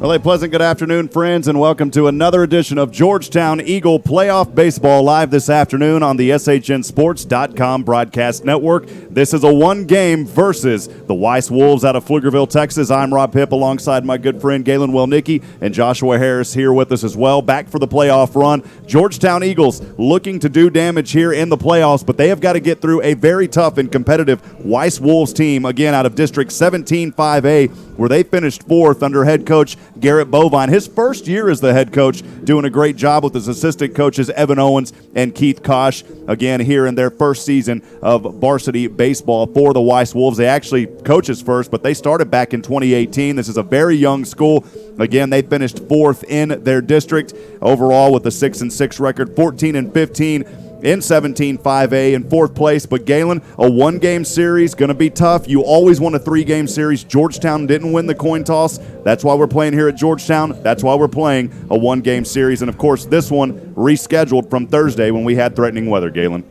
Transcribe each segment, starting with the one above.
Well, a pleasant good afternoon, friends, and welcome to another edition of Georgetown Eagle Playoff Baseball live this afternoon on the SHNSports.com broadcast network. This is a one-game versus the Weiss Wolves out of Pflugerville, Texas. I'm Rob Hipp alongside my good friend Galen Welnicki and Joshua Harris here with us as well. Back for the playoff run. Georgetown Eagles looking to do damage here in the playoffs, but they have got to get through a very tough and competitive Weiss Wolves team, again, out of District 17-5A, where they finished fourth under head coach Garrett Bovine. His first year as the head coach, doing a great job with his assistant coaches Evan Owens and Keith Kosh, again here in their first season of varsity baseball for the Weiss Wolves. They actually coaches first, but they started back in 2018. This is a very young school. Again, they finished fourth in their district overall with a 6-6 record, 14-15 in 17-5A in fourth place. But Galen, a one-game series, going to be tough. You always want a three-game series. Georgetown didn't win the coin toss. That's why we're playing here at Georgetown. That's why we're playing a one-game series. And, of course, this one rescheduled from Thursday when we had threatening weather, Galen.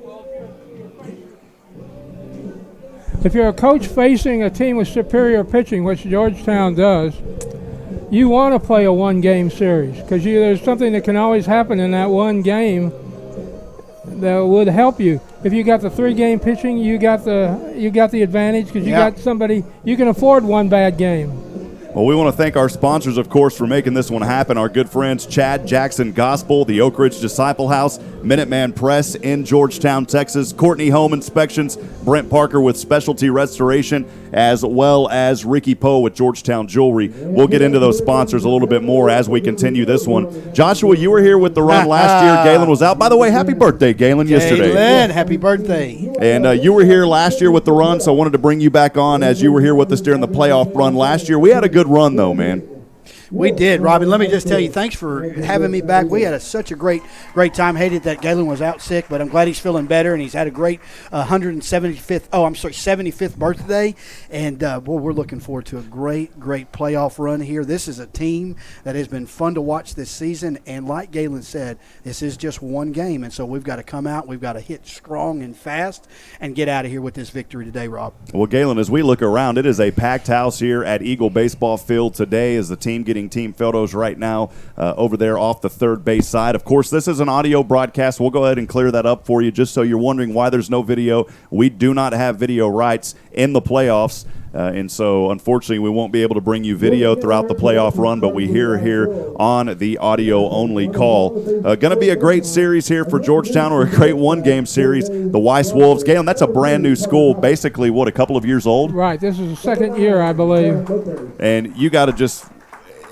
If you're a coach facing a team with superior pitching, which Georgetown does, you want to play a one-game series because there's something that can always happen in that one game that would help you. If you got the three-game pitching, you got the advantage because you got somebody you can afford one bad game. Well, we want to thank our sponsors, of course, for making this one happen. Our good friends Chad Jackson Gospel, the Oak Ridge Disciple House, Minuteman Press in Georgetown, Texas, Courtney Home Inspections, Brent Parker with Specialty Restoration, as well as Ricky Poe with Georgetown Jewelry. We'll get into those sponsors a little bit more as we continue this one. Joshua, you were here with the run last year. Galen was out. By the way, happy birthday, Galen, yesterday. Galen, happy birthday. And you were here last year with the run, so I wanted to bring you back on as you were here with us during the playoff run last year. We had a good run, though, man. We did, Robin. Let me just tell you, thanks for having me back. We had such a great time. Hated that Galen was out sick, but I'm glad he's feeling better, and he's had a great 75th birthday. And, we're looking forward to a great playoff run here. This is a team that has been fun to watch this season, and like Galen said, this is just one game, and so we've got to come out, we've got to hit strong and fast and get out of here with this victory today, Rob. Well, Galen, as we look around, it is a packed house here at Eagle Baseball Field today as the team getting team photos right now over there off the third base side. Of course, this is an audio broadcast. We'll go ahead and clear that up for you just so you're wondering why there's no video. We do not have video rights in the playoffs, and so unfortunately we won't be able to bring you video throughout the playoff run, but we hear here on the audio-only call. Going to be a great series here for Georgetown, or a great one-game series. The Weiss Wolves. Galen, that's a brand-new school, basically, a couple of years old? Right. This is the second year, I believe. And you got to just –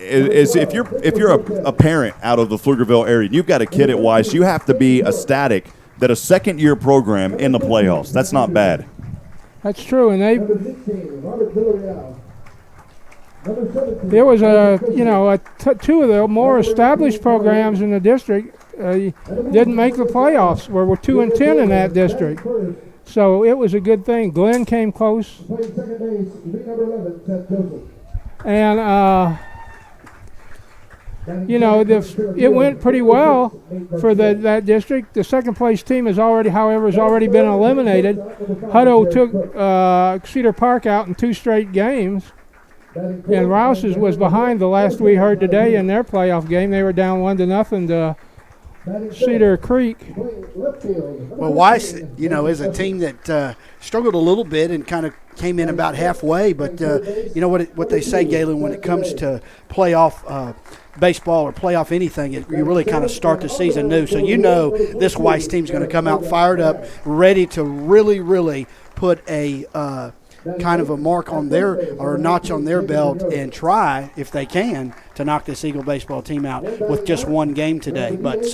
if you're a parent out of the Pflugerville area and you've got a kid at Weiss, you have to be ecstatic that a second-year program in the playoffs. That's not bad. That's true, and there was two of the more established programs in the district didn't make the playoffs. We're 2-10 in that district, so it was a good thing. Glenn came close, and it went pretty well for that district. The second-place team has already been eliminated. Hutto took Cedar Park out in 2 straight games, and Rouse's was behind the last we heard today in their playoff game. They were down 1-0 to Cedar Creek. Well, Weiss, is a team that struggled a little bit and kind of came in about halfway. But what they say, Galen, when it comes to playoff baseball or playoff anything, you really kind of start the season new. So this Weiss team's going to come out fired up, ready to really put a kind of a mark on notch on their belt and try, if they can, to knock this Eagle baseball team out with just one game today. But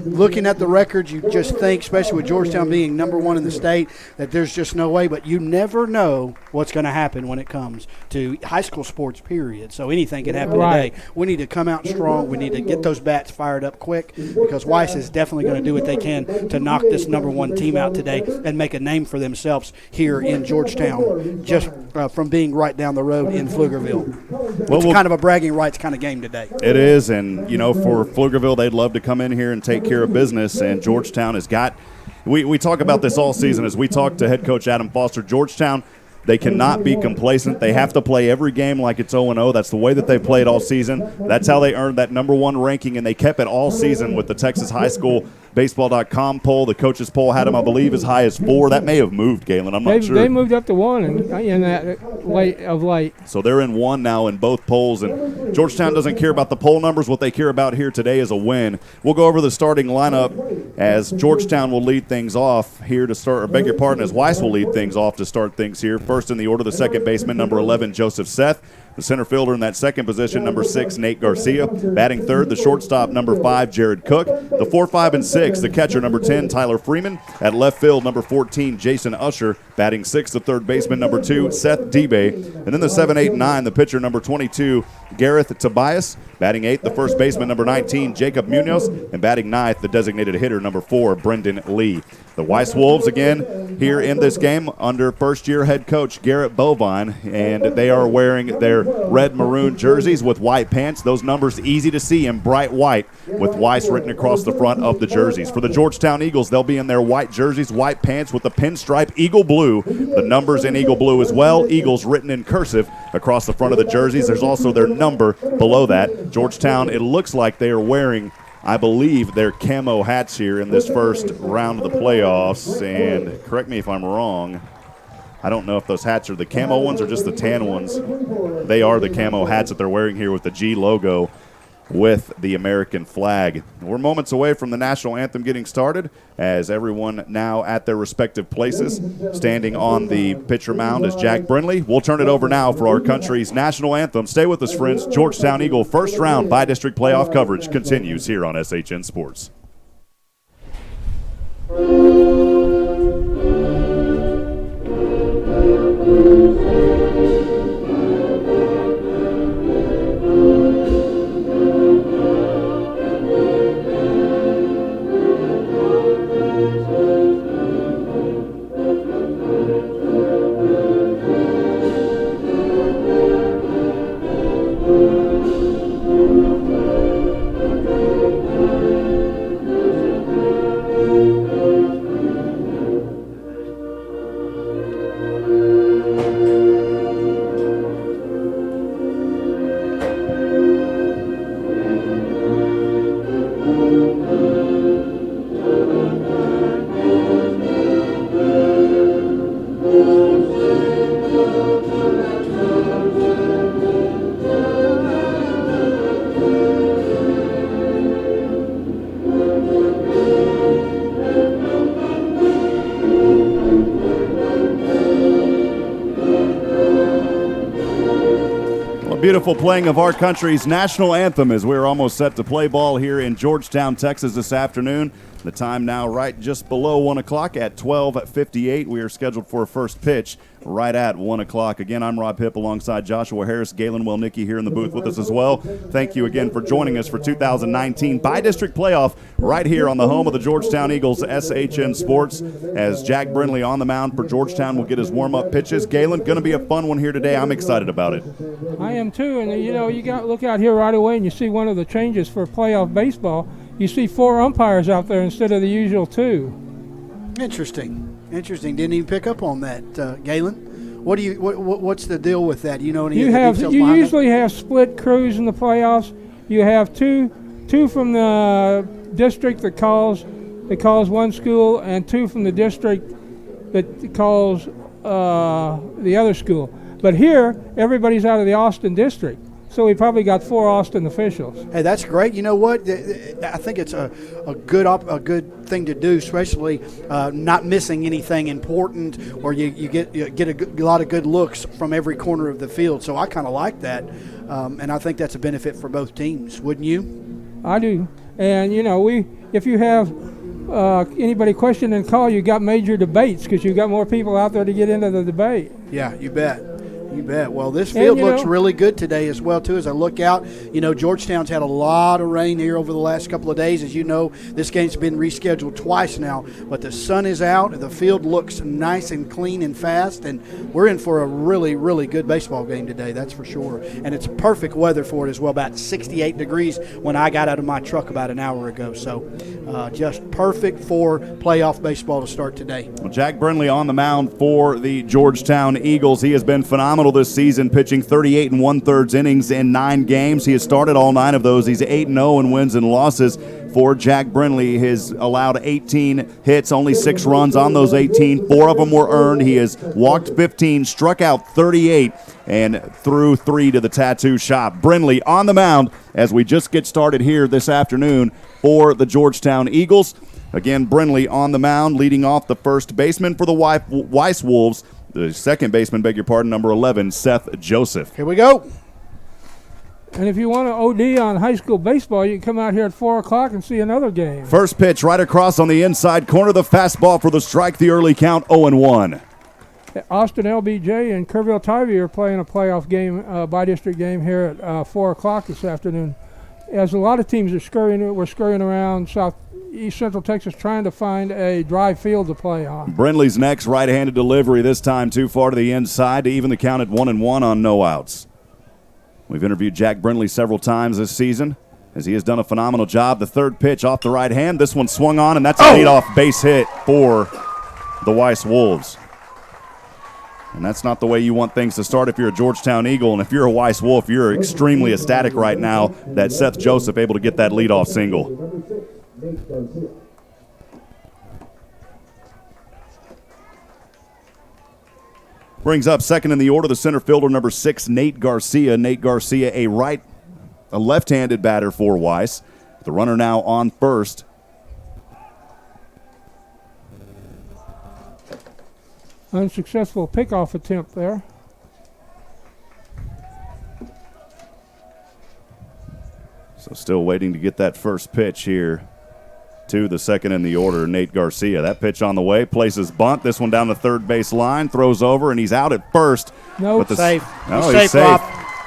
looking at the records, you just think, especially with Georgetown being number one in the state, that there's just no way. But you never know what's going to happen when it comes to high school sports, period. So anything can happen today. We need to come out strong. We need to get those bats fired up quick, because Weiss is definitely going to do what they can to knock this number one team out today and make a name for themselves here in Georgetown, just from being right down the road in Pflugerville. It's kind of a bragging rights kind of game today. It is, and for Pflugerville, they'd love to come in here and take care of business, and Georgetown has got – we talk about this all season as we talk to head coach Adam Foster. Georgetown, They cannot be complacent. They have to play every game like it's 0-0. That's the way that they played all season. That's how they earned that #1 ranking, and they kept it all season with the Texas High School Baseball.com poll. The coaches poll had them, I believe, as high as 4. That may have moved, Galen. I'm not sure. They moved up to 1 in that late. So they're in 1 now in both polls, and Georgetown doesn't care about the poll numbers. What they care about here today is a win. We'll go over the starting lineup as Georgetown will lead things off here to start, or beg your pardon, as Weiss will lead things off to start things here. First in the order, the second baseman, number 11, Joseph Seth. The center fielder in that second position, number 6, Nate Garcia. Batting third, the shortstop, number 5, Jared Cook. The 4, 5, and 6, the catcher, number 10, Tyler Freeman. At left field, number 14, Jason Usher. Batting 6, the third baseman, number 2, Seth Debe. And then the 7, 8, and 9, the pitcher, number 22, Gareth Tobias. Batting 8, the first baseman, number 19, Jacob Munoz. And batting 9th, the designated hitter, number 4, Brendan Lee. The Weiss Wolves, again, here in this game under first-year head coach Garrett Bovine, and they are wearing their red-maroon jerseys with white pants. Those numbers easy to see in bright white with Weiss written across the front of the jerseys. For the Georgetown Eagles, they'll be in their white jerseys, white pants with the pinstripe Eagle Blue. The numbers in Eagle Blue as well. Eagles written in cursive across the front of the jerseys. There's also their number below that. Georgetown, it looks like they are wearing, I believe, their camo hats here in this first round of the playoffs. And correct me if I'm wrong, I don't know if those hats are the camo ones or just the tan ones. They are the camo hats that they're wearing here with the G logo with the American flag. We're moments away from the national anthem getting started as everyone now at their respective places. Standing on the pitcher mound is Jack Brindley. We'll turn it over now for our country's national anthem. Stay with us, friends. Georgetown Eagle first round bi-district playoff coverage continues here on SHN Sports. Beautiful playing of our country's national anthem as we're almost set to play ball here in Georgetown, Texas this afternoon. The time now right just below 1 o'clock at 12:58. We are scheduled for a first pitch right at 1 o'clock. Again, I'm Rob Hipp alongside Joshua Harris, Galen Welnicki here in the booth with us as well. Thank you again for joining us for 2019 bi-district playoff right here on the home of the Georgetown Eagles, SHN Sports, as Jack Brindley on the mound for Georgetown will get his warm-up pitches. Galen, going to be a fun one here today. I'm excited about it. I am too, and you got to look out here right away and you see one of the changes for playoff baseball. You see 4 umpires out there instead of the usual 2. Interesting. Didn't even pick up on that, Galen. What's the deal with that? You know any of the details behind usually have split crews in the playoffs. You have two from the district that calls one school, and 2 from the district that calls the other school. But here, everybody's out of the Austin district. So we probably got 4 Austin officials. Hey, that's great. You know what? I think it's a good thing to do, especially not missing anything important, or you get a lot of good looks from every corner of the field. So I kind of like that, and I think that's a benefit for both teams. Wouldn't you? I do. And if you have anybody question and call, you got major debates because you got more people out there to get into the debate. Yeah, you bet. You bet. Well, this field looks really good today as well, too, as I look out. Georgetown's had a lot of rain here over the last couple of days. As you know, this game's been rescheduled twice now, but the sun is out. The field looks nice and clean and fast, and we're in for a really, really good baseball game today, that's for sure. And it's perfect weather for it as well, about 68 degrees when I got out of my truck about an hour ago. So just perfect for playoff baseball to start today. Well, Jack Brindley on the mound for the Georgetown Eagles. He has been phenomenal this season, pitching 38 1/3 innings in 9 games. He has started all 9 of those. He's 8-0 in wins and losses for Jack Brindley. He has allowed 18 hits, only 6 runs on those 18. 4 of them were earned. He has walked 15, struck out 38, and threw 3 to the tattoo shop. Brindley on the mound as we just get started here this afternoon for the Georgetown Eagles. Again, Brindley on the mound, leading off the first baseman for the Weiss Wolves. The second baseman, number 11, Seth Joseph. Here we go. And if you want to OD on high school baseball, you can come out here at 4 o'clock and see another game. First pitch right across on the inside corner. The fastball for the strike. The early count 0-1. Austin LBJ and Kerrville Tivy are playing a playoff game, by-district game here at 4 o'clock this afternoon. As a lot of teams we're scurrying around East Central Texas trying to find a dry field to play on. Brindley's next, right-handed delivery, this time too far to the inside to even the count at 1-1 on no outs. We've interviewed Jack Brindley several times this season as he has done a phenomenal job. The third pitch off the right hand. This one swung on, and that's a leadoff base hit for the Weiss Wolves. And that's not the way you want things to start if you're a Georgetown Eagle. And if you're a Weiss Wolf, you're extremely ecstatic right now that Seth Joseph able to get that leadoff single. Brings up second in the order the center fielder, number 6, Nate Garcia. Nate Garcia, a left-handed batter for Weiss. The runner now on first. Unsuccessful pickoff attempt there. So still waiting to get that first pitch here to the second in the order, Nate Garcia. That pitch on the way, places bunt. This one down the third base line, throws over, and he's out at first. Nope, safe. He's safe.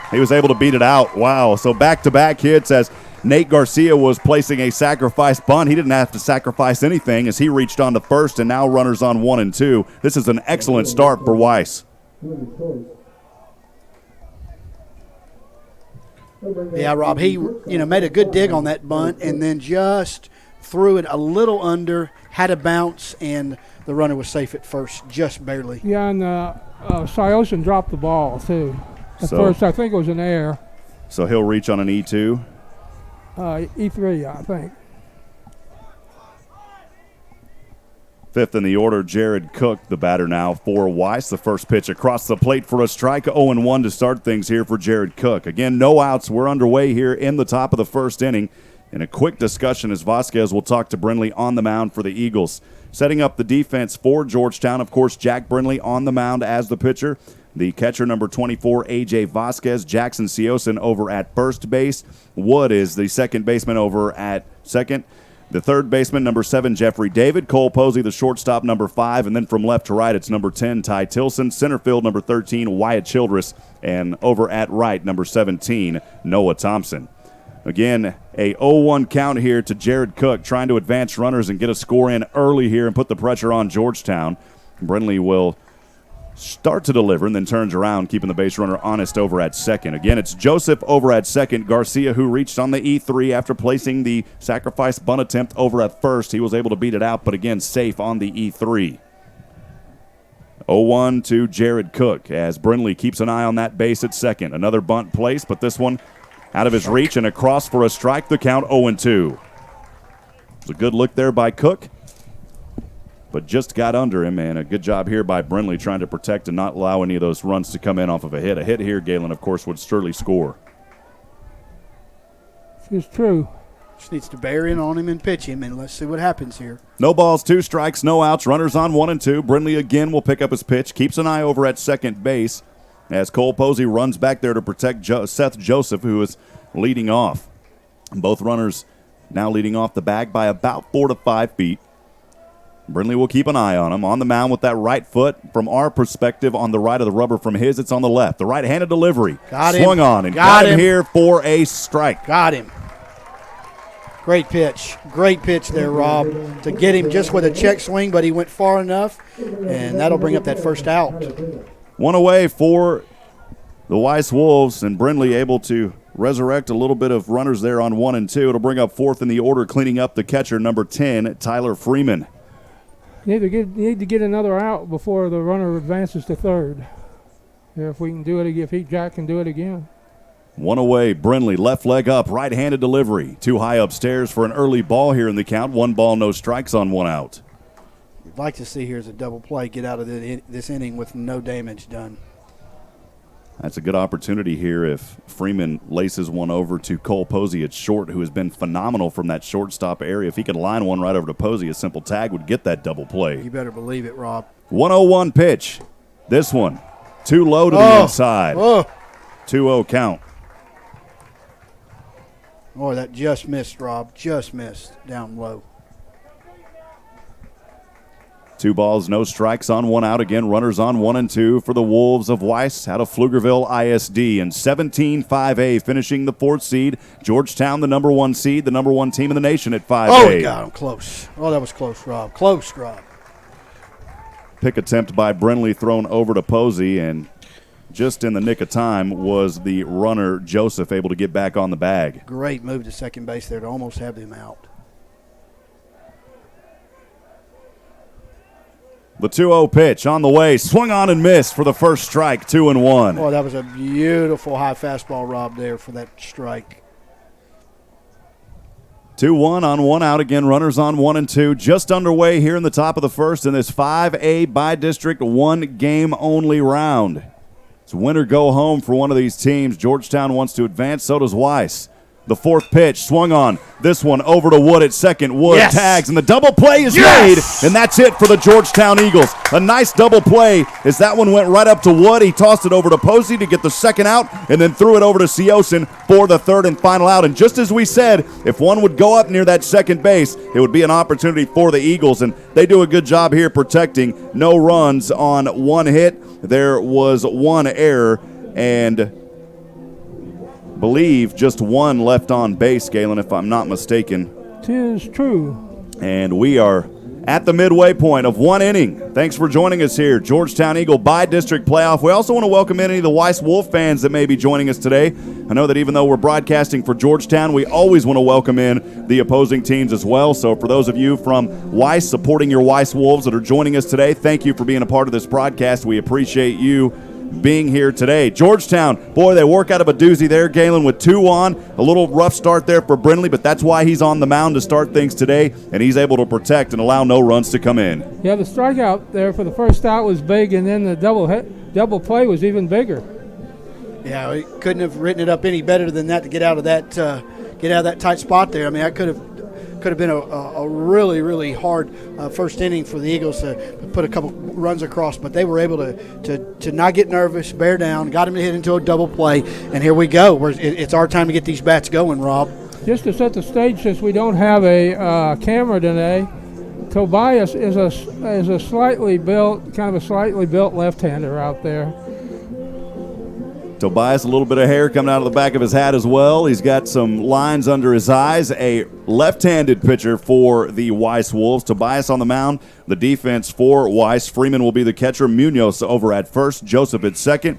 He was able to beat it out. Wow. So back-to-back hits as Nate Garcia was placing a sacrifice bunt. He didn't have to sacrifice anything as he reached on to first, and now runners on 1 and 2. This is an excellent start for Weiss. Yeah, Rob, he made a good dig on that bunt and then just threw it a little under, had a bounce, and the runner was safe at first, just barely. Yeah, and Siosin dropped the ball, too. At first, I think it was an error. So he'll reach on an E2? E3, I think. Fifth in the order, Jared Cook, the batter now for Weiss. The first pitch across the plate for a strike, 0-1 to start things here for Jared Cook. Again, no outs. We're underway here in the top of the first inning. And a quick discussion as Vasquez will talk to Brindley on the mound for the Eagles. Setting up the defense for Georgetown, of course, Jack Brindley on the mound as the pitcher. The catcher, number 24, A.J. Vasquez. Jackson Siosin over at first base. Wood is the second baseman over at second. The third baseman, number 7, Jeffrey David. Cole Posey, the shortstop, number 5. And then from left to right, it's number 10, Ty Tilson. Center field, number 13, Wyatt Childress. And over at right, number 17, Noah Thompson. Again, a 0-1 count here to Jared Cook, trying to advance runners and get a score in early here and put the pressure on Georgetown. Brindley will start to deliver and then turns around, keeping the base runner honest over at second. Again, it's Joseph over at second. Garcia, who reached on the E3 after placing the sacrifice bunt attempt over at first. He was able to beat it out, but again, safe on the E3. 0-1 to Jared Cook as Brindley keeps an eye on that base at second. Another bunt placed, but this one out of his reach and across for a strike. The count 0-2. It's a good look there by Cook, but just got under him, and a good job here by Brindley trying to protect and not allow any of those runs to come in off of a hit. A hit here, Galen, of course, would surely score. It's true. Just needs to bear in on him and pitch him, and let's see what happens here. No balls, 2 strikes, no outs. Runners on 1 and 2. Brindley again will pick up his pitch, keeps an eye over at second base as Cole Posey runs back there to protect Seth Joseph, who is leading off. Both runners now leading off the bag by about 4 to 5 feet. Brindley will keep an eye on him. On the mound with that right foot. From our perspective, on the right of the rubber. From his, it's on the left. The right-handed delivery. Got him. Swung on and got him here for a strike. Got him. Great pitch. Great pitch there, Rob, to get him just with a check swing, but he went far enough, and that'll bring up that first out. One away for the Weiss Wolves, and Brindley able to resurrect a little bit of runners there on 1 and 2. It'll bring up fourth in the order, cleaning up the catcher, number 10, Tyler Freeman. You need to get another out before the runner advances to third. If we can do it, if Jack can do it again. One away, Brindley, left leg up, right-handed delivery. Too high upstairs for an early ball here in the count. 1 ball, no strikes on 1 out. You'd like to see here is a double play, get out of this inning with no damage done. That's a good opportunity here if Freeman laces one over to Cole Posey at short, who has been phenomenal from that shortstop area. If he could line one right over to Posey, a simple tag would get that double play. You better believe it, Rob. 1-0-1 pitch. This one, too low to the inside. 2-0 count. Oh, that just missed, Rob. Just missed down low. 2 balls, no strikes on 1 out. Again, runners on 1 and 2 for the Wolves of Weiss out of Pflugerville ISD. And 17-5A finishing the 4th seed. Georgetown, the number 1 seed, the number 1 team in the nation at 5A. Oh, he got him close. Oh, that was close, Rob. Close, Rob. Pick attempt by Brindley thrown over to Posey, and just in the nick of time was the runner Joseph able to get back on the bag. Great move to second base there to almost have him out. The 2-0 pitch on the way, swung on and missed for the first strike, 2-1. Oh, that was a beautiful high fastball, Rob, there for that strike. 2-1 on 1 out. Again, runners on 1 and 2. Just underway here in the top of the first in this 5A by-district 1-game-only round. It's win or go home for one of these teams. Georgetown wants to advance, so does Weiss. The 4th pitch swung on. This one over to Wood at second. Wood tags, and the double play is made, and that's it for the Georgetown Eagles. A nice double play as that one went right up to Wood. He tossed it over to Posey to get the second out, and then threw it over to Siosin for the 3rd and final out. And just as we said, if one would go up near that second base, it would be an opportunity for the Eagles, and they do a good job here protecting. No runs on 1 hit. There was 1 error, and believe just 1 left on base, Galen, if I'm not mistaken. 'Tis true. And we are at the midway point of 1 inning. Thanks for joining us here. Georgetown Eagle by-district playoff. We also want to welcome in any of the Weiss Wolf fans that may be joining us today. I know that even though we're broadcasting for Georgetown, we always want to welcome in the opposing teams as well. So for those of you from Weiss supporting your Weiss Wolves that are joining us today, thank you for being a part of this broadcast. We appreciate you being here today. Georgetown, boy, they work out of a doozy there, Galen, with 2 on. A little rough start there for Brindley, but that's why he's on the mound to start things today, and he's able to protect and allow no runs to come in. Yeah, the strikeout there for the first out was big, and then the double play was even bigger. Yeah, we couldn't have written it up any better than that to get out of that tight spot there. I mean, I could have been a really, really hard first inning for the Eagles to put a couple runs across, but they were able to not get nervous, bear down, got him to hit into a double play, and here we go. It's our time to get these bats going, Rob. Just to set the stage, since we don't have a camera today, Tobias is a slightly built left-hander out there. Tobias, a little bit of hair coming out of the back of his hat as well. He's got some lines under his eyes. A left-handed pitcher for the Weiss Wolves. Tobias on the mound. The defense for Weiss. Freeman will be the catcher. Munoz over at first. Joseph at second.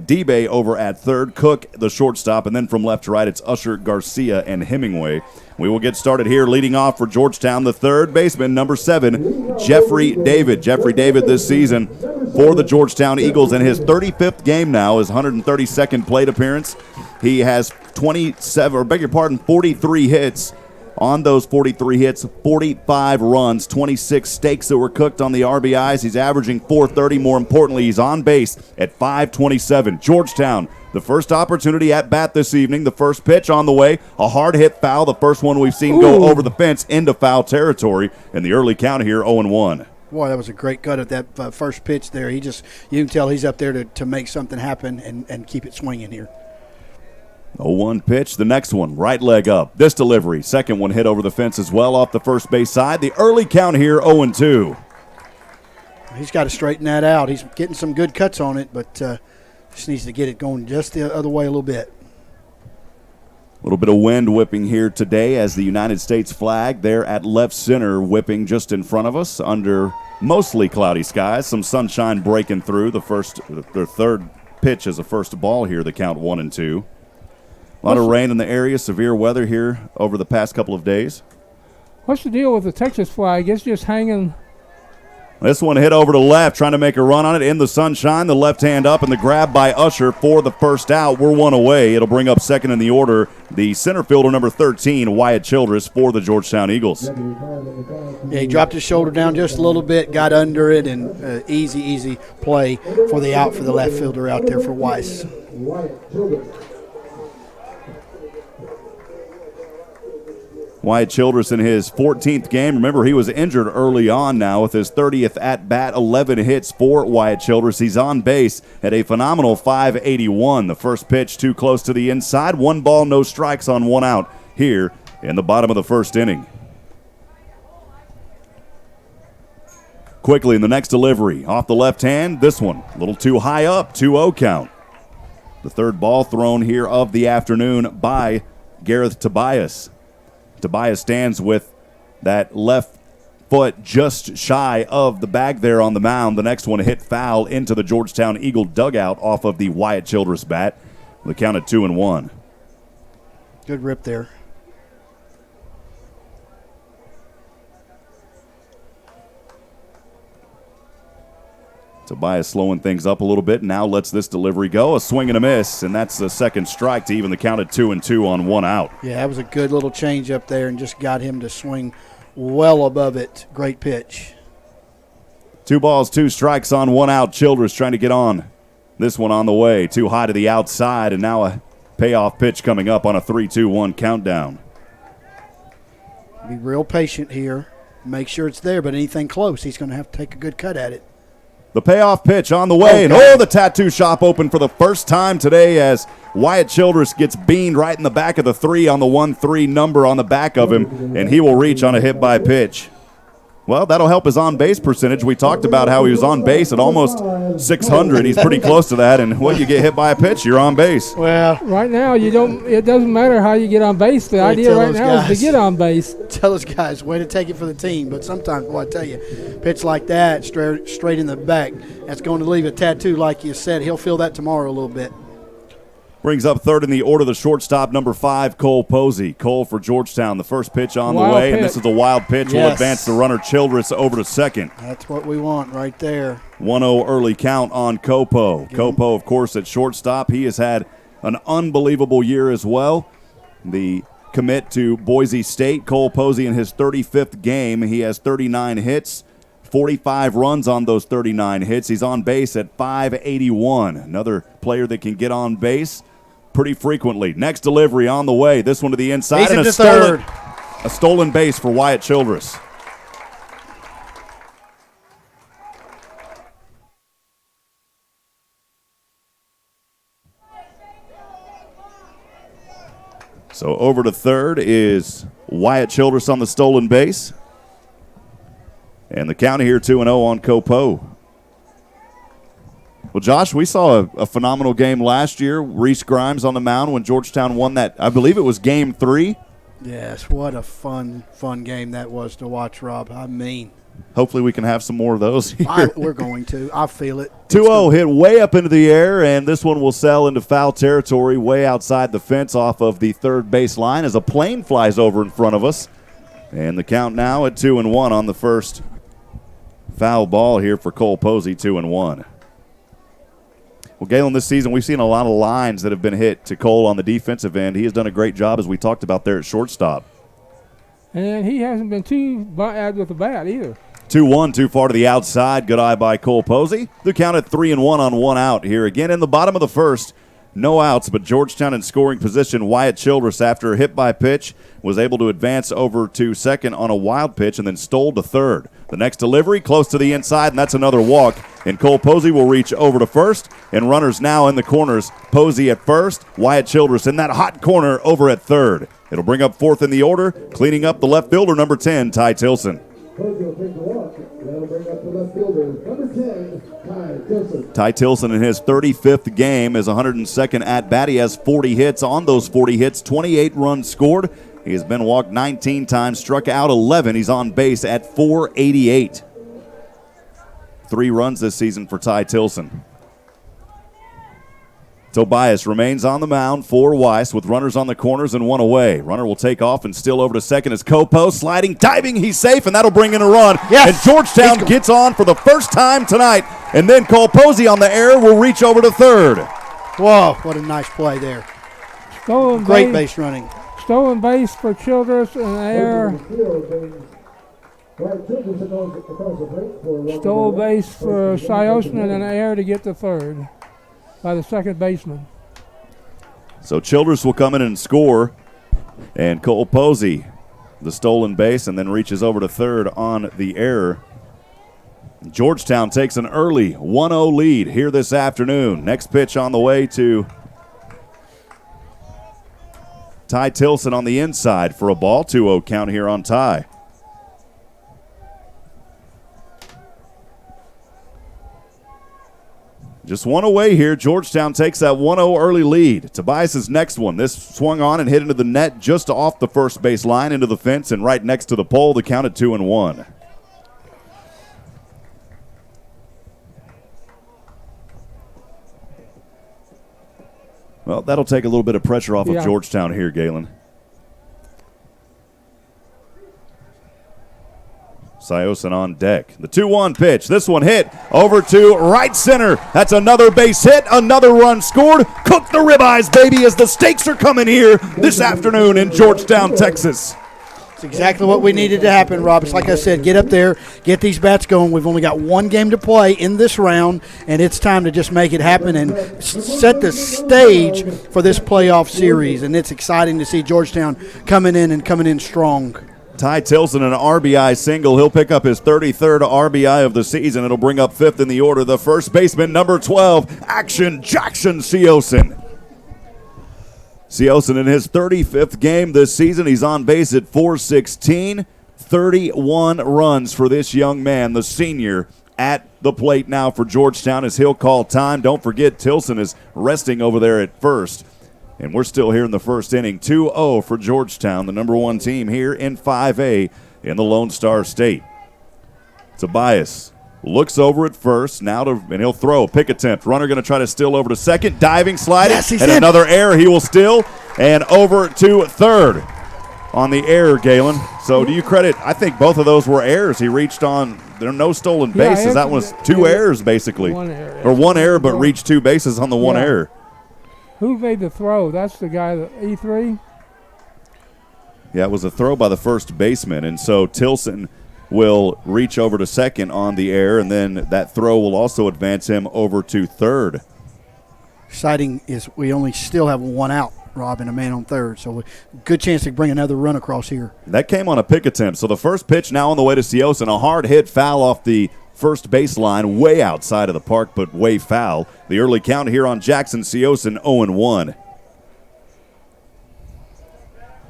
D-Bay over at third. Cook, the shortstop. And then from left to right, it's Usher, Garcia, and Hemingway. We will get started here leading off for Georgetown, the third baseman, number 7, Jeffrey David. Jeffrey David this season for the Georgetown Eagles in his 35th game now, his 132nd plate appearance. He has 43 hits. On those 43 hits, 45 runs, 26 steaks that were cooked on the RBIs. He's averaging .430. More importantly, he's on base at .527. Georgetown, the first opportunity at bat this evening. The first pitch on the way. A hard hit foul. The first one we've seen go over the fence into foul territory. In the early count here, 0-1. Boy, that was a great cut at that first pitch there. You can tell he's up there to make something happen and keep it swinging here. 0-1 pitch, the next one, right leg up. This delivery, second one hit over the fence as well off the first base side. The early count here, 0-2. He's got to straighten that out. He's getting some good cuts on it, but just needs to get it going just the other way a little bit. A little bit of wind whipping here today as the United States flag there at left center whipping just in front of us under mostly cloudy skies. Some sunshine breaking through. The third pitch is a first ball here, the count 1-2. A lot of rain in the area, severe weather here over the past couple of days. What's the deal with the Texas flag? It's just hanging. This one hit over to left, trying to make a run on it in the sunshine. The left hand up and the grab by Usher for the first out. We're one away. It'll bring up second in the order the center fielder, number 13, Wyatt Childress, for the Georgetown Eagles. Yeah, he dropped his shoulder down just a little bit, got under it, and easy play for the out for the left fielder out there for Weiss. Wyatt Childress in his 14th game. Remember, he was injured early on now with his 30th at-bat, 11 hits for Wyatt Childress. He's on base at a phenomenal .581. The first pitch too close to the inside. 1 ball, no strikes on 1 out here in the bottom of the first inning. Quickly in the next delivery. Off the left hand, this one a little too high up, 2-0 count. The third ball thrown here of the afternoon by Gareth Tobias. Tobias stands with that left foot just shy of the bag there on the mound. The next one hit foul into the Georgetown Eagle dugout off of the Wyatt Childress bat. The count at 2-1. Good rip there. Tobias slowing things up a little bit, now lets this delivery go. A swing and a miss, and that's the second strike to even the count at 2-2 on 1 out. Yeah, that was a good little change up there and just got him to swing well above it. Great pitch. 2 balls, 2 strikes on 1 out. Childress trying to get on this one on the way. Too high to the outside, and now a payoff pitch coming up on a 3-2-1 countdown. Be real patient here. Make sure it's there, but anything close, he's going to have to take a good cut at it. The payoff pitch on the way, and the tattoo shop open for the first time today as Wyatt Childress gets beamed right in the back of the 3 on the 1-3 number on the back of him, and he will reach on a hit by pitch. Well, that'll help his on-base percentage. We talked about how he was on base at almost 600. He's pretty close to that, and when you get hit by a pitch, you're on base. Well, right now, it doesn't matter how you get on base. The idea right now is to get on base. Tell those guys, way to take it for the team. But sometimes, I tell you, pitch like that, straight in the back, that's going to leave a tattoo, like you said. He'll feel that tomorrow a little bit. Brings up third in the order, the shortstop, number 5, Cole Posey. Cole for Georgetown. The first pitch on the way, and this is a wild pitch. Will advance the runner Childress over to second. That's what we want right there. 1-0 early count on Copo. Copo, of course, at shortstop. He has had an unbelievable year as well. The commit to Boise State, Cole Posey, in his 35th game. He has 39 hits, 45 runs on those 39 hits. He's on base at .581. Another player that can get on base pretty frequently. Next delivery on the way. This one to the inside. He's and into third. A stolen base for Wyatt Childress. So over to third is Wyatt Childress on the stolen base. And the count here 2-0 on Copo. Well, Josh, we saw a phenomenal game last year. Reese Grimes on the mound when Georgetown won that. I believe it was Game 3. Yes, what a fun game that was to watch, Rob. I mean. Hopefully we can have some more of those here. We're going to. I feel it. 2-0 hit way up into the air, and this one will sail into foul territory way outside the fence off of the third base line as a plane flies over in front of us. And the count now at 2-1 on the first foul ball here for Cole Posey, 2-1. Well, Galen, this season we've seen a lot of lines that have been hit to Cole on the defensive end. He has done a great job, as we talked about there at shortstop. And he hasn't been too bad with the bat either. 2-1, too far to the outside. Good eye by Cole Posey. The count at 3-1 on 1 out here. Again in the bottom of the first. No outs, but Georgetown in scoring position. Wyatt Childress, after a hit by pitch, was able to advance over to second on a wild pitch and then stole to third. The next delivery, close to the inside, and that's another walk and Cole Posey will reach over to first. And runners now in the corners. Posey at first, Wyatt Childress in that hot corner over at third. It'll bring up fourth in the order, cleaning up the left fielder, number 10, Ty Tilson. Ty Tilson in his 35th game is 102nd at-bat. He has 40 hits. On those 40 hits, 28 runs scored. He has been walked 19 times, struck out 11. He's on base at 488. 3 runs this season for Ty Tilson. Tobias remains on the mound for Weiss with runners on the corners and 1 away. Runner will take off and still over to second as Copo sliding, diving, he's safe, and that'll bring in a run. Yes. And Georgetown gets on for the first time tonight, and then Cole Posey on the air will reach over to third. Whoa, what a nice play there. Great base running. Stolen base for Childress and air. Stole base for Siosen and an air to get to third by the second baseman. So Childress will come in and score, and Cole Posey, the stolen base, and then reaches over to third on the error. Georgetown takes an early 1-0 lead here this afternoon. Next pitch on the way to Ty Tilson on the inside for a ball. 2-0 count here on Ty. Just 1 away here. Georgetown takes that 1-0 early lead. Tobias' next one. This swung on and hit into the net just off the first base line, into the fence, and right next to the pole. The count at 2-1. Well, that'll take a little bit of pressure off of Georgetown here, Galen. Siosen on deck. The 2-1 pitch. This one hit over to right center. That's another base hit. Another run scored. Cook the ribeyes, baby, as the stakes are coming here this afternoon in Georgetown, Texas. It's exactly what we needed to happen, Rob. It's like I said, get up there, get these bats going. We've only got 1 game to play in this round, and it's time to just make it happen and set the stage for this playoff series. And it's exciting to see Georgetown coming in strong. Ty Tilson, an RBI single. He'll pick up his 33rd RBI of the season. It'll bring up 5th in the order. The first baseman, number 12, Action Jackson Siosen. Siosen in his 35th game this season. He's on base at 416. 31 runs for this young man, the senior, at the plate now for Georgetown as he'll call time. Don't forget, Tilson is resting over there at first. And we're still here in the first inning. 2-0 for Georgetown, the number 1 team here in 5A in the Lone Star State. Tobias looks over at first, and he'll throw. Pick attempt. Runner going to try to steal over to second. Diving, sliding, and another error. He will steal, and over to third on the error, Galen. So do you credit, I think both of those were errors. He reached on, there are no stolen bases. That was 2 errors, basically. 1 error. Or 1 error, but reached 2 bases on the 1 error. Who made the throw? That's the guy, the E3? Yeah, it was a throw by the first baseman, and so Tilson will reach over to second on the air, and then that throw will also advance him over to third. Exciting is we only still have 1 out, Rob, and a man on third, so good chance to bring another run across here. That came on a pick attempt, so the first pitch now on the way to Siosen, a hard hit foul off the first baseline, way outside of the park, but way foul. The early count here on Jackson Siosen, 0-1.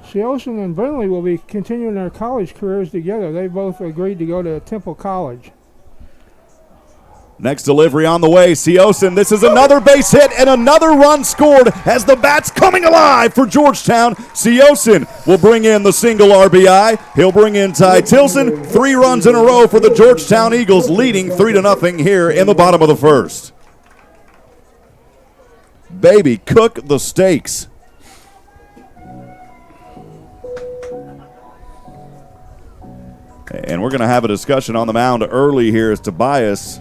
Siosen and Brindley will be continuing their college careers together. They both agreed to go to Temple College. Next delivery on the way, Siosen. This is another base hit and another run scored as the bat's coming alive for Georgetown. Siosen will bring in the single RBI. He'll bring in Ty Tilson. 3 runs in a row for the Georgetown Eagles, leading 3-0 here in the bottom of the first. Baby, cook the steaks. And we're going to have a discussion on the mound early here as Tobias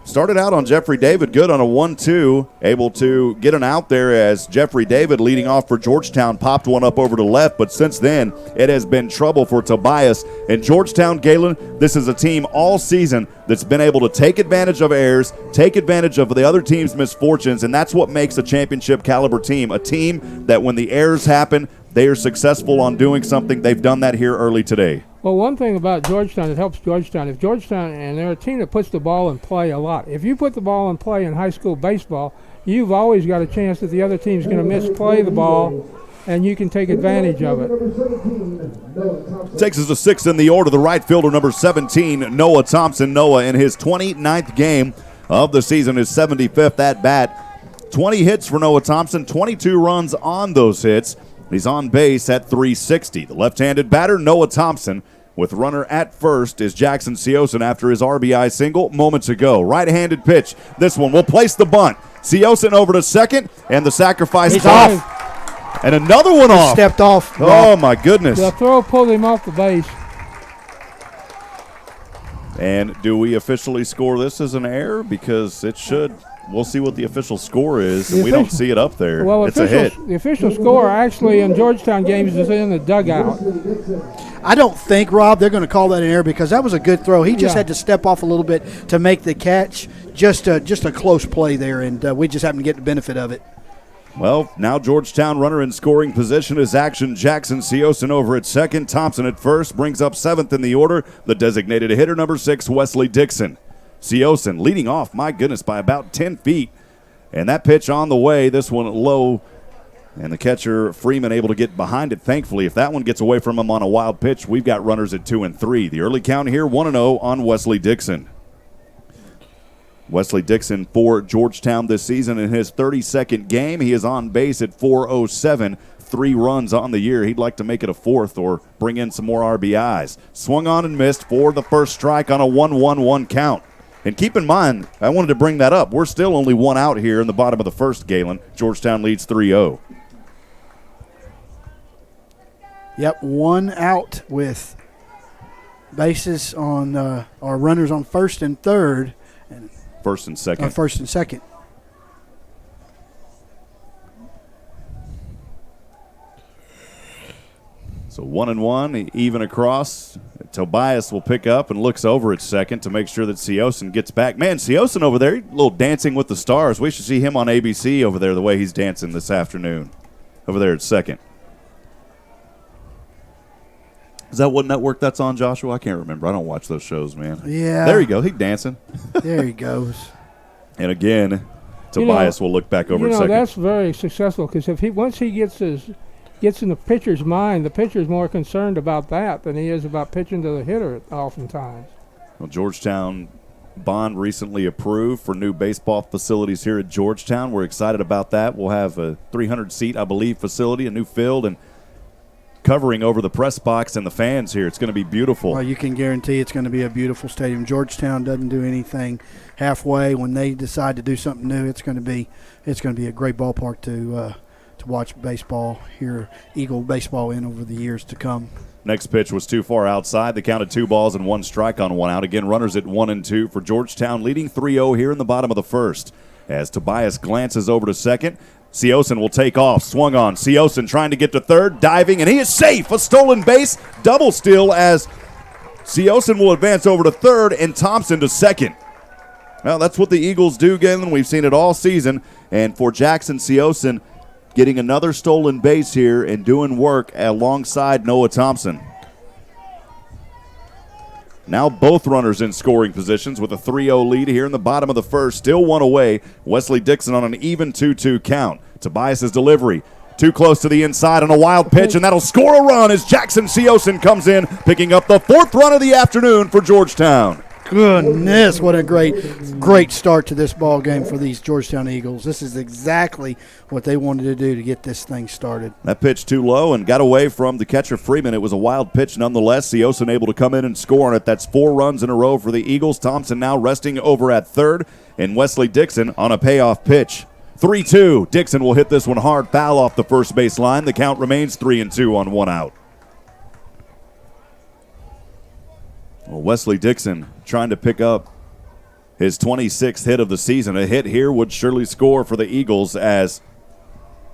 started out on Jeffrey David good on a 1-2, able to get an out there as Jeffrey David leading off for Georgetown popped one up over to left, but since then it has been trouble for Tobias. And Georgetown, Galen, this is a team all season that's been able to take advantage of errors, take advantage of the other team's misfortunes, and that's what makes a championship caliber team, a team that when the errors happen, they are successful on doing something. They've done that here early today. Well, one thing about Georgetown that helps Georgetown, if Georgetown, and they're a team that puts the ball in play a lot. If you put the ball in play in high school baseball, you've always got a chance that the other team's going to misplay the ball, and you can take advantage of it. Takes us to 6 in the order, the right fielder, number 17, Noah Thompson. Noah in his 29th game of the season, his 75th at bat. 20 hits for Noah Thompson, 22 runs on those hits. He's on base at 360. The left-handed batter, Noah Thompson, with runner at first is Jackson Siosen after his RBI single moments ago. Right-handed pitch. This one will place the bunt. Siosen over to second, and the sacrifice He's fly. off. And another one off. Stepped off. Oh, my goodness. The throw pulled him off the base. And do we officially score this as an error? Because it should. We'll see what the official score is, and we don't see it up there. Well, it's a hit. The official score actually in Georgetown games is in the dugout. I don't think, Rob, they're going to call that an error because that was a good throw. He just had to step off a little bit to make the catch. Just a close play there, and we just happened to get the benefit of it. Well, now Georgetown runner in scoring position is action. Jackson Siosen over at second. Thompson at first brings up 7th in the order. The designated hitter, number 6, Wesley Dixon. Siosen leading off, my goodness, by about 10 feet. And that pitch on the way, this one low. And the catcher, Freeman, able to get behind it, thankfully. If that one gets away from him on a wild pitch, we've got runners at 2 and 3. The early count here, 1-0 on Wesley Dixon. Wesley Dixon for Georgetown this season in his 32nd game. He is on base at .407, 3 runs on the year. He'd like to make it a 4th or bring in some more RBIs. Swung on and missed for the first strike on a 1-1-1 count. And keep in mind, I wanted to bring that up. We're still only 1 out here in the bottom of the first, Galen. Georgetown leads 3-0. Yep, 1 out with bases on our runners on first and third. First and second. First and second. So 1-1, even across. Tobias will pick up and looks over at second to make sure that Siosen gets back. Man, Siosen over there, a little Dancing with the Stars. We should see him on ABC over there the way he's dancing this afternoon over there at second. Is that what network that's on, Joshua? I can't remember. I don't watch those shows, man. Yeah. There you go. He's dancing. There he goes. And again, Tobias will look back over at second. That's very successful because once he gets in the pitcher's mind, the pitcher's more concerned about that than he is about pitching to the hitter oftentimes. Well, Georgetown bond recently approved for new baseball facilities here at Georgetown. We're excited about that. We'll have a 300-seat, I believe, facility, a new field, and covering over the press box and the fans here. It's going to be beautiful. Well, you can guarantee it's going to be a beautiful stadium. Georgetown doesn't do anything halfway. When they decide to do something new, it's going to be a great ballpark to watch baseball here, Eagle baseball in over the years to come. Next pitch was too far outside. The count of 2 balls and 1 strike on 1 out. Again, runners at 1 and 2 for Georgetown, leading 3-0 here in the bottom of the first. As Tobias glances over to second, Siosen will take off. Swung on. Siosen trying to get to third, diving, and he is safe. A stolen base, double steal as Siosen will advance over to third and Thompson to second. Well, that's what the Eagles do, Galen. We've seen it all season. And for Jackson Siosen, getting another stolen base here and doing work alongside Noah Thompson. Now both runners in scoring positions with a 3-0 lead here in the bottom of the first. Still 1 away. Wesley Dixon on an even 2-2 count. Tobias' delivery. Too close to the inside on a wild pitch, and that'll score a run as Jackson Siosen comes in, picking up the 4th run of the afternoon for Georgetown. Goodness, what a great start to this ball game for these Georgetown Eagles. This is exactly what they wanted to do to get this thing started. That pitch too low and got away from the catcher Freeman. It was a wild pitch nonetheless. Siosen able to come in and score on it. That's 4 runs in a row for the Eagles. Thompson now resting over at third, and Wesley Dixon on a payoff pitch. 3-2. Dixon will hit this one hard, foul off the first base line. The count remains 3-2 on 1 out. Well, Wesley Dixon trying to pick up his 26th hit of the season. A hit here would surely score for the Eagles as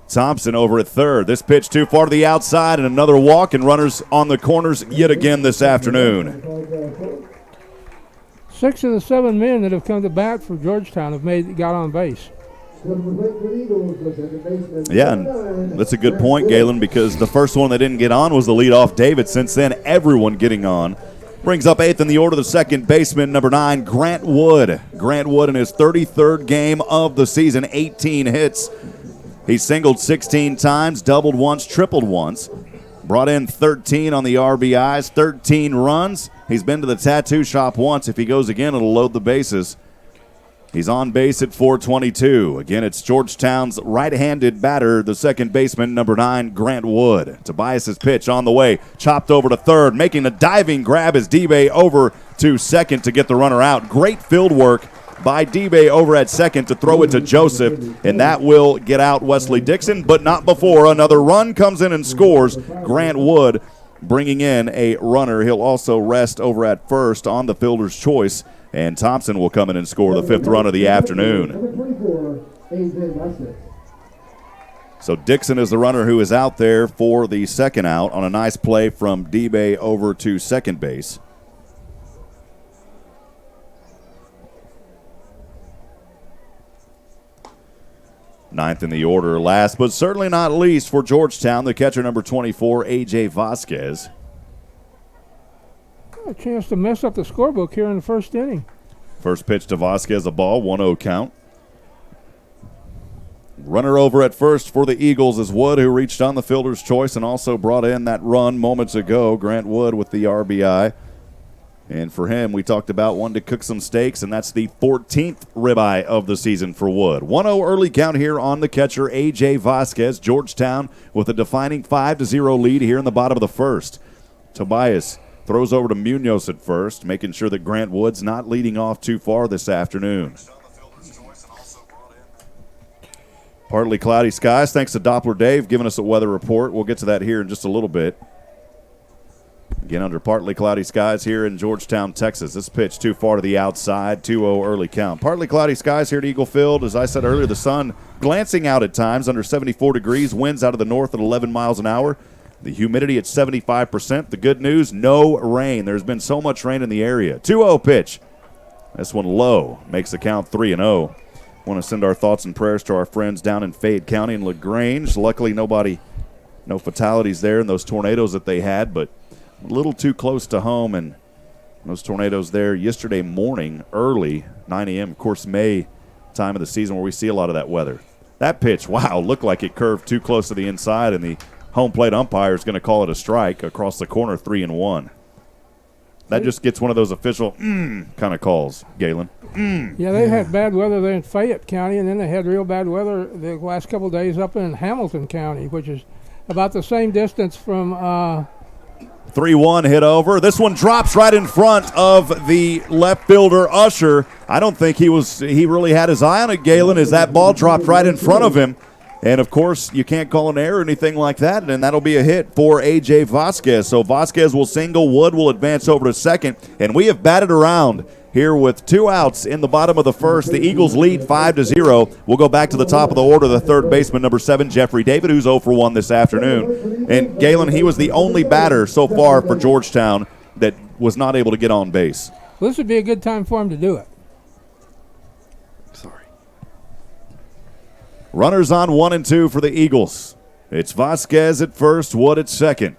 Thompson over at third. This pitch too far to the outside and another walk, and runners on the corners yet again this afternoon. 6 of the 7 men that have come to bat for Georgetown have got on base. Yeah, and that's a good point, Galen, because the first one that didn't get on was the leadoff David. Since then, everyone getting on. Brings up 8th in the order, the second baseman, number 9, Grant Wood. Grant Wood in his 33rd game of the season, 18 hits. He singled 16 times, doubled once, tripled once. Brought in 13 on the RBIs, 13 runs. He's been to the tattoo shop once. If he goes again, it'll load the bases. He's on base at 422. Again, it's Georgetown's right-handed batter, the second baseman, number 9, Grant Wood. Tobias's pitch on the way, chopped over to third, making a diving grab as D-Bay over to second to get the runner out. Great field work by D-Bay over at second to throw it to Joseph, and that will get out Wesley Dixon, but not before another run comes in and scores. Grant Wood bringing in a runner. He'll also rest over at first on the fielder's choice, and Thompson will come in and score the 5th run of the afternoon. So Dixon is the runner who is out there for the second out on a nice play from D-Bay over to second base. Ninth in the order, last but certainly not least for Georgetown, the catcher number 24, A.J. Vasquez. A chance to mess up the scorebook here in the first inning. First pitch to Vasquez, a ball, 1-0 count. Runner over at first for the Eagles is Wood, who reached on the fielder's choice and also brought in that run moments ago. Grant Wood with the RBI. And for him, we talked about one to cook some steaks, and that's the 14th ribeye of the season for Wood. 1-0 early count here on the catcher, A.J. Vasquez. Georgetown with a defining 5-0 lead here in the bottom of the first. Tobias throws over to Munoz at first, making sure that Grant Wood's not leading off too far this afternoon. Partly cloudy skies, thanks to Doppler Dave giving us a weather report. We'll get to that here in just a little bit. Again, under partly cloudy skies here in Georgetown, Texas. This pitch too far to the outside, 2-0 early count. Partly cloudy skies here at Eagle Field. As I said earlier, the sun glancing out at times under 74 degrees, winds out of the north at 11 miles an hour. The humidity at 75%. The good news, no rain. There's been so much rain in the area. 2-0 pitch. This one low, makes the count 3-0. Want to send our thoughts and prayers to our friends down in Fayette County and LaGrange. Luckily, no fatalities there in those tornadoes that they had, but a little too close to home, and those tornadoes there yesterday morning, early, 9 a.m., of course, May time of the season where we see a lot of that weather. That pitch, wow, looked like it curved too close to the inside, and the home plate umpire is going to call it a strike across the corner, 3-1. That just gets one of those official kind of calls, Galen. Yeah, they had bad weather there in Fayette County, and then they had real bad weather the last couple of days up in Hamilton County, which is about the same distance from 3-1 hit over. This one drops right in front of the left fielder, Usher. I don't think he really had his eye on it, Galen, as that ball dropped right in front of him. And, of course, you can't call an error or anything like that, and that'll be a hit for A.J. Vasquez. So Vasquez will single, Wood will advance over to second, and we have batted around here with 2 outs in the bottom of the first. The Eagles lead 5-0. We'll go back to the top of the order, the third baseman, number 7, Jeffrey David, who's 0 for 1 this afternoon. And, Galen, he was the only batter so far for Georgetown that was not able to get on base. Well, this would be a good time for him to do it. Sorry. Runners on 1 and 2 for the Eagles. It's Vasquez at first, Wood at second.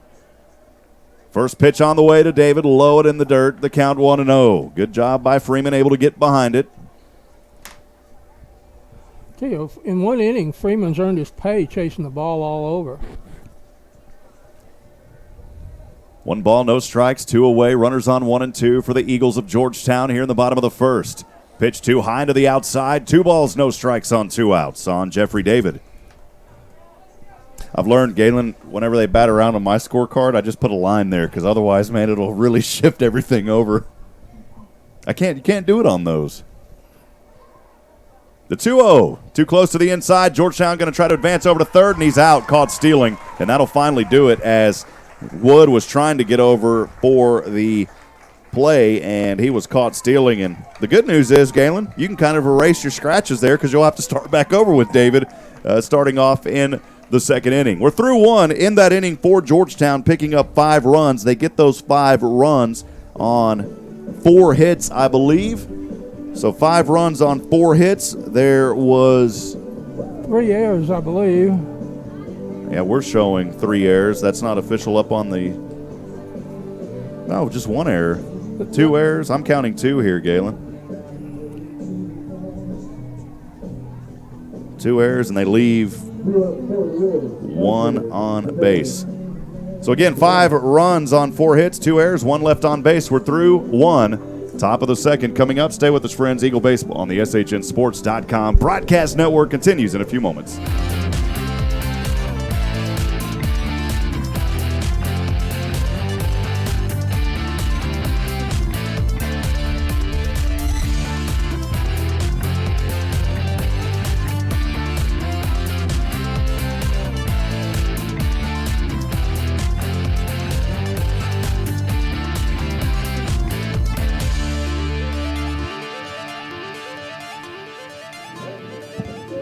First pitch on the way to David, low it in the dirt, the count 1-0. Good job by Freeman, able to get behind it. Tell you, in one inning, Freeman's earned his pay chasing the ball all over. 1 ball, no strikes, 2 away. Runners on 1 and 2 for the Eagles of Georgetown here in the bottom of the first. Pitch too high to the outside. 2 balls, no strikes on 2 outs on Jeffrey David. I've learned, Galen, whenever they bat around on my scorecard, I just put a line there because otherwise, man, it'll really shift everything over. You can't do it on those. The 2-0, too close to the inside. Georgetown going to try to advance over to third, and he's out, caught stealing, and that'll finally do it as Wood was trying to get over for the play, and he was caught stealing. And the good news is, Galen, you can kind of erase your scratches there because you'll have to start back over with David starting off in the second inning. We're through 1 in that inning for Georgetown, picking up 5 runs. They get those 5 runs on 4 hits, I believe. So 5 runs on 4 hits. There was 3 errors, I believe. Yeah, we're showing 3 errors. That's not official up on the... No, just 1 error. 2 errors? I'm counting 2 here, Galen. 2 errors, and they leave 1 on base. So again, 5 runs on 4 hits, 2 errors, 1 left on base. We're through 1. Top of the second coming up. Stay with us, friends. Eagle Baseball on the SHNSports.com broadcast network continues in a few moments.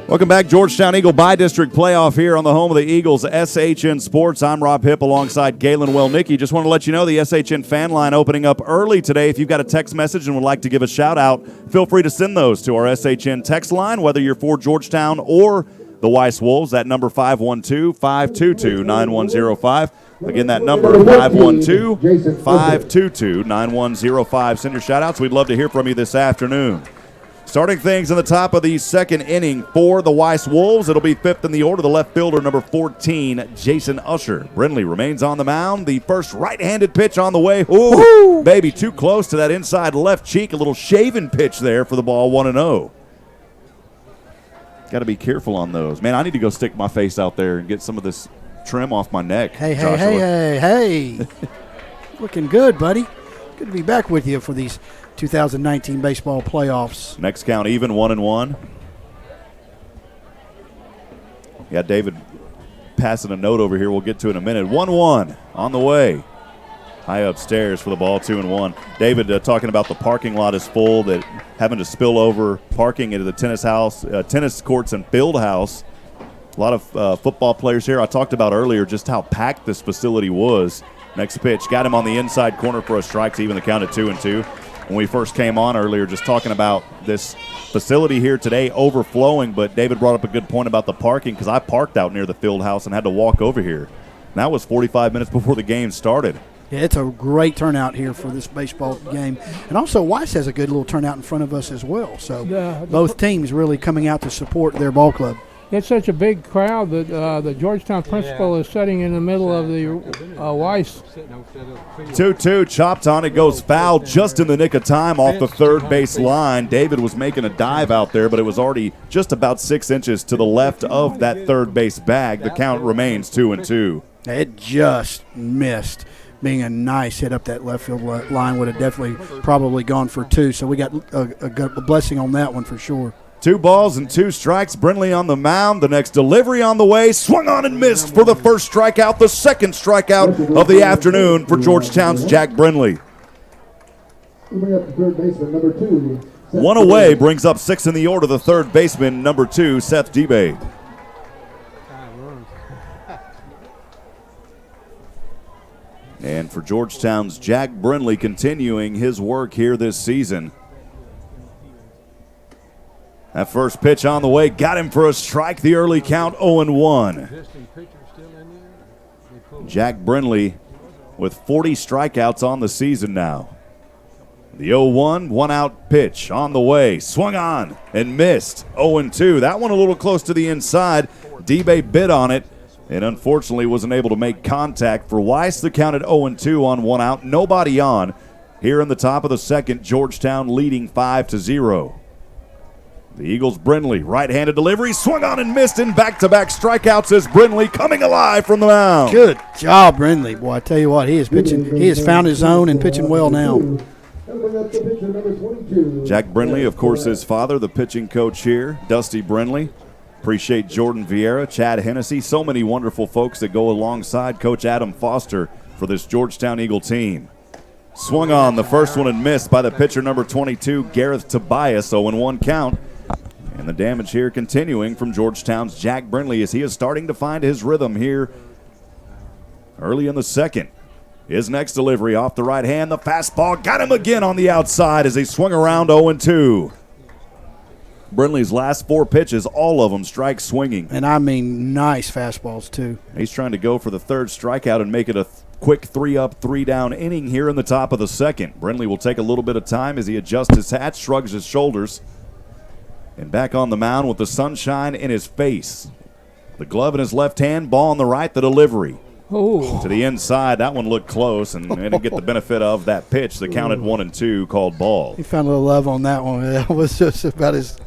Welcome back, Georgetown Eagle Bi-District Playoff here on the home of the Eagles, SHN Sports. I'm Rob Hipp alongside Galen Welnicki. Just want to let you know the SHN fan line opening up early today. If you've got a text message and would like to give a shout-out, feel free to send those to our SHN text line, whether you're for Georgetown or the Weiss Wolves. That number 512-522-9105. Again, that number 512-522-9105. Send your shout-outs. We'd love to hear from you this afternoon. Starting things in the top of the second inning for the Weiss Wolves. It'll be 5th in the order, the left fielder, number 14, Jason Usher. Brindley remains on the mound. The first right-handed pitch on the way. Ooh, baby, too close to that inside left cheek. A little shaven pitch there for the ball, 1-0. Got to be careful on those. Man, I need to go stick my face out there and get some of this trim off my neck. Hey. Looking good, buddy. Good to be back with you for these 2019 baseball playoffs. Next count even, 1-1. Yeah, David passing a note over here we'll get to in a minute. 1-1 on the way. High upstairs for the ball, 2-1. David talking about the parking lot is full, that having to spill over parking into the tennis courts and field house. A lot of football players here. I talked about earlier just how packed this facility was. Next pitch, got him on the inside corner for a strike to even the count at 2-2. When we first came on earlier, just talking about this facility here today overflowing, but David brought up a good point about the parking, because I parked out near the field house and had to walk over here. And that was 45 minutes before the game started. Yeah, it's a great turnout here for this baseball game. And also, Weiss has a good little turnout in front of us as well. So both teams really coming out to support their ball club. It's such a big crowd that the Georgetown principal is sitting in the middle of the Weiss. 2-2 chopped on. It goes foul just in the nick of time off the third base line. David was making a dive out there, but it was already just about 6 inches to the left of that third base bag. The count remains 2-2. It just missed. Being a nice hit up that left field line, would have definitely probably gone for 2. So we got a blessing on that one for sure. 2 balls and 2 strikes. Brindley on the mound. The next delivery on the way. Swung on and missed for the first strikeout. The second strikeout of the afternoon for Georgetown's Jack Brindley. One away brings up 6 in the order. The third baseman, number 2, Seth Debay. And for Georgetown's Jack Brindley continuing his work here this season. That first pitch on the way got him for a strike. The early count 0-1. Jack Brindley with 40 strikeouts on the season now. The 0-1, 1-out pitch on the way. Swung on and missed. 0-2. That one a little close to the inside. Debay bit on it and unfortunately wasn't able to make contact. For Weiss, the count at 0-2 on 1 out. Nobody on. Here in the top of the second, Georgetown leading 5-0. The Eagles' Brindley, right-handed delivery, swung on and missed, and back-to-back strikeouts as Brindley coming alive from the mound. Good job, Brindley. Boy, I tell you what, he is pitching. He has found his zone and pitching well now. Jack Brindley, of course, his father, the pitching coach here, Dusty Brindley. Appreciate Jordan Vieira, Chad Hennessy, so many wonderful folks that go alongside Coach Adam Foster for this Georgetown Eagle team. Swung on, the first one and missed by the pitcher number 22, Gareth Tobias, 0-1 count. And the damage here continuing from Georgetown's Jack Brindley as he is starting to find his rhythm here early in the second. His next delivery off the right hand, the fastball got him again on the outside as he swung around 0-2. Brindley's last 4 pitches, all of them strike swinging. And I mean nice fastballs, too. He's trying to go for the 3rd strikeout and make it a quick 3-up, 3-down inning here in the top of the 2nd. Brindley will take a little bit of time as he adjusts his hat, shrugs his shoulders, and back on the mound with the sunshine in his face. The glove in his left hand, ball in the right, the delivery. Ooh. To the inside, that one looked close and didn't get the benefit of that pitch. The count at 1-2, called ball. He found a little love on that one. That was just about as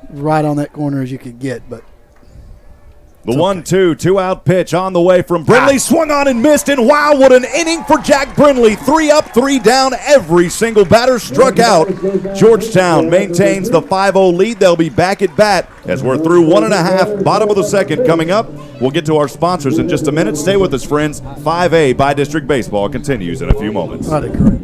right on that corner as you could get, but the 1-2, 2-out pitch on the way from Brindley. Swung on and missed, and wow, what an inning for Jack Brindley. 3 up, 3 down. Every single batter struck out. Georgetown maintains the 5-0 lead. They'll be back at bat as we're through 1.5, bottom of the 2nd coming up. We'll get to our sponsors in just a minute. Stay with us, friends. 5A by District Baseball continues in a few moments. that'd be great.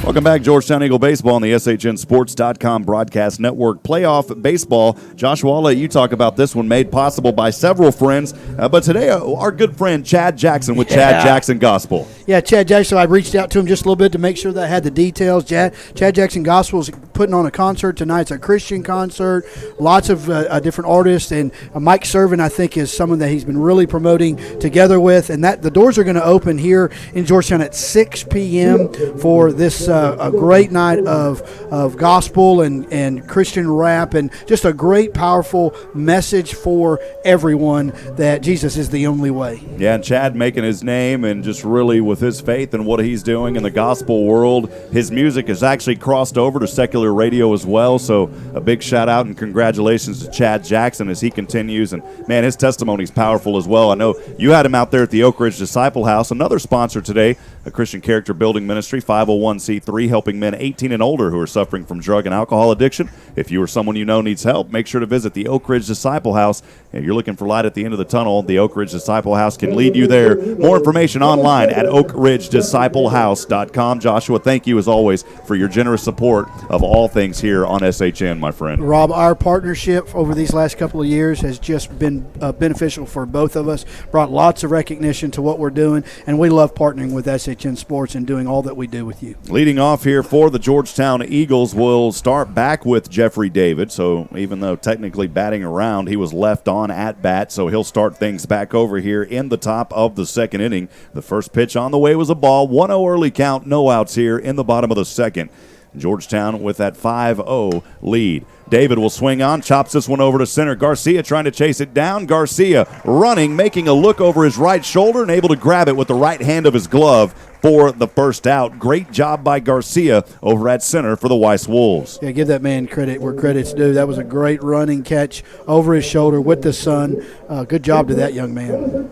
Welcome back, Georgetown Eagle Baseball on the SHNSports.com broadcast network. Playoff baseball. Joshua, I'll let you talk about this one, made possible by several friends. But today, our good friend Chad Jackson with Chad Jackson Gospel. Yeah, Chad Jackson, I reached out to him just a little bit to make sure that I had the details. Chad Jackson Gospel is putting on a concert tonight. It's a Christian concert, lots of different artists, and Mike Servin, I think, is someone that he's been really promoting together with. And that the doors are going to open here in Georgetown at 6 p.m. for this a great night of gospel and Christian rap, and just a great, powerful message for everyone that Jesus is the only way. Yeah, and Chad making his name, and just really with his faith and what he's doing in the gospel world. His music has actually crossed over to secular radio as well, so a big shout out and congratulations to Chad Jackson as he continues. And man, his testimony is powerful as well. I know you had him out there at the Oak Ridge Disciple House, another sponsor today, a Christian character building ministry, 501c3, helping men 18 and older who are suffering from drug and alcohol addiction. If you or someone you know needs help, make sure to visit the Oak Ridge Disciple House. If you're looking for light at the end of the tunnel, the Oak Ridge Disciple House can lead you there. More information online at oakridgedisciplehouse.com. Joshua, thank you as always for your generous support of all things here on SHN, my friend. Rob, our partnership over these last couple of years has just been beneficial for both of us, brought lots of recognition to what we're doing, and we love partnering with SHN Sports and doing all that we do with you. Leading off here for the Georgetown Eagles, we'll start back with Jeffrey David. So even though technically batting around, he was left on at bat, so he'll start things back over here in the top of the 2nd inning. The first pitch on the way was a ball. 1-0 early count, no outs here in the bottom of the 2nd. Georgetown with that 5-0 lead. David will swing on, chops this one over to center. Garcia trying to chase it down. Garcia running, making a look over his right shoulder and able to grab it with the right hand of his glove for the first out. Great job by Garcia over at center for the Weiss Wolves. Yeah, give that man credit where credit's due. That was a great running catch over his shoulder with the sun. Good job to that young man.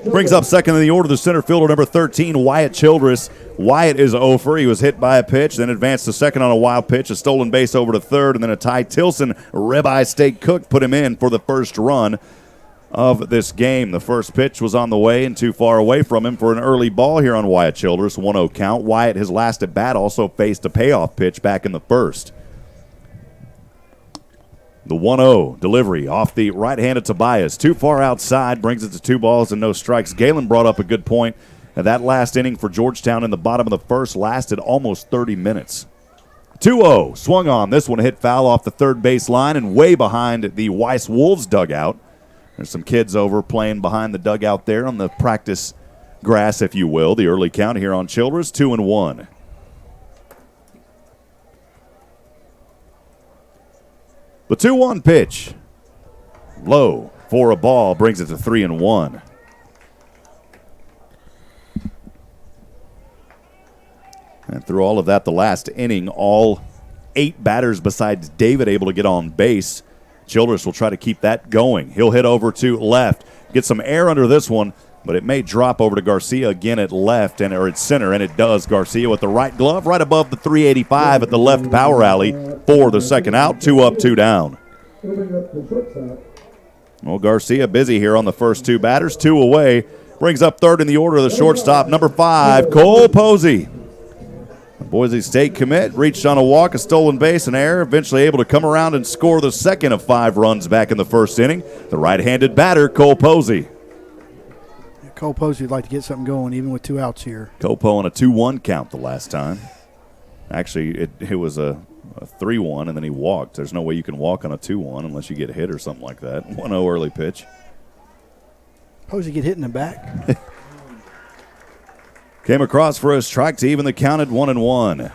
Brings up second in the order the center fielder, number 13, Wyatt Childress. Wyatt is over. He was hit by a pitch, then advanced to second on a wild pitch, a stolen base over to third, and then a Ty Tilson ribeye steak cook put him in for the first run of this game. The first pitch was on the way and too far away from him for an early ball here on Wyatt Childress. 1-0 count. Wyatt, his last at bat, also faced a payoff pitch back in the first. The 1-0 delivery off the right hand of Tobias. Too far outside, brings it to 2 balls and no strikes. Galen brought up a good point. And that last inning for Georgetown in the bottom of the first lasted almost 30 minutes. 2-0, swung on. This one hit foul off the third base line and way behind the Weiss Wolves dugout. There's some kids over playing behind the dugout there on the practice grass, if you will. The early count here on Childress, 2-1. The 2-1 pitch, low for a ball, brings it to 3-1. And through all of that, the last inning, all 8 batters besides David able to get on base. Childress will try to keep that going. He'll hit over to left, get some air under this one, but it may drop over to Garcia again at left or at center, and it does. Garcia with the right glove right above the 385 at the left power alley for the second out. 2 up, 2 down. Well, Garcia busy here on the first 2 batters. 2 away. Brings up third in the order of the shortstop, number 5, Cole Posey. Boise State commit reached on a walk, a stolen base, and error, eventually able to come around and score the second of 5 runs back in the first inning. The right-handed batter, Cole Posey. Cole Posey would like to get something going, even with 2 outs here. Cole on a 2-1 count the last time. Actually, it was a 3-1, and then he walked. There's no way you can walk on a 2-1 unless you get hit or something like that. 1-0 early pitch. Posey get hit in the back. Came across for a strike to even the count at 1-1.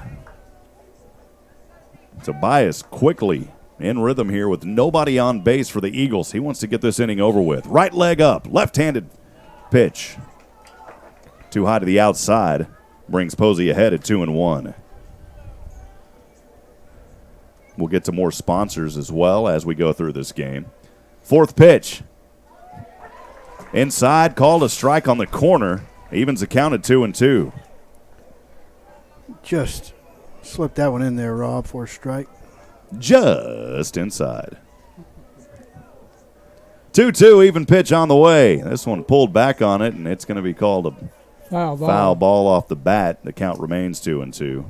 Tobias quickly in rhythm here with nobody on base for the Eagles. He wants to get this inning over with. Right leg up, left-handed pitch. Too high to the outside. Brings Posey ahead at 2-1. We'll get to more sponsors as well as we go through this game. 4th pitch. Inside, called a strike on the corner. Evens the count at 2-2. Just slipped that one in there, Rob, for a strike. Just inside. 2-2, even pitch on the way. This one pulled back on it, and it's going to be called a foul ball off the bat. The count remains 2-2.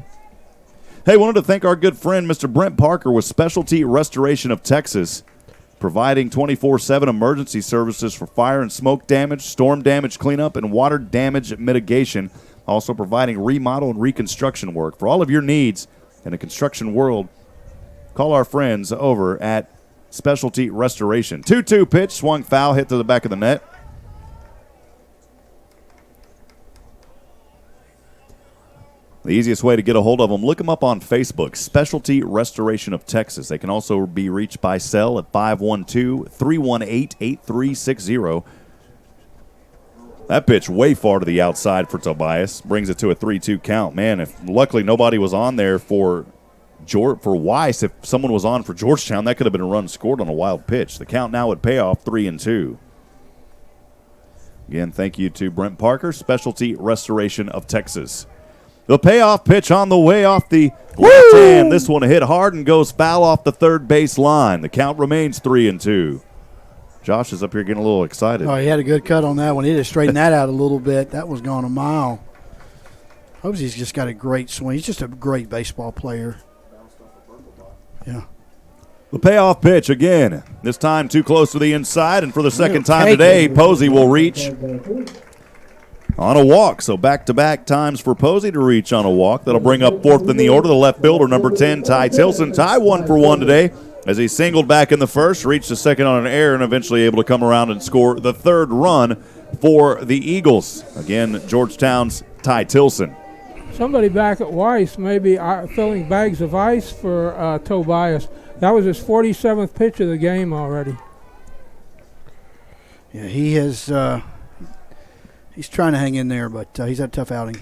Hey, wanted to thank our good friend, Mr. Brent Parker with Specialty Restoration of Texas, providing 24/7 emergency services for fire and smoke damage, storm damage cleanup, and water damage mitigation. Also providing remodel and reconstruction work. For all of your needs in the construction world, call our friends over at Specialty Restoration. 2-2 pitch, swung foul, hit to the back of the net. The easiest way to get a hold of them, look them up on Facebook, Specialty Restoration of Texas. They can also be reached by cell at 512-318-8360. That pitch way far to the outside for Tobias. Brings it to a 3-2 count. Man, if luckily nobody was on there for Weiss, if someone was on for Georgetown, that could have been a run scored on a wild pitch. The count now would pay off 3-2. Again, thank you to Brent Parker, Specialty Restoration of Texas. The payoff pitch on the way off the left hand. This one hit hard and goes foul off the third base line. The count remains 3-2. Josh is up here getting a little excited. Oh, he had a good cut on that one. He just straightened that out a little bit. That was going a mile. Posey's just got a great swing. He's just a great baseball player. Yeah. The payoff pitch again. This time too close to the inside, and for the second time today, Posey will reach on a walk. So back-to-back times for Posey to reach on a walk. That'll bring up 4th in the order, the left fielder, number 10, Ty Tilson. Ty 1 for 1 today as he singled back in the first, reached the second on an error, and eventually able to come around and score the 3rd run for the Eagles. Again, Georgetown's Ty Tilson. Somebody back at Weiss may be filling bags of ice for Tobias. That was his 47th pitch of the game already. Yeah, he has he's trying to hang in there, but he's had a tough outing.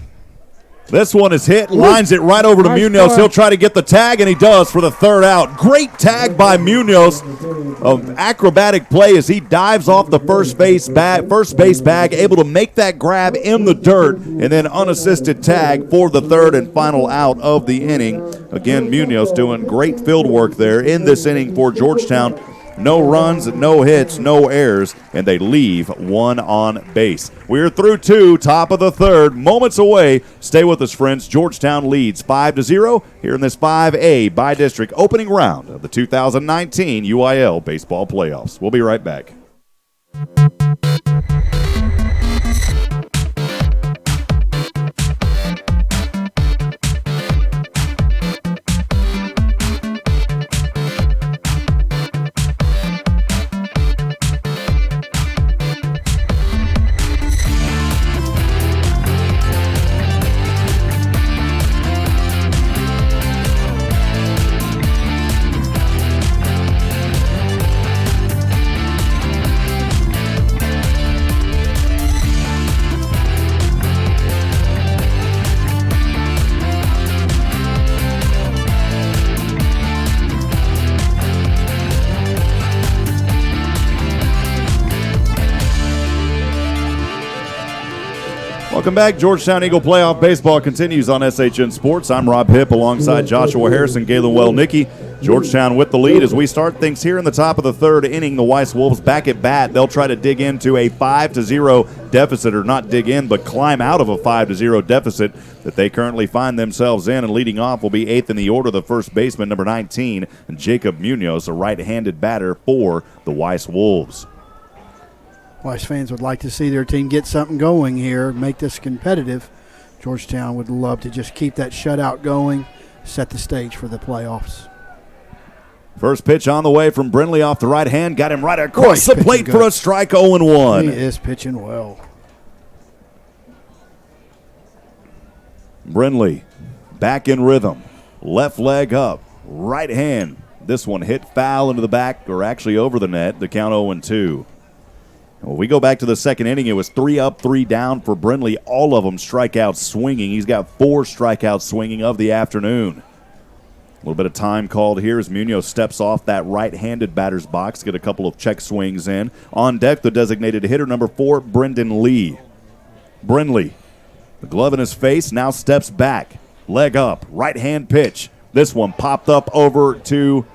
This one is hit, lines it right over to Munoz. He'll try to get the tag, and he does for the 3rd out. Great tag by Munoz. Acrobatic play as he dives off the first base bag, able to make that grab in the dirt, and then unassisted tag for the 3rd and final out of the inning. Again, Munoz doing great field work there in this inning for Georgetown. No runs, no hits, no errors, and they leave 1 on base. We're through 2, top of the 3rd, moments away. Stay with us, friends. Georgetown leads 5-0 here in this 5A by district opening round of the 2019 UIL baseball playoffs. We'll be right back. Welcome back. Georgetown Eagle Playoff Baseball continues on SHN Sports. I'm Rob Hipp alongside Joshua Harrison, Galen Welnicki. Georgetown with the lead as we start things here in the top of the third inning. The Weiss Wolves back at bat. They'll try to dig into a 5-0 deficit, or not dig in, but climb out of a 5-0 deficit that they currently find themselves in. And leading off will be eighth in the order, the first baseman, number 19, Jacob Munoz, a right-handed batter for the Weiss Wolves. Weiss fans would like to see their team get something going here, make this competitive. Georgetown would love to just keep that shutout going, set the stage for the playoffs. First pitch on the way from Brindley off the right hand. Got him right across the plate for a strike, 0-1. He is pitching well. Brindley back in rhythm. Left leg up. Right hand. This one hit foul into the back, or actually over the net. The count 0-2. When we go back to the second inning, it was 3 up, 3 down for Brindley. All of them strikeouts swinging. He's got 4 strikeouts swinging of the afternoon. A little bit of time called here as Munoz steps off that right-handed batter's box, get a couple of check swings in. On deck, the designated hitter, number 4, Brendan Lee. Brindley, the glove in his face, now steps back. Leg up, right-hand pitch. This one popped up over to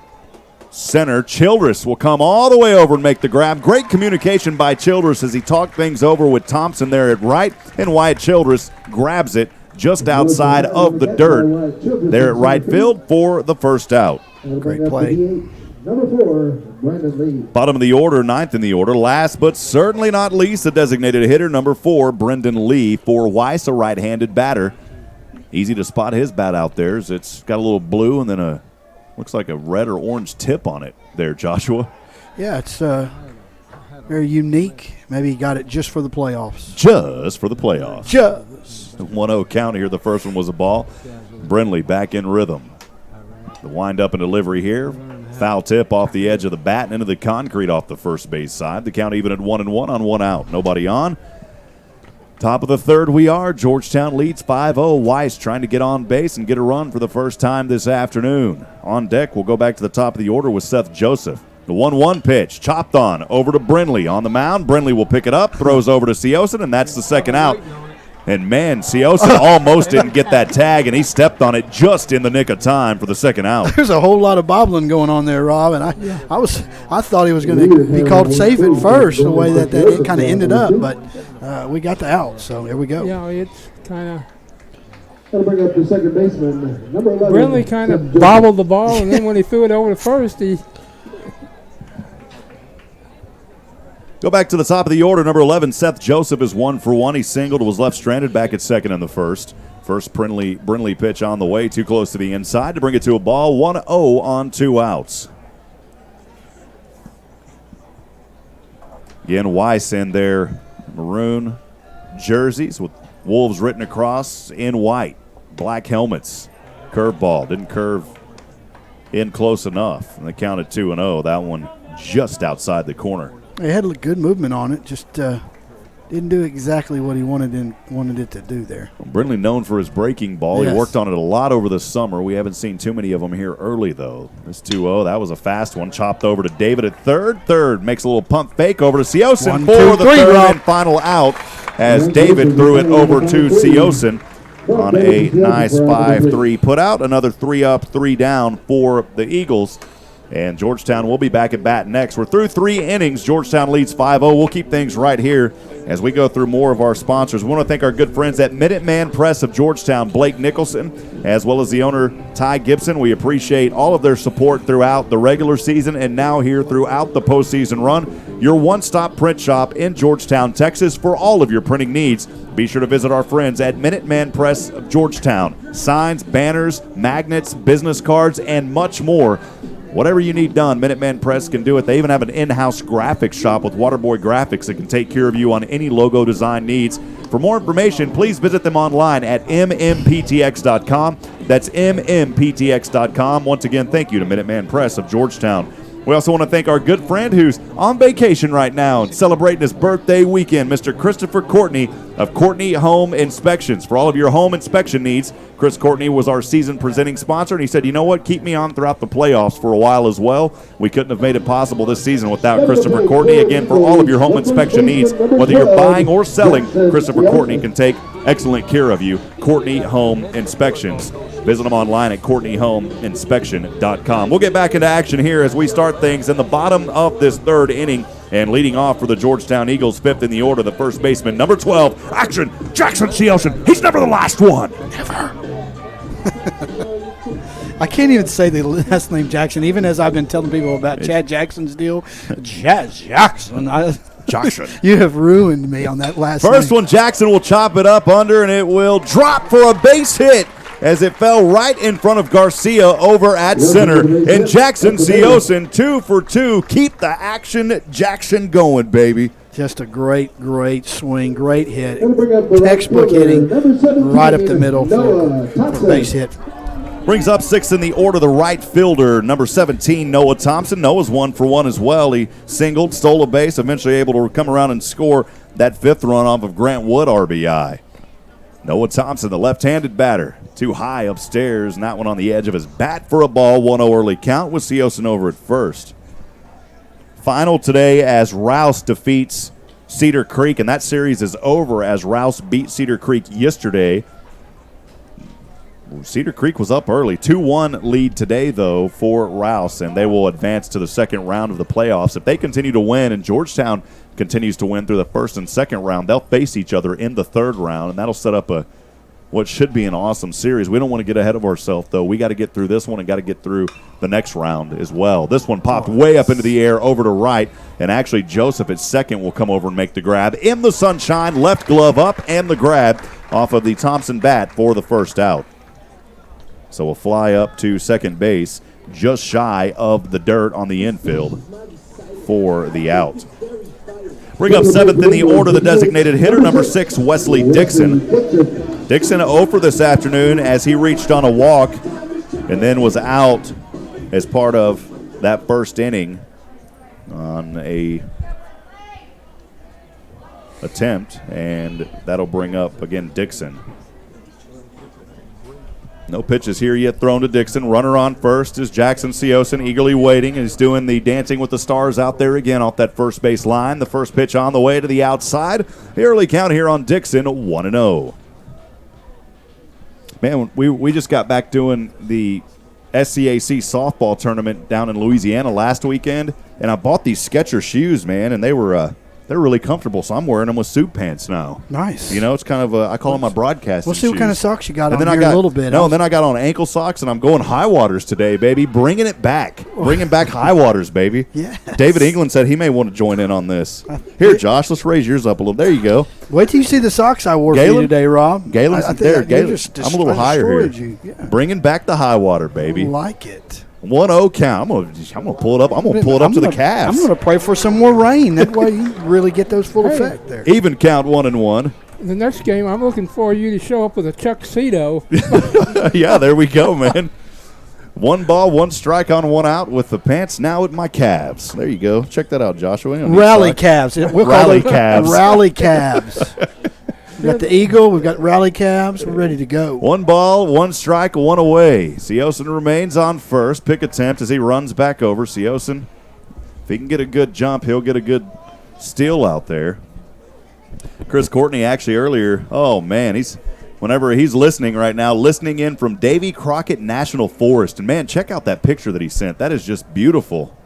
center. Childress will come all the way over and make the grab. Great communication by Childress as he talked things over with Thompson there at right, and Wyatt Childress grabs it just outside of the dirt there at right field for the first out. Great play. Number 4, Brandon Lee. Bottom of the order, ninth in the order. Last but certainly not least, the designated hitter, number 4, Brendan Lee for Weiss, a right-handed batter. Easy to spot his bat out there. It's got a little blue and then looks like a red or orange tip on it there, Joshua. Yeah, it's very unique. Maybe he got it just for the playoffs. Just for the playoffs. Just. 1-0 count here. The first one was a ball. Brindley back in rhythm. The wind-up and delivery here. Foul tip off the edge of the bat and into the concrete off the first base side. The count even at 1-1 on 1 out. Nobody on. Top of the third we are. Georgetown leads 5-0. Weiss trying to get on base and get a run for the first time this afternoon. On deck, we'll go back to the top of the order with Seth Joseph. The 1-1 pitch, chopped on, over to Brindley on the mound. Brindley will pick it up, throws over to Siosen, and that's the second out. And, man, Siosen almost didn't get that tag, and he stepped on it just in the nick of time for the second out. There's a whole lot of bobbling going on there, Rob, and I thought he was going to be called safe at first, the way that it kind of ended up, but we got the out, so here we go. Yeah, it's kind of – That'll bring up the second baseman, number 11. Brindley kind of bobbled the ball, and then when he threw it over to first, he – Go back to the top of the order. Number 11, Seth Joseph is 1 for 1. He singled, was left stranded back at second in the first. First Brindley pitch on the way, too close to the inside to bring it to a ball. 1-0 on 2 outs. Again, Weiss in their maroon jerseys with Wolves written across in white. Black helmets. Curveball. Didn't curve in close enough. And they counted 2-0. That one just outside the corner. He had a good movement on it, just didn't do exactly what he wanted it to do there. Brindley known for his breaking ball. Yes. He worked on it a lot over the summer. We haven't seen too many of them here early, though. This 2-0, that was a fast one. Chopped over to David at third. Third makes a little pump fake over to Siosen for the third and final out as David threw it over to Siosen on a nice 5-3 put out. Another 3 up, 3 down for the Eagles. And Georgetown will be back at bat next. We're through 3 innings. Georgetown leads 5-0. We'll keep things right here as we go through more of our sponsors. We want to thank our good friends at Minuteman Press of Georgetown, Blake Nicholson, as well as the owner, Ty Gibson. We appreciate all of their support throughout the regular season and now here throughout the postseason run. Your one-stop print shop in Georgetown, Texas for all of your printing needs. Be sure to visit our friends at Minuteman Press of Georgetown. Signs, banners, magnets, business cards, and much more. Whatever you need done, Minuteman Press can do it. They even have an in-house graphics shop with Waterboy Graphics that can take care of you on any logo design needs. For more information, please visit them online at mmptx.com. That's mmptx.com. Once again, thank you to Minuteman Press of Georgetown. We also want to thank our good friend who's on vacation right now and celebrating his birthday weekend, Mr. Christopher Courtney of Courtney Home Inspections. For all of your home inspection needs, Chris Courtney was our season presenting sponsor, and he said, you know what, keep me on throughout the playoffs for a while as well. We couldn't have made it possible this season without Christopher Courtney. Again, for all of your home inspection needs, whether you're buying or selling, Christopher Courtney can take excellent care of you. Courtney Home Inspections. Visit them online at CourtneyHomeInspection.com. We'll get back into action here as we start things in the bottom of this third inning. And leading off for the Georgetown Eagles, fifth in the order, the first baseman, number 12, action, Jackson Seosin. He's never the last one. Never. I can't even say the last name Jackson, even as I've been telling people about Chad Jackson's deal. Jackson. Jackson. You have ruined me on that last First name. one, Jackson will chop it up under, and it will drop for a base hit as it fell right in front of Garcia over at center. And Jackson Seosin, 2 for 2. Keep the action, Jackson, going, baby. Just a great swing, great hit. Textbook hitting right up the middle for a base hit. Brings up sixth in the order, the right fielder, number 17, Noah Thompson. Noah's 1 for 1 as well. He singled, stole a base, eventually able to come around and score that fifth run off of Grant Wood RBI. Noah Thompson, the left-handed batter, too high upstairs, and that one on the edge of his bat for a ball. 1-0 early count with Seosin over at first. Final today as Rouse defeats Cedar Creek, and that series is over as Rouse beat Cedar Creek yesterday. Cedar Creek was up early. 2-1 lead today, though, for Rouse, and they will advance to the second round of the playoffs. If they continue to win and Georgetown continues to win through the first and second round, they'll face each other in the third round, and that'll set up what should be an awesome series. We don't want to get ahead of ourselves, though. We got to get through this one and got to get through the next round as well. This one popped way up into the air over to right, and actually Joseph at second will come over and make the grab. In the sunshine, left glove up, and the grab off of the Thompson bat for the first out. So we'll fly up to second base, just shy of the dirt on the infield for the out. Bring up seventh in the order, the designated hitter, number 6, Wesley Dixon. Dixon 0 for this afternoon as he reached on a walk and then was out as part of that first inning on a attempt, and that'll bring up, again, Dixon. No pitches here yet thrown to Dixon. Runner on first is Jackson Seosin, eagerly waiting. He's doing the Dancing with the Stars out there again off that first base line. The first pitch on the way to the outside. The early count here on Dixon, 1-0. Man, we just got back doing the SCAC softball tournament down in Louisiana last weekend, and I bought these Skechers shoes, man, and they're really comfortable, so I'm wearing them with suit pants now. Nice. You know, it's kind of I call them my broadcasting We'll see what shoes. kind of socks you got And on then here a little bit. No, and then I got on ankle socks, and I'm going high waters today, baby. Bringing it back. Bringing back high waters, baby. Yes. David England said he may want to join in on this. Here, Josh, let's raise yours up a little. There you go. Wait till you see the socks I wore for you today, Rob. Galen's there. Galen, I'm a little higher here. You. Yeah. Bringing back the high water, baby. I like it. 1-0 count. I'm gonna pull it up. I'm gonna pull it up to the calves. I'm gonna pray for some more rain. That way you really get those full effect there. Even count 1-1. The next game, I'm looking for you to show up with a tuxedo. Yeah, there we go, man. 1 ball, 1 strike on 1 out with the pants now at my calves. There you go. Check that out, Joshua. Rally calves. We'll Rally call calves. Rally calves. We've got the Eagle. We've got rally calves. We're ready to go. 1 ball, 1 strike, 1 away. Seosin remains on first. Pick attempt as he runs back over. Seosin, if he can get a good jump, he'll get a good steal out there. Chris Courtney actually earlier, oh, man, whenever he's listening right now, listening in from Davy Crockett National Forest. And, man, check out that picture that he sent. That is just beautiful.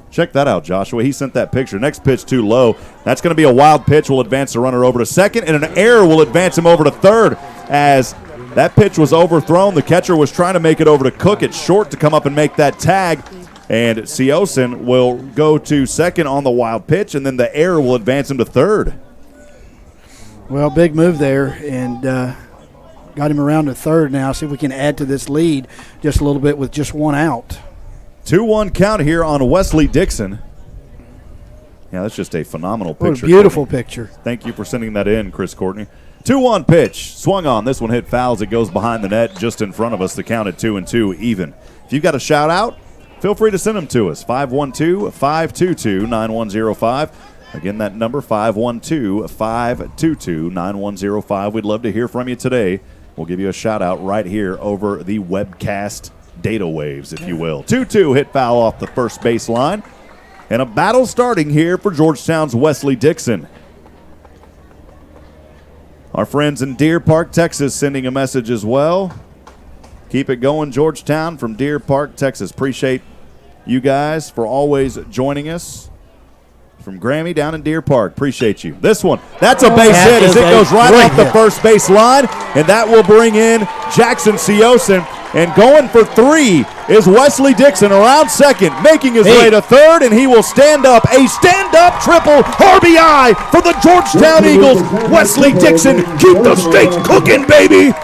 Check that out, Joshua. He sent that picture. Next pitch too low. That's going to be a wild pitch. Will advance the runner over to second, and an error will advance him over to third as that pitch was overthrown. The catcher was trying to make it over to Cook. It's short to come up and make that tag, and Seosin will go to second on the wild pitch, and then the error will advance him to third. Well, big move there, and got him around to third now. See if we can add to this lead just a little bit with just 1 out. 2-1 count here on Wesley Dixon. Yeah, that's just a phenomenal picture. What a beautiful picture. Thank you for sending that in, Chris Courtney. 2-1 pitch. Swung on. This one hit fouls. It goes behind the net just in front of us. The count at 2-2 even. If you've got a shout out, feel free to send them to us. 512-522-9105. Again, that number 512-522-9105. We'd love to hear from you today. We'll give you a shout out right here over the webcast data waves, if you will. 2-2 hit foul off the first baseline. And a battle starting here for Georgetown's Wesley Dixon. Our friends in Deer Park, Texas, sending a message as well. Keep it going, Georgetown from Deer Park, Texas. Appreciate you guys for always joining us. From Grammy down in Deer Park. Appreciate you. This one, that's a base hit as it goes right off the first base line, and that will bring in Jackson Seosin. And going for 3 is Wesley Dixon around second, making his way to third, and he will stand up. A stand-up triple RBI for the Georgetown Eagles. Wesley Dixon, keep the steaks cooking, baby.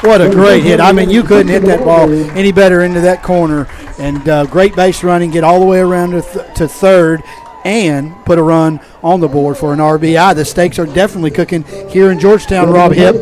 What a great hit. I mean, you couldn't hit that ball any better into that corner. And great base running, get all the way around to third, and put a run on the board for an RBI. The stakes are definitely cooking here in Georgetown, Rob Hipp.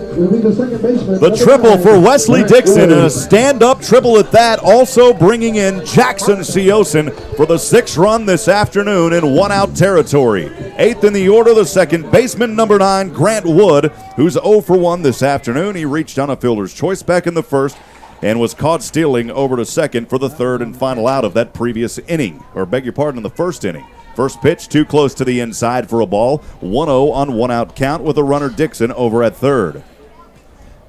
The triple for Wesley Dixon, and a stand-up triple at that, also bringing in Jackson Seosin for the 6th run this afternoon in one-out territory. 8th in the order, the second baseman, number 9, Grant Wood, who's 0 for 1 this afternoon. He reached on a fielder's choice back in the first and was caught stealing over to second for the 3rd and final out of that previous inning, or beg your pardon, in the first inning. First pitch, too close to the inside for a ball. 1-0 on one-out count with a runner Dixon over at third.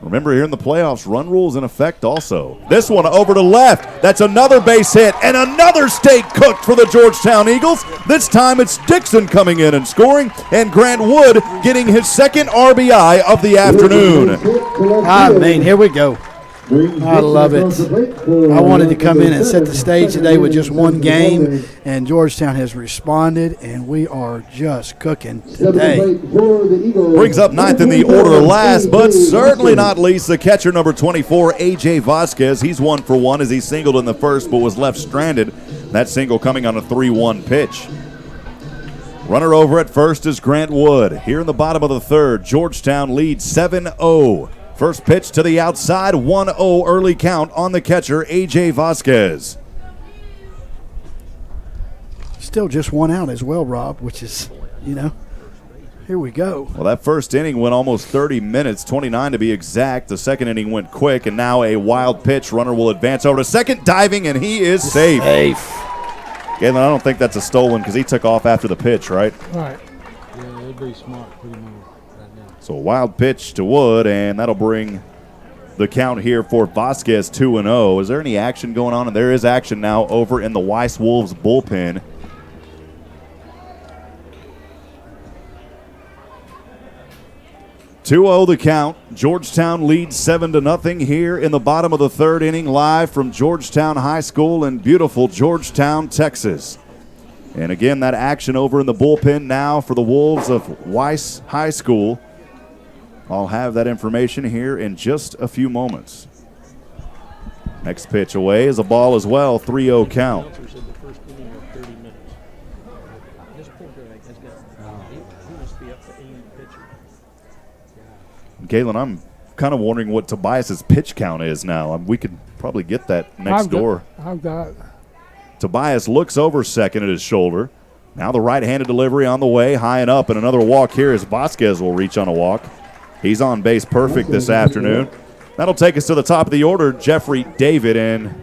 Remember, here in the playoffs, run rules in effect also. This one over to left. That's another base hit and another steak cooked for the Georgetown Eagles. This time it's Dixon coming in and scoring, and Grant Wood getting his 2nd RBI of the afternoon. I mean, here we go. I love it. I wanted to come in and set the stage today with just one game, and Georgetown has responded, and we are just cooking today. Brings up 9th in the order last, but certainly not least, the catcher, number 24, A.J. Vasquez. He's 1 for 1 as he singled in the first, but was left stranded. That single coming on a 3-1 pitch. Runner over at first is Grant Wood. Here in the bottom of the 3rd, Georgetown leads 7-0. First pitch to the outside, 1-0 early count on the catcher, A.J. Vasquez. Still just 1 out as well, Rob, which is, here we go. Well, that first inning went almost 30 minutes, 29 to be exact. The second inning went quick, and now a wild pitch. Runner will advance over to second, diving, and he is safe. Galen, I don't think that's a stolen because he took off after the pitch, right? Right. Yeah, they'd be smart pretty much. So a wild pitch to Wood, and that'll bring the count here for Vasquez 2-0. Is there any action going on? And there is action now over in the Weiss Wolves bullpen. (2-0) the count. Georgetown leads 7-0 here in the bottom of the 3rd inning, live from Georgetown High School in beautiful Georgetown, Texas. And again, that action over in the bullpen now for the Wolves of Weiss High School. I'll have that information here in just a few moments. Next pitch away is a ball as well, 3-0 count. Galen, I'm kind of wondering what Tobias's pitch count is now. We could probably get that next door. I've got. Tobias looks over second at his shoulder. Now the right-handed delivery on the way, high and up, and another walk here as Vasquez will reach on a walk. He's on base perfect this afternoon. That'll take us to the top of the order, Jeffrey David, and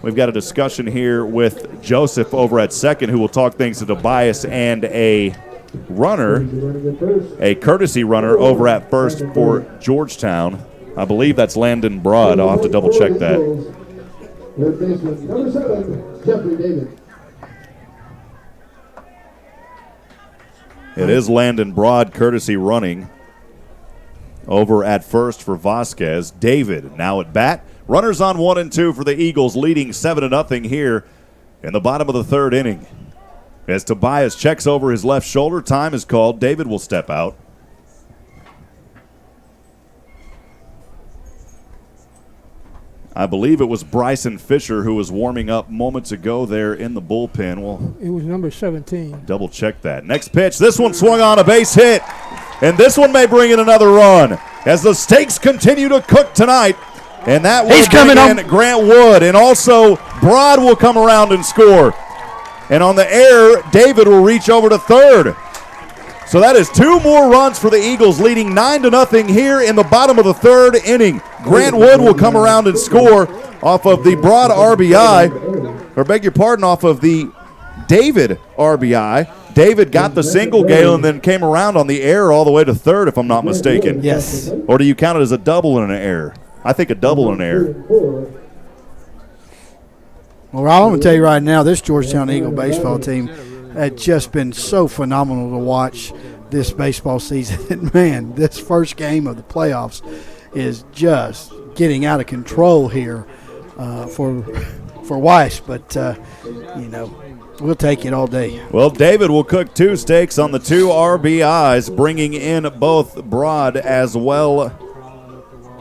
we've got a discussion here with Joseph over at second, who will talk things to Tobias, and a runner, a courtesy runner over at first for Georgetown. I believe that's Landon Broad. I'll have to double check that. Third baseman, number 7, Jeffrey David. It is Landon Broad, courtesy running over at first for Vasquez. David now at bat. Runners on 1 and 2 for the Eagles, leading 7-0 here in the bottom of the 3rd inning. As Tobias checks over his left shoulder, time is called. David will step out. I believe it was Bryson Fisher who was warming up moments ago there in the bullpen. Well, It was number 17. double check that. Next pitch, this one swung on, a base hit. And this one may bring in another run as the stakes continue to cook tonight. And that will bring in Grant Wood. And also Broad will come around and score. And on the air, David will reach over to third. So that is 2 more runs for the Eagles, leading 9-0 here in the bottom of the 3rd inning. Grant Wood will come around and score off of the Broad RBI, or beg your pardon, off of the David RBI. David got the single, Gale, and then came around on the air all the way to third, if I'm not mistaken. Yes. Or do you count it as a double and an error? I think a double and an error. Well, I'm going to tell you right now, this Georgetown Eagle baseball team has just been so phenomenal to watch this baseball season. And, man, this first game of the playoffs is just getting out of control here for Weiss. But, we'll take it all day. Well, David will cook 2 steaks on the 2 RBIs, bringing in both Broad as well.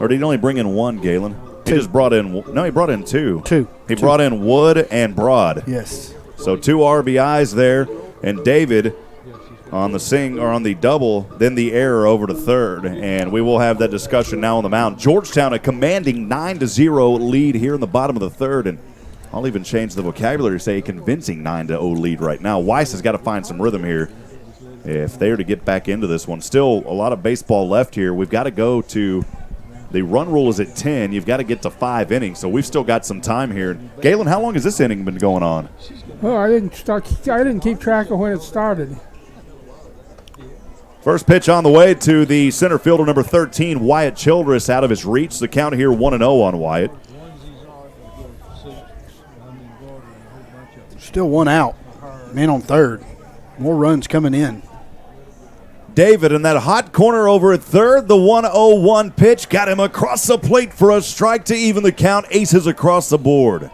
Or did he only bring in 1, Galen? He just brought in – no, he brought in 2. 2. He brought in Wood and Broad. Yes. So 2 RBIs there, and David on the double, then the error over to third. And we will have that discussion now on the mound. Georgetown a commanding 9-0 lead here in the bottom of the third, and I'll even change the vocabulary to say a convincing 9-0 lead right now. Weiss has got to find some rhythm here if they are to get back into this one. Still a lot of baseball left here. We've got to go to – the run rule is at 10. You've got to get to 5 innings, so we've still got some time here. Galen, how long has this inning been going on? Well, I didn't keep track of when it started. First pitch on the way to the center fielder, number 13, Wyatt Childress, out of his reach. The count here 1-0 on Wyatt. Still 1 out. Man on third. More runs coming in. David in that hot corner over at third. The 1-0-1 pitch got him across the plate for a strike to even the count. Aces across the board.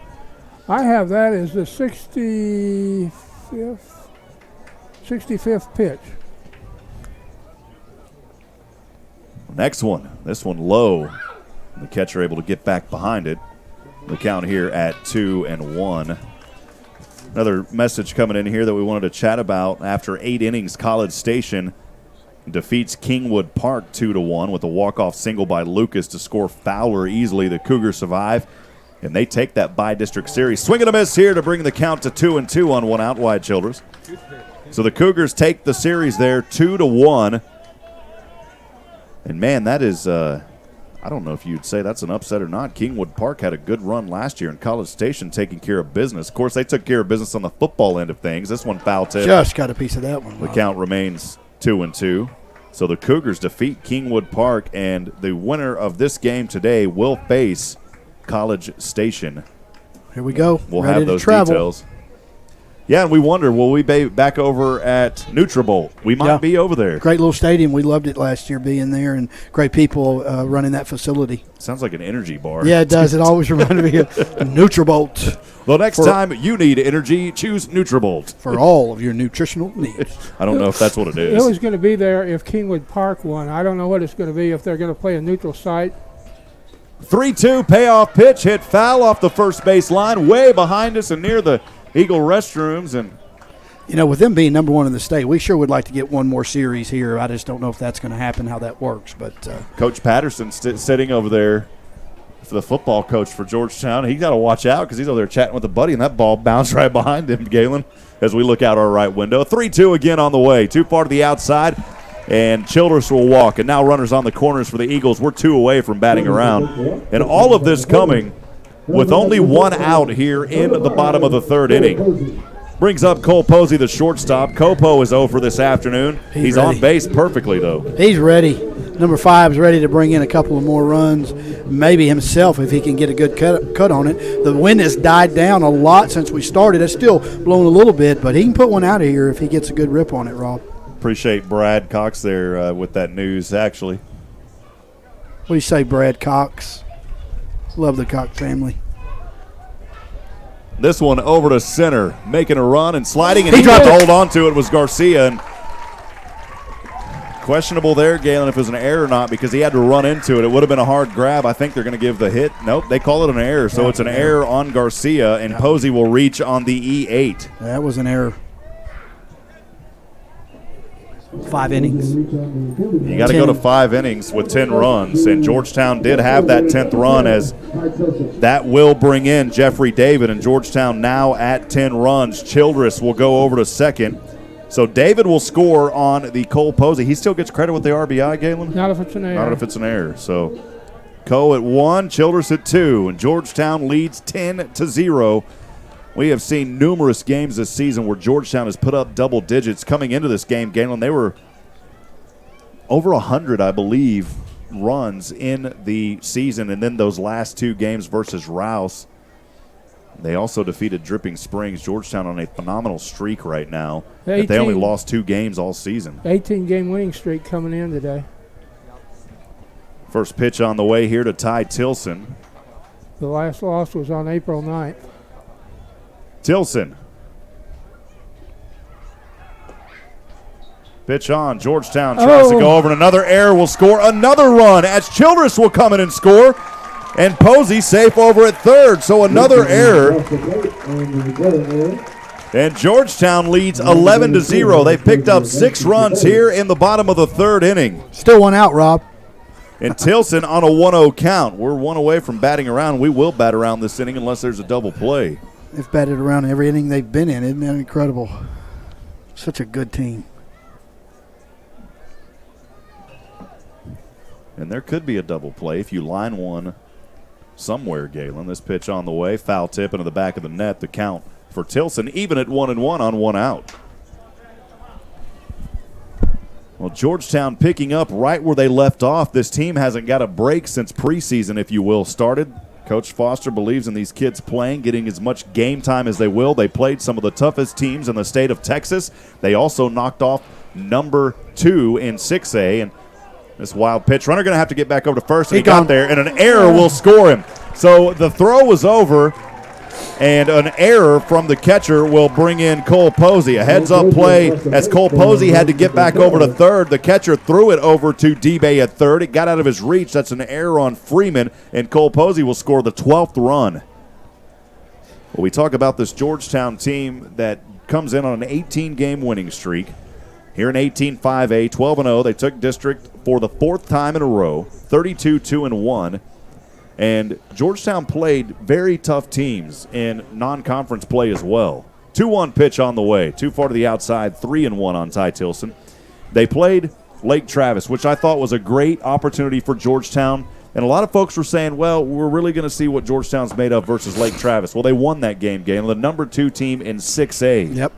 I have that as the 65th pitch. Next one. This one low. The catcher able to get back behind it. The count here at 2-1. Another message coming in here that we wanted to chat about. After 8 innings, College Station defeats Kingwood Park 2-1 with a walk-off single by Lucas to score Fowler easily. The Cougars survive, and they take that by-district series. Swing and a miss here to bring the count to 2-2 on 1 out, Wyatt Childress. So the Cougars take the series there 2-1. And, man, that is I don't know if you'd say that's an upset or not. Kingwood Park had a good run last year, and College Station taking care of business. Of course, they took care of business on the football end of things. This one foul tip. Just got a piece of that one. The count remains 2-2. So the Cougars defeat Kingwood Park, and the winner of this game today will face College Station. Here we go. We'll Ready have those to travel. details. Yeah, and we wonder, will we be back over at Nutrabolt? We might be over there. Great little stadium. We loved it last year being there, and great people running that facility. Sounds like an energy bar. Yeah, it does. It always reminded me of Nutrabolt. Well, next time you need energy, choose Nutrabolt. For all of your nutritional needs. I don't know if that's what it is. It was going to be there if Kingwood Park won. I don't know what it's going to be if they're going to play a neutral site. 3-2 payoff pitch, hit foul off the first base line, way behind us and near the Eagle restrooms. And with them being number 1 in the state, we sure would like to get one more series here. I just don't know if that's going to happen, how that works. But Coach Patterson sitting over there for the football coach for Georgetown. He got to watch out because he's over there chatting with a buddy, and that ball bounced right behind him, Galen, as we look out our right window. 3-2 again on the way. Too far to the outside, and Childress will walk. And now runners on the corners for the Eagles. We're 2 away from batting around. And all of this coming with only 1 out here in the bottom of the third inning. Brings up Cole Posey, the shortstop. Copo is over this afternoon. He's on base perfectly, though. He's ready. Number 5 is ready to bring in a couple of more runs, maybe himself if he can get a good cut on it. The wind has died down a lot since we started. It's still blowing a little bit, but he can put one out of here if he gets a good rip on it, Rob. Appreciate Brad Cox there with that news, actually. What do you say, Brad Cox? Love the Cox family. This one over to center, making a run and sliding, and he tried to hold on to it was Garcia. And questionable there, Galen, if it was an error or not, because he had to run into it. It would have been a hard grab. I think they're going to give the hit. Nope, they call it an error. So it's an error on Garcia, and Posey will reach on the E8. That was an error. 5 innings. You got to go to 5 innings with 10 runs, and Georgetown did have that 10th run, as that will bring in Jeffrey David, and Georgetown now at 10 runs. Childress will go over to second. So David will score on the Cole Posey. He still gets credit with the RBI, Galen? Not if it's an error. Not if it's an error. So Cole at 1, Childress at 2, and Georgetown leads 10-0. We have seen numerous games this season where Georgetown has put up double digits. Coming into this game, Galen, they were over 100, I believe, runs in the season, and then those last 2 games versus Rouse. They also defeated Dripping Springs. Georgetown on a phenomenal streak right now. They only lost 2 games all season. 18-game winning streak coming in today. First pitch on the way here to Ty Tilson. The last loss was on April 9th. Tilson. Pitch on. Georgetown tries to go over, and another error will score another run as Childress will come in and score. And Posey safe over at third, so another error. And Georgetown leads 11-0. They picked up 6 runs here in the bottom of the 3rd inning. Still one out, Rob. And Tilson on a 1-0 count. We're 1 away from batting around. We will bat around this inning unless there's a double play. They've batted around every inning they've been in. Isn't that incredible? Such a good team. And there could be a double play if you line one somewhere, Galen. This pitch on the way. Foul tip into the back of the net. The count for Tilson, even at 1-1 on 1 out. Well, Georgetown picking up right where they left off. This team hasn't got a break since preseason, if you will, started. Coach Foster believes in these kids playing, getting as much game time as they will. They played some of the toughest teams in the state of Texas. They also knocked off number 2 in 6A. And this wild pitch, runner going to have to get back over to first, and he got there, and an error will score him. So the throw was over, and an error from the catcher will bring in Cole Posey. A heads-up play as Cole Posey had to get back over to third. The catcher threw it over to D-Bay at third. It got out of his reach. That's an error on Freeman, and Cole Posey will score the 12th run. Well, we talk about this Georgetown team that comes in on an 18-game winning streak. Here in 18-5A, 12-0. They took district for the 4th time in a row, 32-2-1. And Georgetown played very tough teams in non-conference play as well. 2-1 pitch on the way. Too far to the outside, 3-1 on Ty Tilson. They played Lake Travis, which I thought was a great opportunity for Georgetown. And a lot of folks were saying, well, we're really going to see what Georgetown's made of versus Lake Travis. Well, they won that game, the number 2 team in 6A. Yep.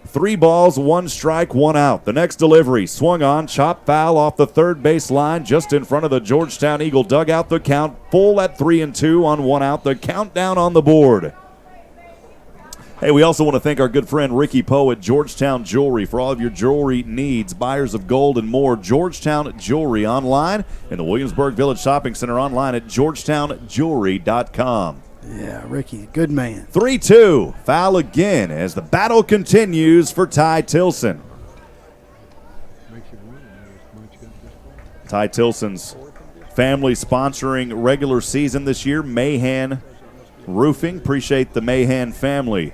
3 balls, 1 strike, 1 out. The next delivery swung on, chop foul off the third base line just in front of the Georgetown Eagle dugout. The count full at 3-2 on 1 out. The countdown on the board. Hey, we also want to thank our good friend Ricky Poe at Georgetown Jewelry for all of your jewelry needs. Buyers of gold and more. Georgetown Jewelry online in the Williamsburg Village Shopping Center, online at georgetownjewelry.com. Yeah, Ricky, good man. 3-2, foul again as the battle continues for Ty Tilson. Ty Tilson's family sponsoring regular season this year, Mahan Roofing. Appreciate the Mahan family.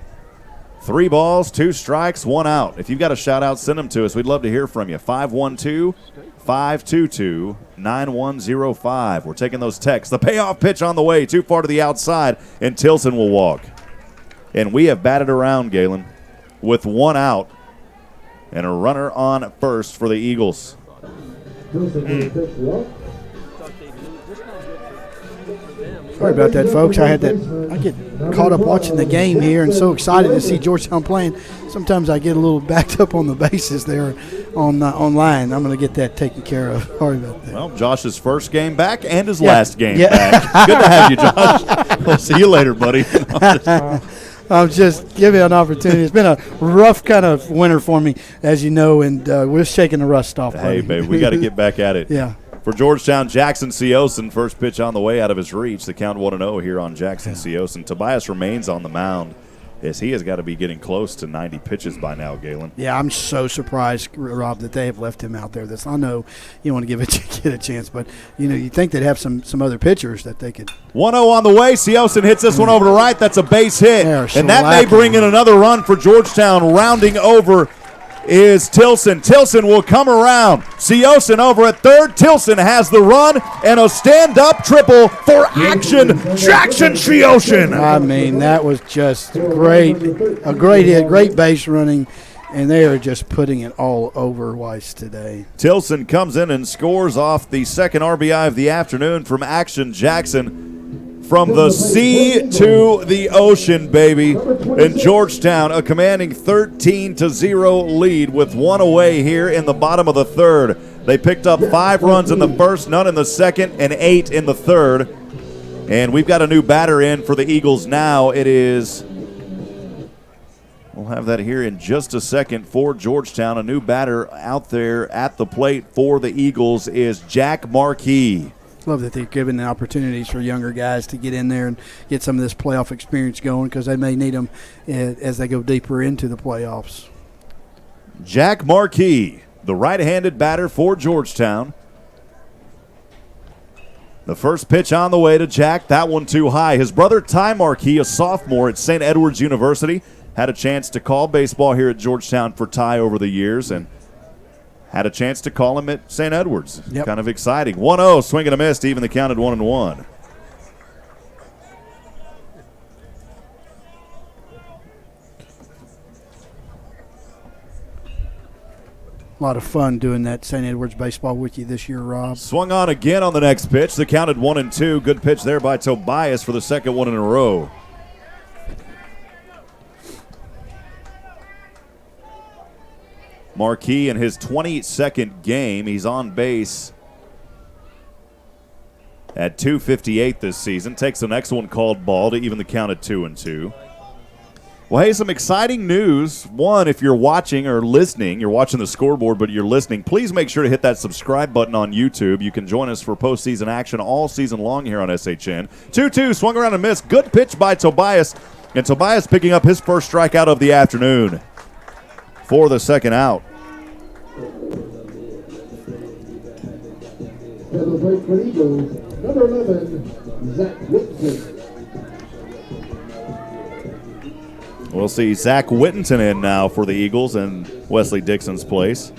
3 balls, 2 strikes, 1 out. If you've got a shout-out, send them to us. We'd love to hear from you. 512-522-9105. We're taking those texts. The payoff pitch on the way, too far to the outside, and Tilson will walk. And we have batted around, Galen, with 1 out and a runner on first for the Eagles. Sorry about that, folks. I get caught up watching the game here and so excited to see Georgetown playing. Sometimes I get a little backed up on the bases there online. I'm going to get that taken care of. Sorry about that. Well, Josh's first game back and his last game back. Good to have you, Josh. We'll see you later, buddy. I'm just giving an opportunity. It's been a rough kind of winter for me, as you know, and we're shaking the rust off. Hey, babe, we got to get back at it. Yeah. For Georgetown, Jackson Seosin, first pitch on the way out of his reach. The count 1-0 here on Jackson Seosin. Tobias remains on the mound as he has got to be getting close to 90 pitches by now, Galen. Yeah, I'm so surprised, Rob, that they have left him out there. I know you want to get a chance, but you think they'd have some other pitchers that they could. 1-0 on the way. Seosin hits this one over to right. That's a base hit. And that may bring in another run for Georgetown. Rounding over is Tilson. Tilson will come around. Seosin over at third. Tilson has the run and a stand-up triple for action. Jackson Seosin. I mean, that was just great. A great hit, great base running, and they are just putting it all over Weiss today. Tilson comes in and scores off the second RBI of the afternoon from Action Jackson. From the sea to the ocean, baby. In Georgetown, a commanding 13-0 lead with 1 away here in the bottom of the third. They picked up 5 runs in the first, none in the second, and 8 in the third. And we've got a new batter in for the Eagles now. It is, we'll have that here in just a second for Georgetown. A new batter out there at the plate for the Eagles is Jack Markey. Love that they're giving the opportunities for younger guys to get in there and get some of this playoff experience going, because they may need them as they go deeper into the playoffs. Jack Markey, the right-handed batter for Georgetown. The first pitch on the way to Jack, that one too high. His brother Ty Markey, a sophomore at St. Edward's University, had a chance to call baseball here at Georgetown for Ty over the years, and had a chance to call him at St. Edward's. Yep. Kind of exciting. 1-0, swing and a miss to even the count at 1-1. A lot of fun doing that St. Edward's baseball with you this year, Rob. Swung on again on the next pitch. The count at 1-2. Good pitch there by Tobias for the second one in a row. Markey in his 22nd game. He's on base at .258 this season. Takes the next one called ball to even the count at 2-2. Well, hey, some exciting news. One, if you're watching or listening, you're watching the scoreboard, but you're listening, please make sure to hit that subscribe button on YouTube. You can join us for postseason action all season long here on SHN. 2-2, swung around and missed. Good pitch by Tobias, and Tobias picking up his first strikeout of the afternoon for the second out. At the plate for the Eagles, number 11, Zach Whitson. We'll see Zach Whittington in now for the Eagles in Wesley Dixon's place.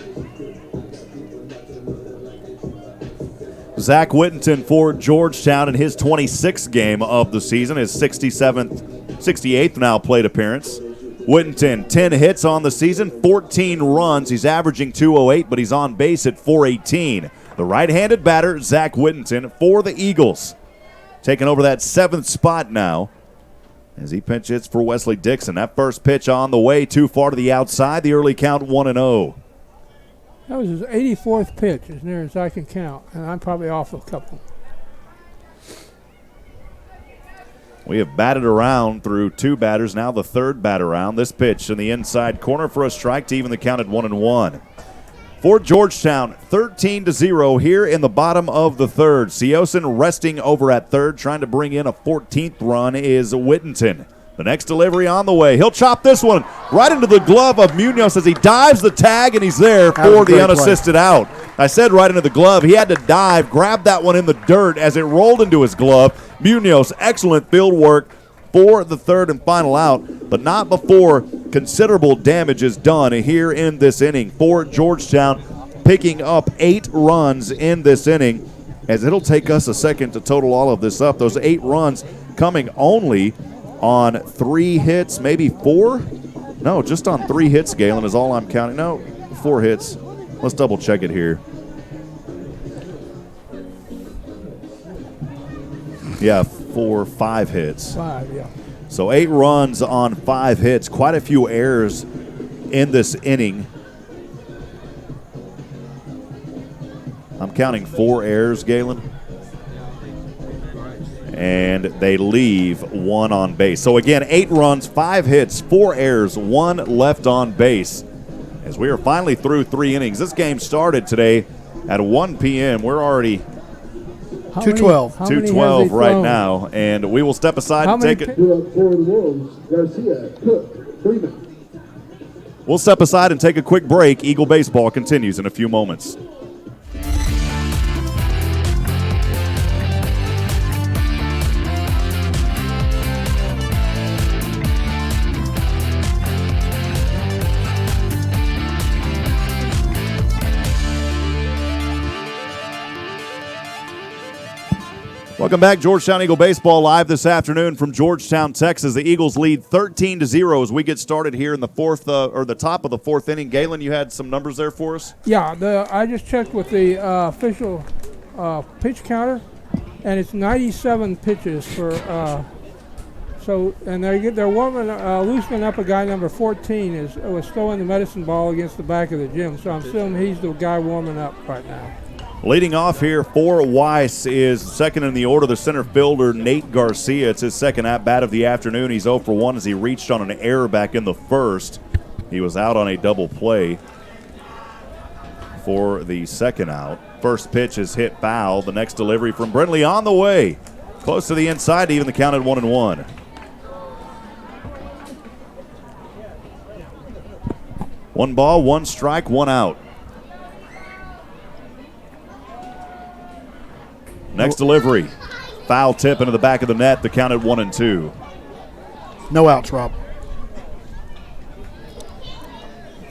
Zach Whittington for Georgetown in his 26th game of the season, his 68th now plate appearance. Whittington, 10 hits on the season, 14 runs. He's averaging .208, but he's on base at .418. The right-handed batter, Zach Whittington, for the Eagles. Taking over that 7th spot now as he pinch hits for Wesley Dixon. That first pitch on the way, too far to the outside. The early count 1-0. That was his 84th pitch, as near as I can count, and I'm probably off a couple. We have batted around through 2 batters, now the 3rd bat around. This pitch in the inside corner for a strike to even the count at 1-1. For Georgetown, 13-0 here in the bottom of the 3rd. Seosin resting over at 3rd, trying to bring in a 14th run is Whittington. The next delivery on the way. He'll chop this one right into the glove of Munoz as he dives the tag, and he's there for the unassisted out. I said right into the glove. He had to dive, grab that one in the dirt as it rolled into his glove. Munoz, excellent field work for the 3rd and final out, but not before considerable damage is done here in this inning for Georgetown, picking up 8 runs in this inning, as it'll take us a second to total all of this up. Those 8 runs coming only on 3 hits, maybe 4? No, just on 3 hits, Galen, is all I'm counting. No, 4 hits. Let's double check it here. Yeah, 5 hits. 5, yeah. So 8 runs on 5 hits. Quite a few errors in this inning. I'm counting 4 errors, Galen. And they leave 1 on base. So again, 8 runs, 5 hits, 4 errors, 1 left on base. As we are finally through 3 innings. This game started today at 1 p.m. We're already 212. 212 right now, and we will step aside and take it. We'll step aside and take a quick break. Eagle baseball continues in a few moments. Welcome back. Georgetown Eagle Baseball live this afternoon from Georgetown, Texas. The Eagles lead 13-0 as we get started here in the the top of the 4th inning. Galen, you had some numbers there for us? Yeah, I just checked with the official pitch counter, and it's 97 pitches for So, and they're warming, loosening up a guy number 14 was throwing the medicine ball against the back of the gym. So I'm assuming he's the guy warming up right now. Leading off here for Weiss is second in the order, the center fielder, Nate Garcia. It's his second at-bat of the afternoon. He's 0 for 1 as he reached on an error back in the first. He was out on a double play for the second out. First pitch is hit foul. The next delivery from Brindley on the way. Close to the inside, even the count at 1-1. One ball, one strike, one out. Next delivery, foul tip into the back of the net. The count at 1-2. No outs, Rob.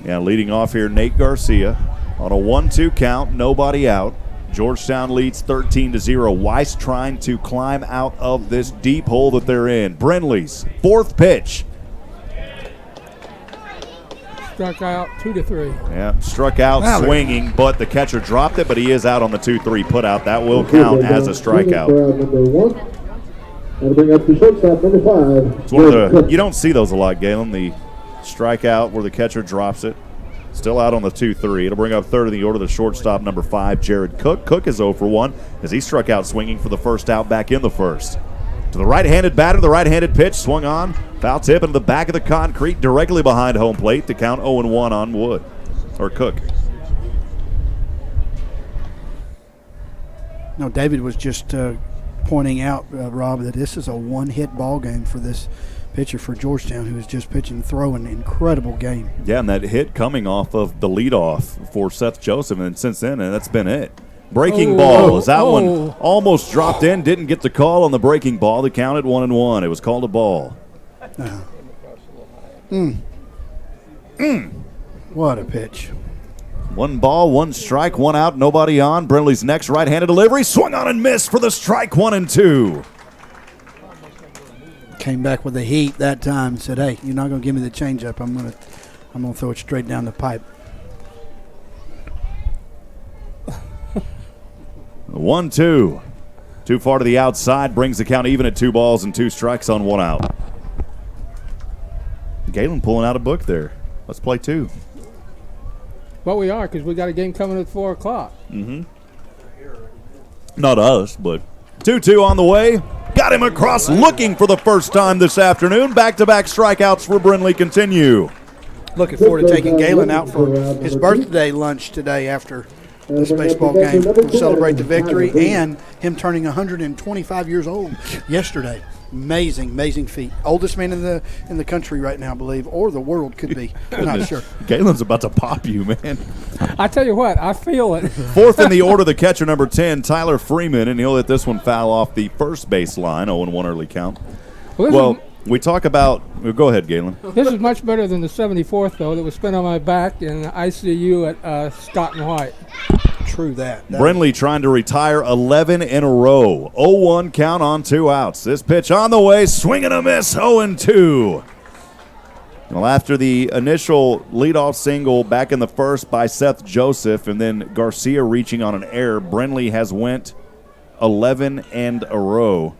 Yeah, leading off here, Nate Garcia on a 1-2 count, nobody out. Georgetown leads 13-0. Weiss trying to climb out of this deep hole that they're in. Brindley's fourth pitch. Struck out 2-3. Yeah, struck out swinging, but the catcher dropped it, but he is out on the 2-3 putout. That will count as a strikeout. Number 1. And bring up the shortstop, number 5. It's one of the, you don't see those a lot, Galen, the strikeout where the catcher drops it. Still out on the 2-3. It'll bring up third in the order, the shortstop, number 5, Jared Cook. Cook is 0 for 1 as he struck out swinging for the first out back in the first. To the right-handed batter, the right-handed pitch swung on. Foul tip into the back of the concrete directly behind home plate to count 0-1 on Wood, or Cook. No, David was just pointing out, Rob, that this is a one-hit ball game for this pitcher for Georgetown, who is just pitching and throwing an incredible game. Yeah, and that hit coming off of the leadoff for Seth Joseph, and since then, that's been it. Breaking ball as that one almost dropped in, didn't get the call on the breaking ball. The count at 1-1. It was called a ball. What a pitch. One ball, one strike, one out, nobody on. Brindley's next right-handed delivery, swung on and missed for the strike, 1-2. Came back with the heat that time and said, hey, you're not going to give me the changeup. I'm gonna throw it straight down the pipe. 1-2. Too far to the outside, brings the count even at 2 balls and 2 strikes on 1 out. Galen pulling out a book there. Let's play 2. Well, we are, because we got a game coming at 4 o'clock. Not us, but 2-2 on the way. Got him across, looking for the first time this afternoon. Back-to-back strikeouts for Brindley continue. Looking forward to taking Galen out for his birthday lunch today after this baseball game. We'll celebrate the victory and him turning 125 years old yesterday. Amazing feat. Oldest man in the country right now, I believe, or the world could be. I'm not sure. Galen's about to pop you, man. I tell you what, I feel it. Fourth in the order, the catcher, number 10, Tyler Freeman, and he'll let this one foul off the first base line, 0-1 early count. Well, we talk about – go ahead, Galen. This is much better than the 74th, though, that was spent on my back in ICU at Scott and White. True that. Brindley trying to retire 11 in a row. 0-1 count on 2 outs. This pitch on the way, swing and a miss, 0-2. Well, after the initial leadoff single back in the first by Seth Joseph and then Garcia reaching on an error, Brindley has went 11 and a row.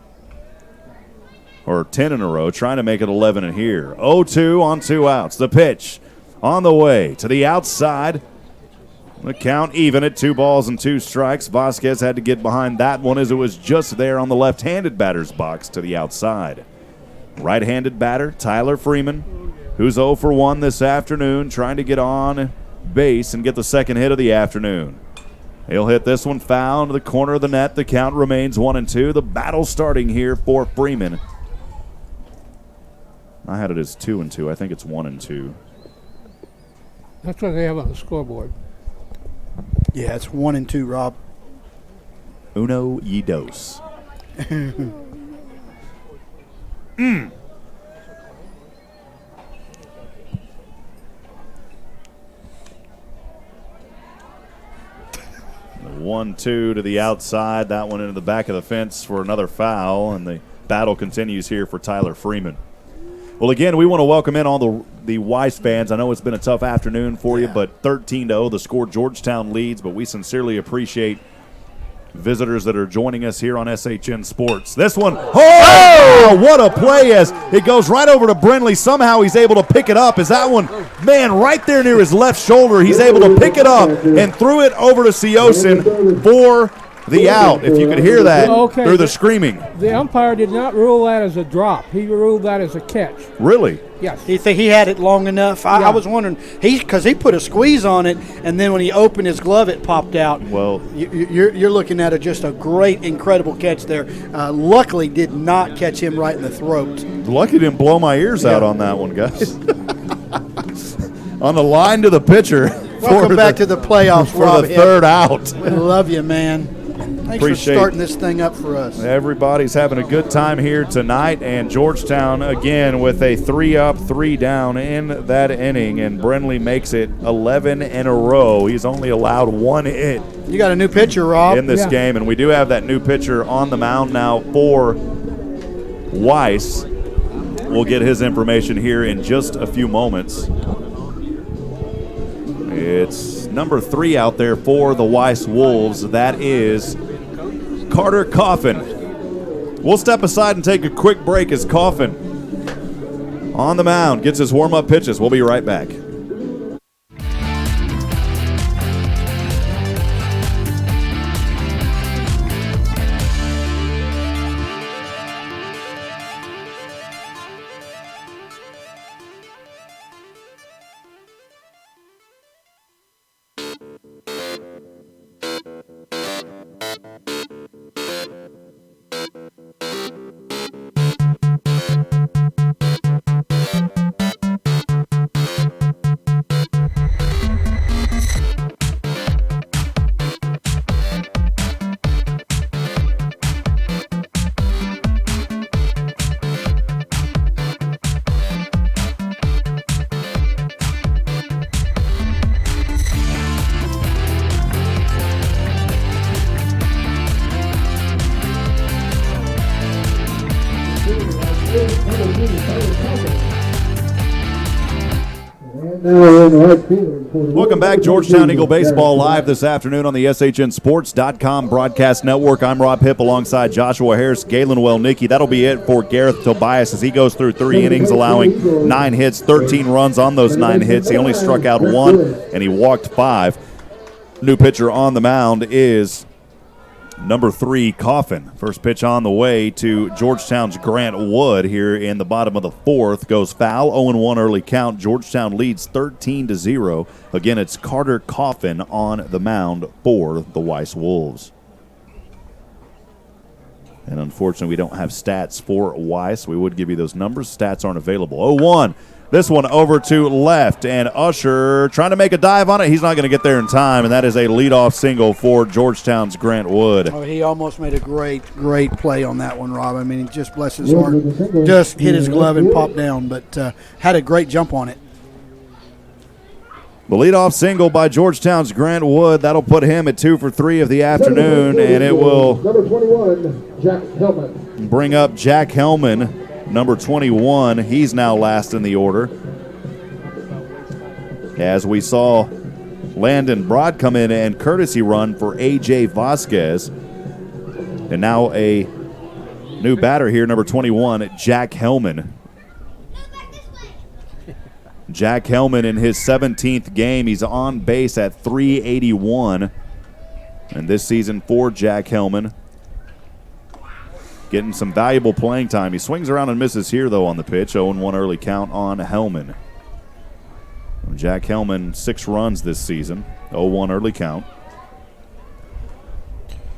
Or 10 in a row, trying to make it 11 in here. 0-2 on 2 outs. The pitch on the way to the outside. The count even at 2 balls and 2 strikes. Vasquez had to get behind that one as it was just there on the left-handed batter's box to the outside. Right-handed batter, Tyler Freeman, who's 0 for 1 this afternoon, trying to get on base and get the second hit of the afternoon. He'll hit this one foul into the corner of the net. The count remains 1-2. The battle starting here for Freeman. I had it as 2-2. I think it's 1-2. That's what they have on the scoreboard. Yeah, it's 1-2, Rob. Uno y dos. The 1-2 to the outside. That one into the back of the fence for another foul, and the battle continues here for Tyler Freeman. Well, again, we want to welcome in all the Weiss fans. I know it's been a tough afternoon for you, but 13-0, the score Georgetown leads, but we sincerely appreciate visitors that are joining us here on SHN Sports. This one, oh, what a play as it goes right over to Brenly. Somehow he's able to pick it up. Is that one, man, right there near his left shoulder. He's able to pick it up and threw it over to Siosin for the out, if you could hear that through the screaming. The umpire did not rule that as a drop. He ruled that as a catch. Really? Yes. You think he had it long enough? I was wondering, because he put a squeeze on it, and then when he opened his glove, it popped out. Well, you're looking at just a great, incredible catch there. Luckily, did not catch him right in the throat. Lucky didn't blow my ears out on that one, guys. On the line to the pitcher. Welcome back to the playoffs, for Rob the Hipp. third out. We love you, man. Thanks Appreciate for starting this thing up for us. Everybody's having a good time here tonight, and Georgetown again with a 3-up, 3-down in that inning, and Brenly makes it 11 in a row. He's only allowed 1 hit. You got a new pitcher, Rob. In this game, and we do have that new pitcher on the mound now for Weiss. We'll get his information here in just a few moments. It's number 3 out there for the Weiss Wolves. That is Carter Coffin. We'll step aside and take a quick break as Coffin on the mound gets his warm-up pitches. We'll be right back. Welcome back, Georgetown Eagle Baseball live this afternoon on the SHNSports.com broadcast network. I'm Rob Hipp alongside Joshua Harris, Galen Welnicki. That'll be it for Gareth Tobias as he goes through 3 innings, allowing 9 hits, 13 runs on those 9 hits. He only struck out 1, and he walked 5. New pitcher on the mound is number 3, Coffin. First pitch on the way to Georgetown's Grant Wood here in the bottom of the 4th. Goes foul, 0-1 early count. Georgetown leads 13-0. Again, it's Carter Coffin on the mound for the Weiss Wolves. And unfortunately, we don't have stats for Weiss. We would give you those numbers. Stats aren't available. 0-1. This one over to left, and Usher trying to make a dive on it. He's not going to get there in time, and that is a leadoff single for Georgetown's Grant Wood. Oh, he almost made a great play on that one, Rob. I mean, he just, bless his heart, just hit his glove and popped down, but had a great jump on it. The leadoff single by Georgetown's Grant Wood. That'll put him at 2 for 3 of the afternoon, and it will number 21, Jack Hellman. Bring up Jack Hellman. Number 21, he's now last in the order. As we saw Landon Broad come in and courtesy run for A.J. Vasquez. And now a new batter here, number 21, Jack Hellman. Jack Hellman in his 17th game. He's on base at 381. And this season for Jack Hellman, getting some valuable playing time. He swings around and misses here, though, on the pitch. 0-1 early count on Hellman. Jack Hellman, 6 runs this season. 0-1 early count.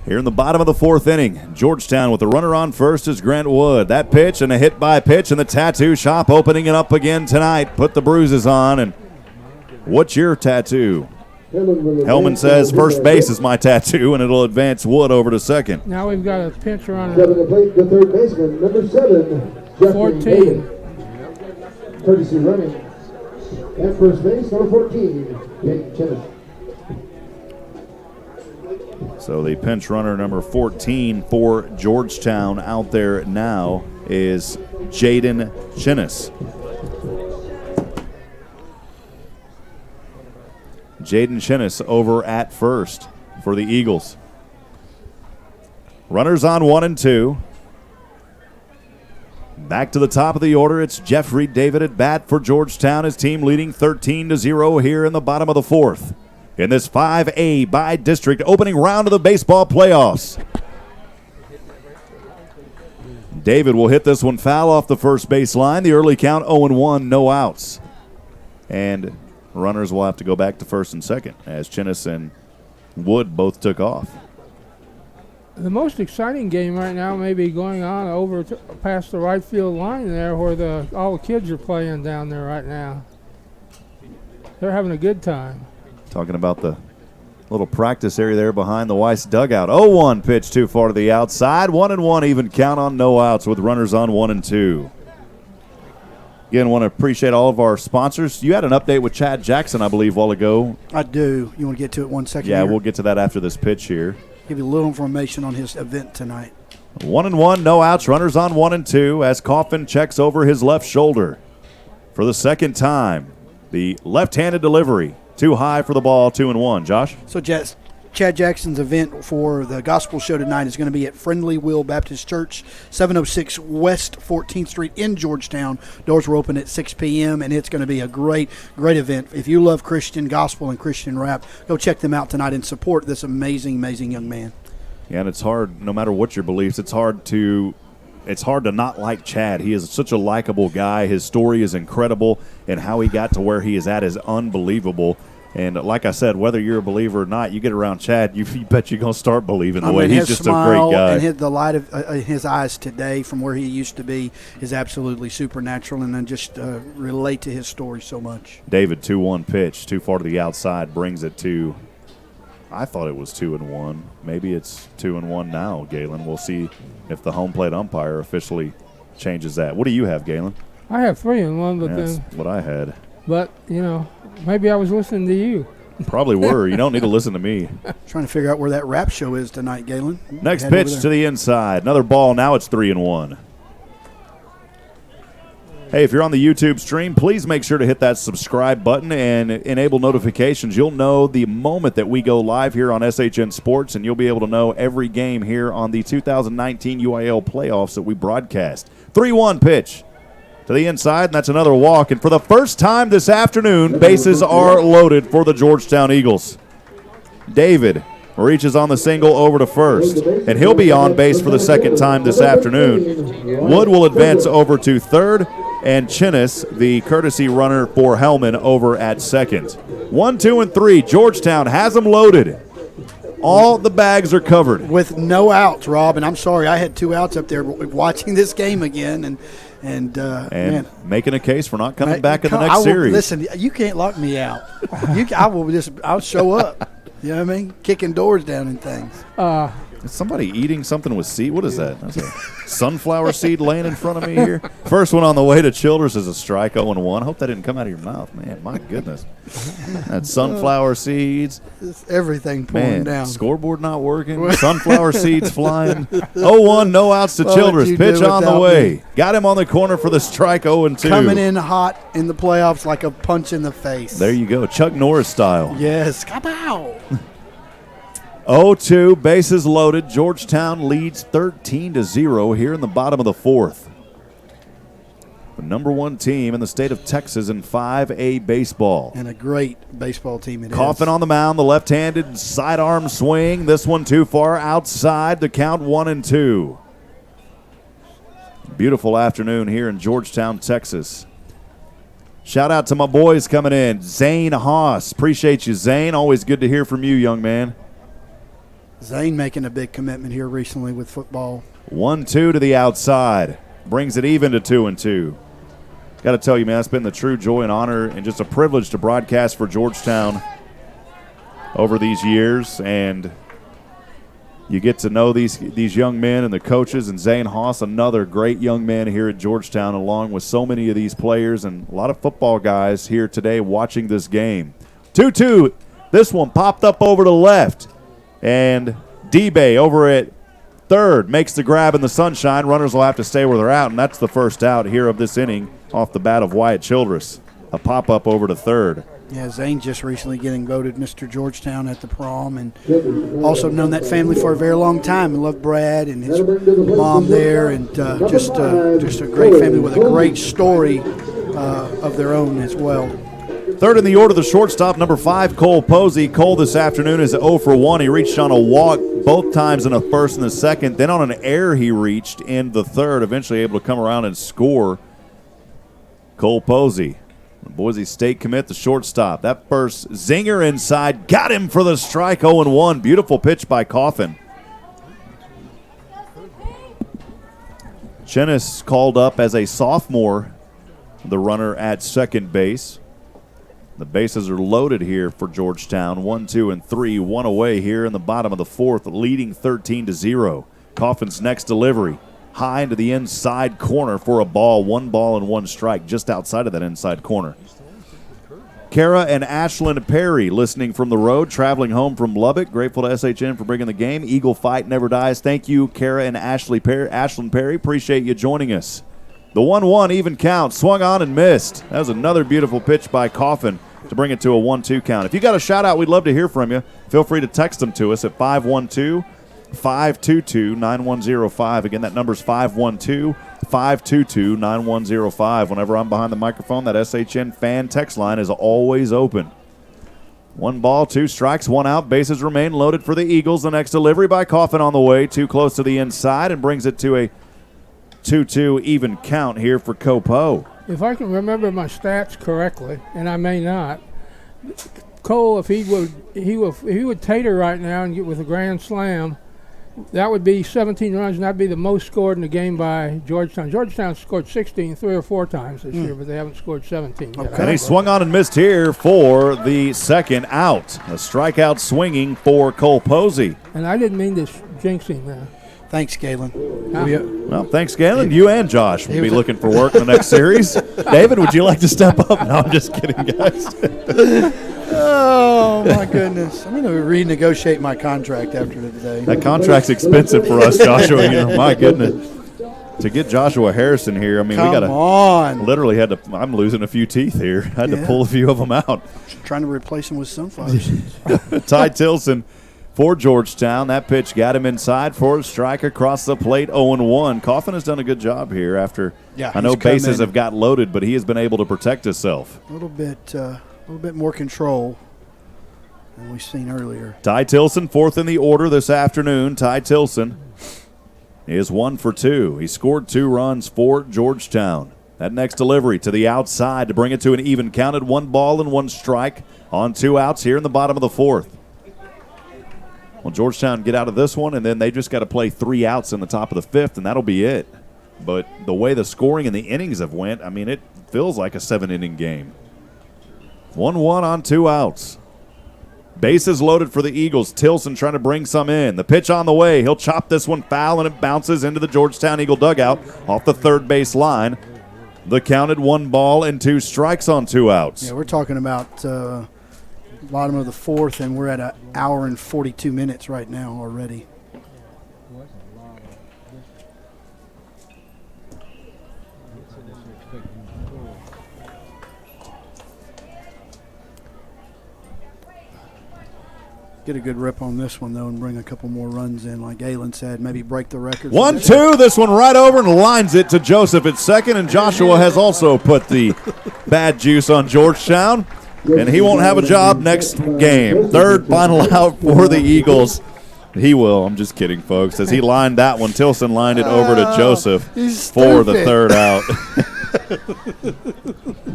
Here in the bottom of the 4th inning, Georgetown with the runner on first is Grant Wood. That pitch and a hit by pitch in the tattoo shop, opening it up again tonight. Put the bruises on. And what's your tattoo? Hellman says first base is my tattoo, and it'll advance Wood over to second. Now we've got a pinch runner. Stepping to plate, the third baseman, number 7, Jeffrey 14. Hayden. Courtesy running. At first base, number 14, Jake Chennis. So the pinch runner number 14 for Georgetown out there now is Jaden Chinnis. Jaden Chinnis over at first for the Eagles. Runners on 1 and 2. Back to the top of the order, it's Jeffrey David at bat for Georgetown. His team leading 13-0 here in the bottom of the 4th. In this 5A by district opening round of the baseball playoffs. David will hit this one foul off the first base line. The early count 0-1, no outs. And runners will have to go back to first and second as Chinnis and Wood both took off. The most exciting game right now may be going on over past the right field line there where all the kids are playing down there right now. They're having a good time. Talking about the little practice area there behind the Weiss dugout. 0-1 pitch too far to the outside. 1-1 even count on no outs with runners on 1 and 2. Again, want to appreciate all of our sponsors. You had an update with Chad Jackson, I believe, a while ago. I do. You want to get to it 1 second? Yeah, here? we'll get to that after this pitch here. Give you a little information on his event tonight. 1-1, no outs, runners on 1 and 2 as Coffin checks over his left shoulder. For the second time, the left-handed delivery. Too high for the ball, 2-1. Josh? So Chad Jackson's event for the gospel show tonight is going to be at Friendly Will Baptist Church, 706 West 14th Street in Georgetown. Doors will open at 6 p.m., and it's going to be a great, great event. If you love Christian gospel and Christian rap, go check them out tonight and support this amazing, amazing young man. Yeah, and it's hard, no matter what your beliefs, it's hard to not like Chad. He is such a likable guy. His story is incredible, and how he got to where he is at is unbelievable. And like I said, whether you're a believer or not, you get around Chad, you bet you're going to start believing the way. He's just a great guy. And the light of his eyes today from where he used to be is absolutely supernatural, and I just relate to his story so much. David, 2-1 pitch, too far to the outside, brings it to, I thought it was 2-1. Maybe it's 2-1 now, Galen. We'll see if the home plate umpire officially changes that. What do you have, Galen? I have 3-1, but That's what I had. But, maybe I was listening to you. Probably were. You don't need to listen to me. Trying to figure out where that rap show is tonight, Galen. Next pitch to the inside. Another ball. Now it's 3-1. Hey, if you're on the YouTube stream, please make sure to hit that subscribe button and enable notifications. You'll know the moment that we go live here on SHN Sports, and you'll be able to know every game here on the 2019 UIL playoffs that we broadcast. 3-1 pitch to the inside, and that's another walk. And for the first time this afternoon, bases are loaded for the Georgetown Eagles. David reaches on the single over to first, and he'll be on base for the second time this afternoon. Wood will advance over to third, and Chinnis, the courtesy runner for Hellman, over at second. 1, 2, and 3. Georgetown has them loaded. All the bags are covered. With no outs, Rob, and I'm sorry, I had 2 outs up there watching this game again, and man, making a case for not coming back in the next series. Listen, you can't lock me out. I'll show up. You know what I mean? Kicking doors down and things. Is somebody eating something with seed? What is that? That's a sunflower seed laying in front of me here. First one on the way to Childress is a strike, 0-1. I hope that didn't come out of your mouth, man. My goodness. That's sunflower seeds. It's everything pouring down. Scoreboard not working. Sunflower seeds flying. 0-1, no outs to Childress. Pitch on the way. Got him on the corner for the strike, 0-2. Coming in hot in the playoffs like a punch in the face. There you go, Chuck Norris style. Yes. Kapow. 0-2, bases loaded. Georgetown leads 13-0 here in the bottom of the 4th. The number 1 team in the state of Texas in 5A baseball. And a great baseball team it is. Coffin on the mound, the left-handed sidearm swing. This one too far outside to count 1-2. Beautiful afternoon here in Georgetown, Texas. Shout out to my boys coming in. Zane Haas. Appreciate you, Zane. Always good to hear from you, young man. Zane making a big commitment here recently with football. 1-2 to the outside. Brings it even to 2-2. Got to tell you, man, it's been the true joy and honor and just a privilege to broadcast for Georgetown over these years. And you get to know these young men and the coaches. And Zane Haas, another great young man here at Georgetown, along with so many of these players and a lot of football guys here today watching this game. 2-2. This one popped up over to left. And D-Bay over at third makes the grab in the sunshine. Runners will have to stay where they're out, and that's the first out here of this inning off the bat of Wyatt Childress. A pop-up over to third. Yeah, Zane just recently getting voted Mr. Georgetown at the prom, and also known that family for a very long time. I love Brad and his mom there, and just a great family with a great story of their own as well. Third in the order, the shortstop, number 5, Cole Posey. Cole this afternoon is 0 for 1. He reached on a walk both times in the first and the second. Then on an error he reached in the third, eventually able to come around and score. Cole Posey, the Boise State commit, the shortstop. That first zinger inside, got him for the strike, 0-1. Beautiful pitch by Coffin. Chennis called up as a sophomore, the runner at second base. The bases are loaded here for Georgetown. 1, 2, and 3. One away here in the bottom of the fourth, leading 13-0. Coffin's next delivery, high into the inside corner for a ball. 1 ball and 1 strike just outside of that inside corner. Kara and Ashlyn Perry listening from the road, traveling home from Lubbock. Grateful to SHN for bringing the game. Eagle fight never dies. Thank you, Kara and Ashlyn Perry. Appreciate you joining us. The 1-1 even count, swung on and missed. That was another beautiful pitch by Coffin to bring it to a 1-2 count. If you got a shout out, we'd love to hear from you. Feel free to text them to us at 512-522-9105. Again, that number's 512-522-9105. Whenever I'm behind the microphone, that SHN fan text line is always open. 1 ball, 2 strikes, 1 out. Bases remain loaded for the Eagles. The next delivery by Coffin on the way, too close to the inside, and brings it to a 2-2 even count here for Copo. If I can remember my stats correctly, and I may not, Cole, if he would tater right now and get with a grand slam, that would be 17 runs, and that'd be the most scored in the game by Georgetown. Georgetown scored 16 3 or 4 times this year, but they haven't scored 17 yet. Okay. And he swung on and missed here for the second out. A strikeout swinging for Cole Posey. And I didn't mean to jinx him there. Thanks, Galen. Well, thanks, Galen. You and Josh will be looking for work in the next series. David, would you like to step up? No, I'm just kidding, guys. Oh, my goodness. I'm going to renegotiate my contract after today. That contract's expensive for us, Joshua. My goodness. To get Joshua Harrison here, I mean, we got to literally had to. I'm losing a few teeth here. I had to pull a few of them out. Trying to replace them with sunflower seeds. Ty Tilson for Georgetown. That pitch got him inside for a strike across the plate, 0-1. Coffin has done a good job here after I know bases have got loaded, but he has been able to protect himself. A little bit more control than we've seen earlier. Ty Tilson, 4th in the order this afternoon. Ty Tilson is 1 for 2. He scored 2 runs for Georgetown. That next delivery to the outside to bring it to an even counted 1 ball and 1 strike on 2 outs here in the bottom of the 4th. Well, Georgetown get out of this one, and then they just got to play 3 outs in the top of the 5th, and that'll be it. But the way the scoring and the innings have went, I mean, it feels like a 7-inning game. 1-1 on 2 outs. Bases loaded for the Eagles. Tilson trying to bring some in. The pitch on the way. He'll chop this one foul, and it bounces into the Georgetown Eagle dugout off the third base line. The counted 1 ball and 2 strikes on 2 outs. Yeah, we're talking about bottom of the 4th, and we're at an hour and 42 minutes right now already. Get a good rip on this one, though, and bring a couple more runs in, like Galen said. Maybe break the record. 1-2. This one right over and lines it to Joseph at second, and Joshua has also put the bad juice on Georgetown, and he won't have a job next game. Third final out for the Eagles. He will. I'm just kidding, folks. As he lined that one, Tilson lined it over to Joseph for the third out.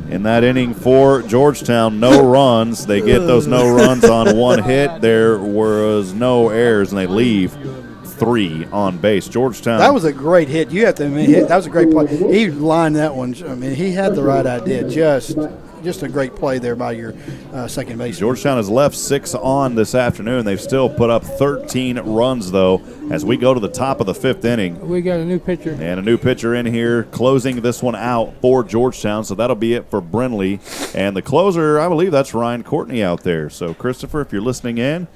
In that inning for Georgetown, no runs. They get those no runs on 1 hit. There was no errors, and they leave 3 on base. Georgetown. That was a great hit. You have to admit, that was a great play. He lined that one. I mean, he had the right idea. Just a great play there by your second baseman. Georgetown has left 6 on this afternoon. They've still put up 13 runs, though, as we go to the top of the 5th inning. We got a new pitcher. And a new pitcher in here, closing this one out for Georgetown. So that'll be it for Brinley. And the closer, I believe that's Ryan Courtney out there. So, Christopher, if you're listening in,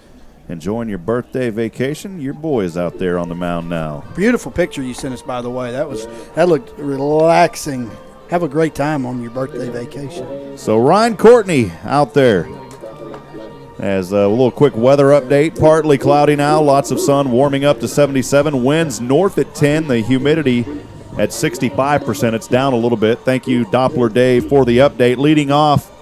enjoying your birthday vacation, your boy is out there on the mound now. Beautiful picture you sent us, by the way. That looked relaxing. have a great time on your birthday vacation. So Ryan Courtney out there. As a little quick weather update, partly cloudy now, lots of sun, warming up to 77, winds north at 10, the humidity at 65%. It's down a little bit. Thank you, Doppler Dave, for the update. Leading off,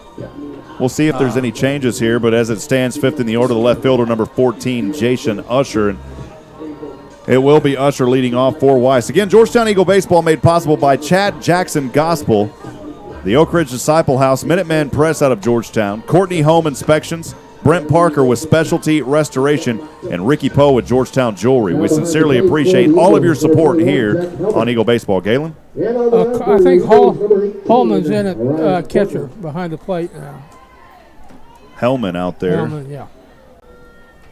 we'll see if there's any changes here, but as it stands, fifth in the order, the left fielder, number 14, Jason Usher. And it will be Usher leading off for Weiss. Again, Georgetown Eagle Baseball made possible by Chad Jackson Gospel, the Oak Ridge Disciple House, Minuteman Press out of Georgetown, Courtney Home Inspections, Brent Parker with Specialty Restoration, and Ricky Poe with Georgetown Jewelry. We sincerely appreciate all of your support here on Eagle Baseball. Galen? I think Holman's in at catcher behind the plate now. Hellman out there. Hellman, yeah.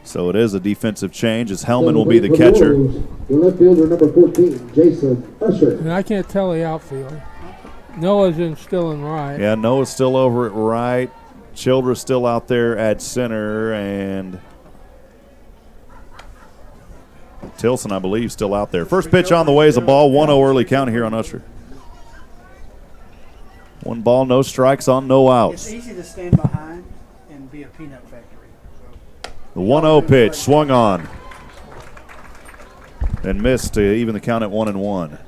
So it is a defensive change as Hellman will be the catcher. The left fielder, number 14, Jason Usher. And I can't tell the outfield. Noah's still in right. Yeah, Noah's still over at right. Childress still out there at center, and Tilson, I believe, still out there. First pitch on the way is a ball, 1-0 early count here on Usher. 1 ball, no strikes on no outs. It's easy to stand behind and be a peanut factory. The 1-0 pitch swung on and missed to even the count at 1-1.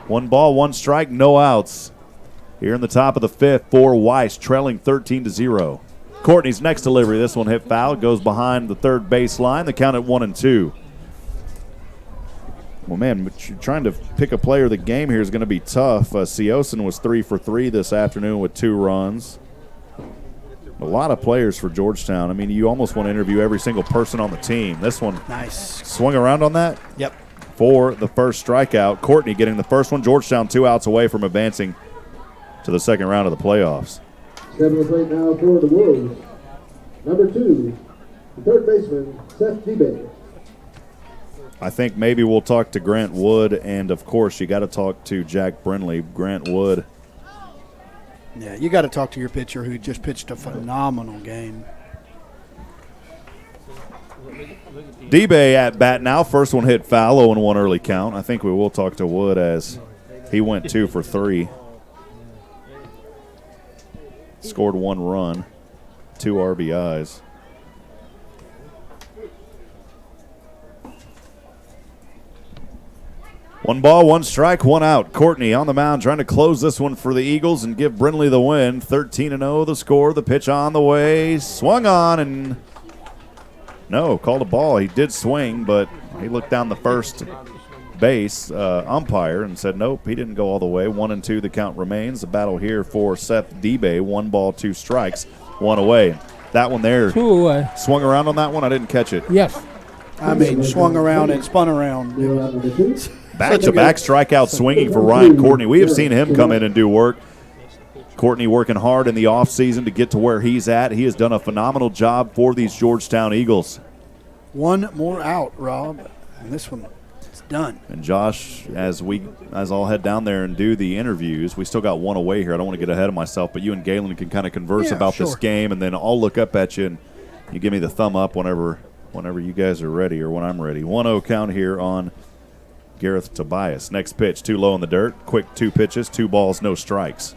1 ball, 1 strike, no outs. Here in the top of the fifth for Weiss, trailing 13-0. Courtney's next delivery, this one hit foul, goes behind the third baseline. The count at 1-2. Well, man, trying to pick a player of the game here is going to be tough. Seosin was 3 for 3 this afternoon with 2 runs. A lot of players for Georgetown. I mean, you almost want to interview every single person on the team. This one Nice. swung around on that. Yep. For the first strikeout. Courtney getting the first one. Georgetown 2 outs away from advancing to the second round of the playoffs. 7 plate now for the Wolves. Number 2, the third baseman, Seth Debay. I think maybe we'll talk to Grant Wood, and of course you got to talk to Jack Brindley. Grant Wood. Yeah, you got to talk to your pitcher who just pitched a phenomenal game. Debay at bat now. First one hit foul, 0-1 early count. I think we will talk to Wood as he went 2 for 3. Scored 1 run, 2 RBIs. One ball, 1 strike, 1 out. Courtney on the mound trying to close this one for the Eagles and give Brindley the win. 13-0 the score. The pitch on the way. Swung on and no, called a ball. He did swing, but he looked down the first base umpire and said nope, he didn't go all the way. 1-2 the count remains. The battle here for Seth Debay. 1 ball, 2 strikes, 1 away. That one there. 2 away. Swung around on that one. I didn't catch it. Yes. I mean, swung around and spun around. Back-to-back strikeout swinging for Ryan Courtney. We have seen him come in and do work. Courtney working hard in the offseason to get to where he's at. He has done a phenomenal job for these Georgetown Eagles. 1 more out, Rob, and this one is done. And Josh, as I'll head down there and do the interviews, we still got 1 away here. I don't want to get ahead of myself, but you and Galen can kind of converse about this game, and then I'll look up at you and you give me the thumb up whenever you guys are ready or when I'm ready. 1-0 count here on Gareth Tobias. Next pitch, too low in the dirt. Quick 2 pitches, 2 balls, no strikes.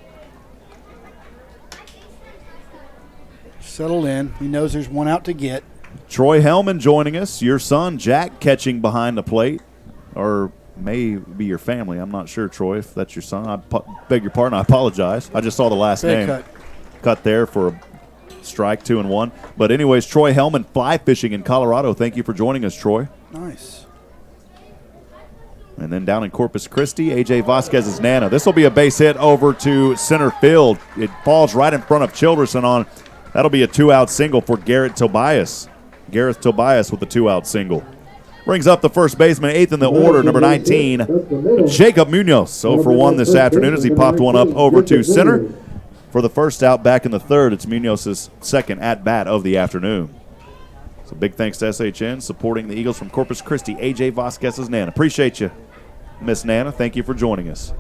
Settled in. He knows there's 1 out to get. Troy Hellman joining us. Your son, Jack, catching behind the plate. Or may be your family. I'm not sure, Troy, if that's your son. I beg your pardon. I apologize. I just saw the last name. Cut there for a strike, 2-1. But anyways, Troy Hellman fly fishing in Colorado. Thank you for joining us, Troy. Nice. And then down in Corpus Christi, A.J. Vasquez's Nana. This will be a base hit over to center field. It falls right in front of Childress, and on that'll be a 2-out single for Gareth Tobias. Gareth Tobias with the 2-out single. Brings up the first baseman, 8th in the order, number 19, Jacob Munoz. 0 for 1 this afternoon as he popped one up over to center. For the first out back in the third, it's Munoz's second at-bat of the afternoon. So big thanks to SHN supporting the Eagles from Corpus Christi, A.J. Vasquez's Nana. Appreciate you, Miss Nana. Thank you for joining us.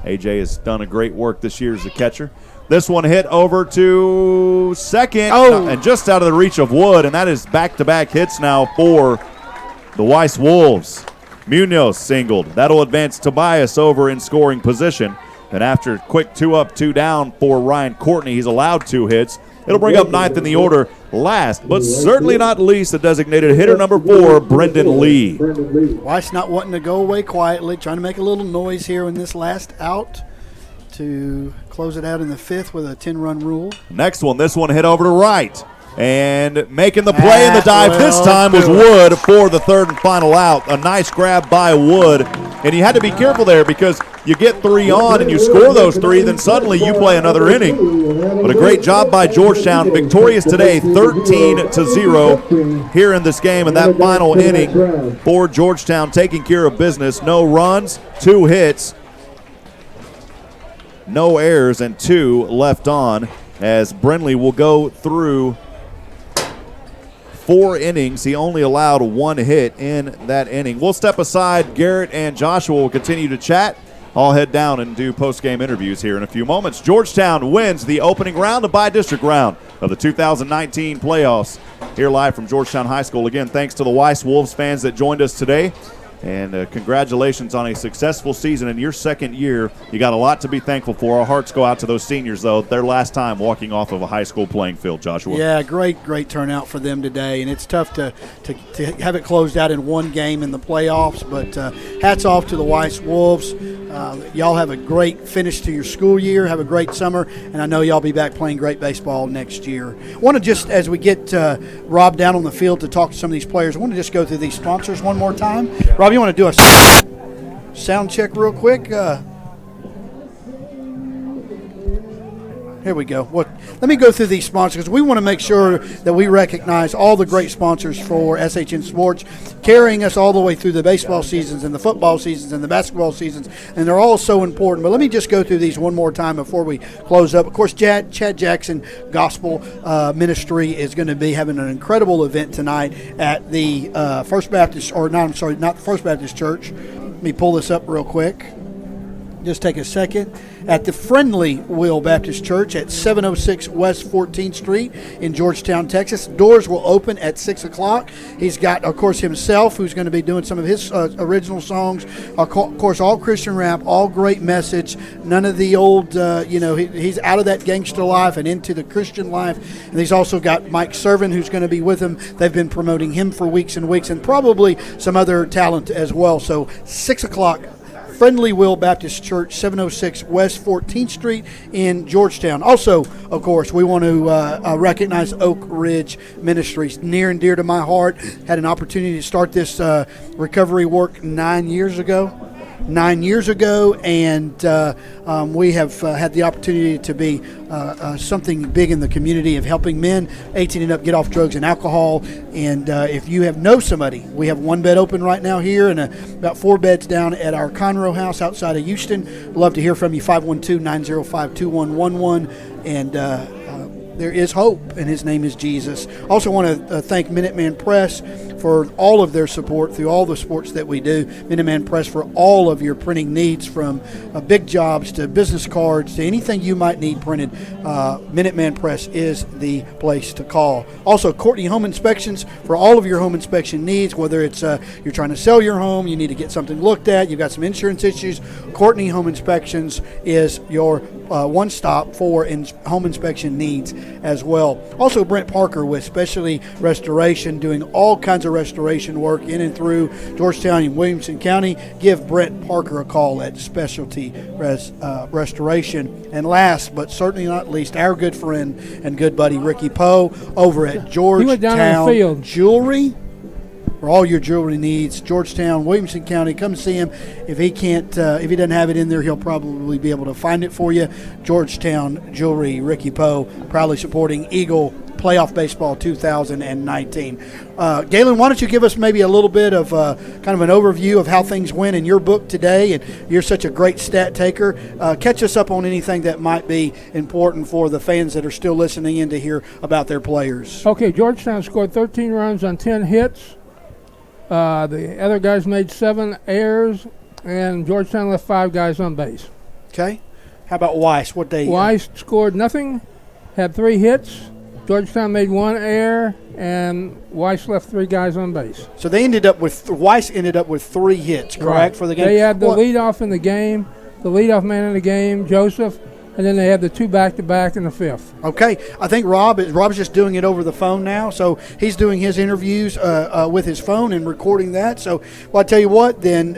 A.J. has done a great work this year as a catcher. This one hit over to second and just out of the reach of Wood, and that is back-to-back hits now for the Weiss Wolves. Munoz singled. That'll advance Tobias over in scoring position. And after a quick 2 up, 2 down for Ryan Courtney, he's allowed 2 hits. It'll bring up ninth in the order. Last, but certainly not least, the designated hitter number 4, Brendan Lee. Weiss not wanting to go away quietly, trying to make a little noise here in this last out to close it out in the 5th with a 10-run rule. Next one, this one hit over to right. And making the play in the dive this time was Wood for the 3rd and final out. A nice grab by Wood. And you had to be careful there because you get 3 on and you score those 3, then suddenly you play another inning. But a great job by Georgetown. Victorious today, 13-0 here in this game. And that final inning for Georgetown taking care of business. No runs, 2 hits, no errors, and 2 left on as Brenly will go through 4 innings. He only allowed 1 hit in that inning. We'll step aside. Garrett and Joshua will continue to chat. I'll head down and do post-game interviews here in a few moments. Georgetown wins the opening round, a by-district round of the 2019 playoffs. Here live from Georgetown High School. Again, thanks to the Weiss Wolves fans that joined us today. And congratulations on a successful season in your 2nd year. You got a lot to be thankful for. Our hearts go out to those seniors, though. Their last time walking off of a high school playing field, Joshua. Yeah, great turnout for them today. And it's tough to have it closed out in 1 game in the playoffs. But hats off to the Weiss Wolves. Y'all have a great finish to your school year. Have a great summer. And I know y'all be back playing great baseball next year. I want to just, as we get Rob down on the field to talk to some of these players, I want to just go through these sponsors one more time. Rob, you want to do a sound check real quick? Here we go. Let me go through these sponsors because we want to make sure that we recognize all the great sponsors for SHN Sports, carrying us all the way through the baseball seasons and the football seasons and the basketball seasons, and they're all so important. But let me just go through these one more time before we close up. Of course, Chad Jackson Gospel Ministry is going to be having an incredible event tonight at the First Baptist, or not the First Baptist Church. Let me pull this up real quick. Just take a second. At the Friendly Will Baptist Church at 706 West 14th Street in Georgetown, Texas. Doors will open at 6 o'clock. He's got, of course, himself, who's going to be doing some of his original songs. Of course, all Christian rap, all great message. None of the old, he's out of that gangster life and into the Christian life. And he's also got Mike Servin, who's going to be with him. They've been promoting him for weeks and weeks, and probably some other talent as well. So 6 o'clock. Friendly Will Baptist Church, 706 West 14th Street in Georgetown. Also, of course, we want to recognize Oak Ridge Ministries, near and dear to my heart. Had an opportunity to start this recovery work 9 years ago. And we have had the opportunity to be something big in the community of helping men 18 and up get off drugs and alcohol. And if you know somebody, we have 1 bed open right now here and about 4 beds down at our Conroe house outside of Houston. Love to hear from you, 512-905-2111. And there is hope, and his name is Jesus. Also want to thank Minuteman Press for all of their support through all the sports that we do. Minuteman Press for all of your printing needs, from big jobs to business cards to anything you might need printed. Minuteman Press is the place to call. Also, Courtney Home Inspections for all of your home inspection needs, whether it's you're trying to sell your home, you need to get something looked at, you've got some insurance issues. Courtney Home Inspections is your one stop for home inspection needs as well. Also, Brent Parker with Specialty Restoration, doing all kinds of restoration work in and through Georgetown and Williamson County. Give Brent Parker a call at Specialty Restoration. And last but certainly not least, our good friend and good buddy Ricky Poe over at Georgetown Jewelry. For all your jewelry needs, Georgetown, Williamson County, come see him. If he doesn't have it in there, he'll probably be able to find it for you. Georgetown Jewelry, Ricky Poe, proudly supporting Eagle Playoff Baseball 2019. Galen, why don't you give us maybe a little bit of kind of an overview of how things went in your book today, and you're such a great stat taker. Catch us up on anything that might be important for the fans that are still listening in to hear about their players. Okay, Georgetown scored 13 runs on 10 hits. The other guys made 7 errors, and Georgetown left 5 guys on base. Okay. How about Weiss? Weiss scored nothing, had 3 hits, Georgetown made 1 error, and Weiss left 3 guys on base. So they Weiss ended up with 3 hits, correct, Right. for the game? They had the leadoff in the game, the leadoff man in the game, Joseph, and then they had the 2 back-to-back in the 5th. Okay, I think Rob's just doing it over the phone now, so he's doing his interviews with his phone and recording that. So, well, I tell you what, then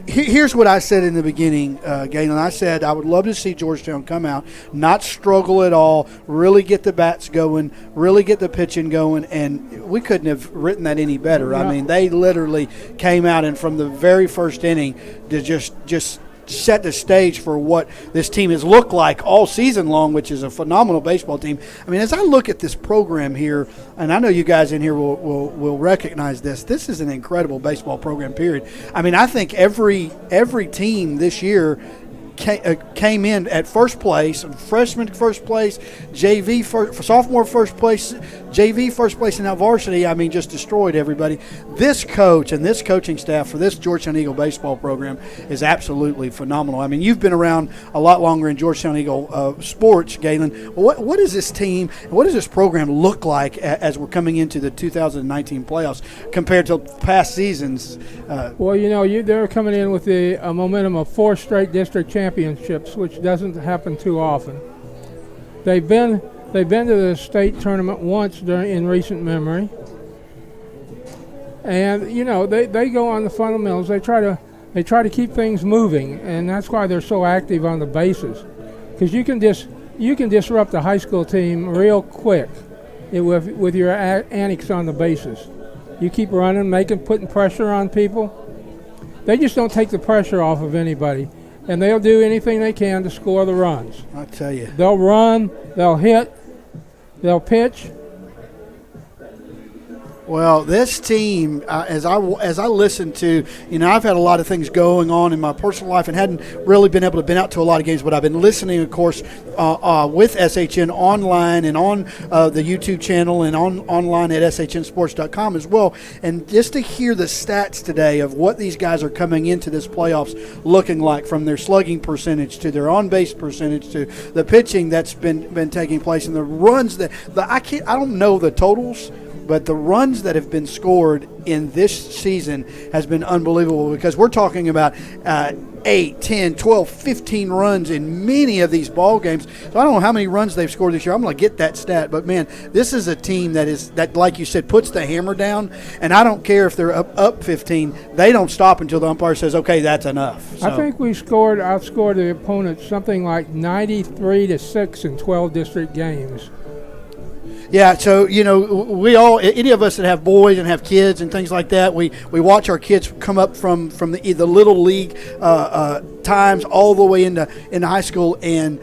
here's what I said in the beginning, Galen. I said I would love to see Georgetown come out, not struggle at all, really get the bats going, really get the pitching going, and we couldn't have written that any better. Yeah. I mean, they literally came out and from the very first inning to just set the stage for what this team has looked like all season long, which is a phenomenal baseball team. I mean, as I look at this program here, and I know you guys in here will recognize this, this is an incredible baseball program, period. I mean, I think every team this year came in at first place, freshman first place, JV sophomore first place, JV first place, and now varsity. I mean, just destroyed everybody. This coach and this coaching staff for this Georgetown Eagle baseball program is absolutely phenomenal. I mean, you've been around a lot longer in Georgetown Eagle sports, Galen. What does this team, what does this program look like as we're coming into the 2019 playoffs compared to past seasons? Well, you know, they're coming in with the momentum of 4 straight district championships, which doesn't happen too often. They've been to the state tournament once in recent memory, and you know they go on the fundamentals. They try to keep things moving, and that's why they're so active on the bases, because you can disrupt a high school team real quick with your antics on the bases. You keep running, putting pressure on people. They just don't take the pressure off of anybody, and they'll do anything they can to score the runs. I tell you, They'll run, they'll hit, they'll pitch. Well, this team, as I listened to, you know, I've had a lot of things going on in my personal life and hadn't really been able to been out to a lot of games, but I've been listening, of course, with SHN online and on the YouTube channel and online at shnsports.com as well. And just to hear the stats today of what these guys are coming into this playoffs looking like, from their slugging percentage to their on-base percentage to the pitching that's been taking place and the runs that I don't know the totals, but the runs that have been scored in this season has been unbelievable, because we're talking about 8, 10, 12, 15 runs in many of these ball games. So I don't know how many runs they've scored this year. I'm going to get that stat. But, man, this is a team that, like you said, puts the hammer down. And I don't care if they're up 15. They don't stop until the umpire says, okay, that's enough. So. I think we outscored the opponent something like 93-6 in 12 district games. Yeah, so, you know, any of us that have boys and have kids and things like that, we watch our kids come up from the little league times all the way into high school, and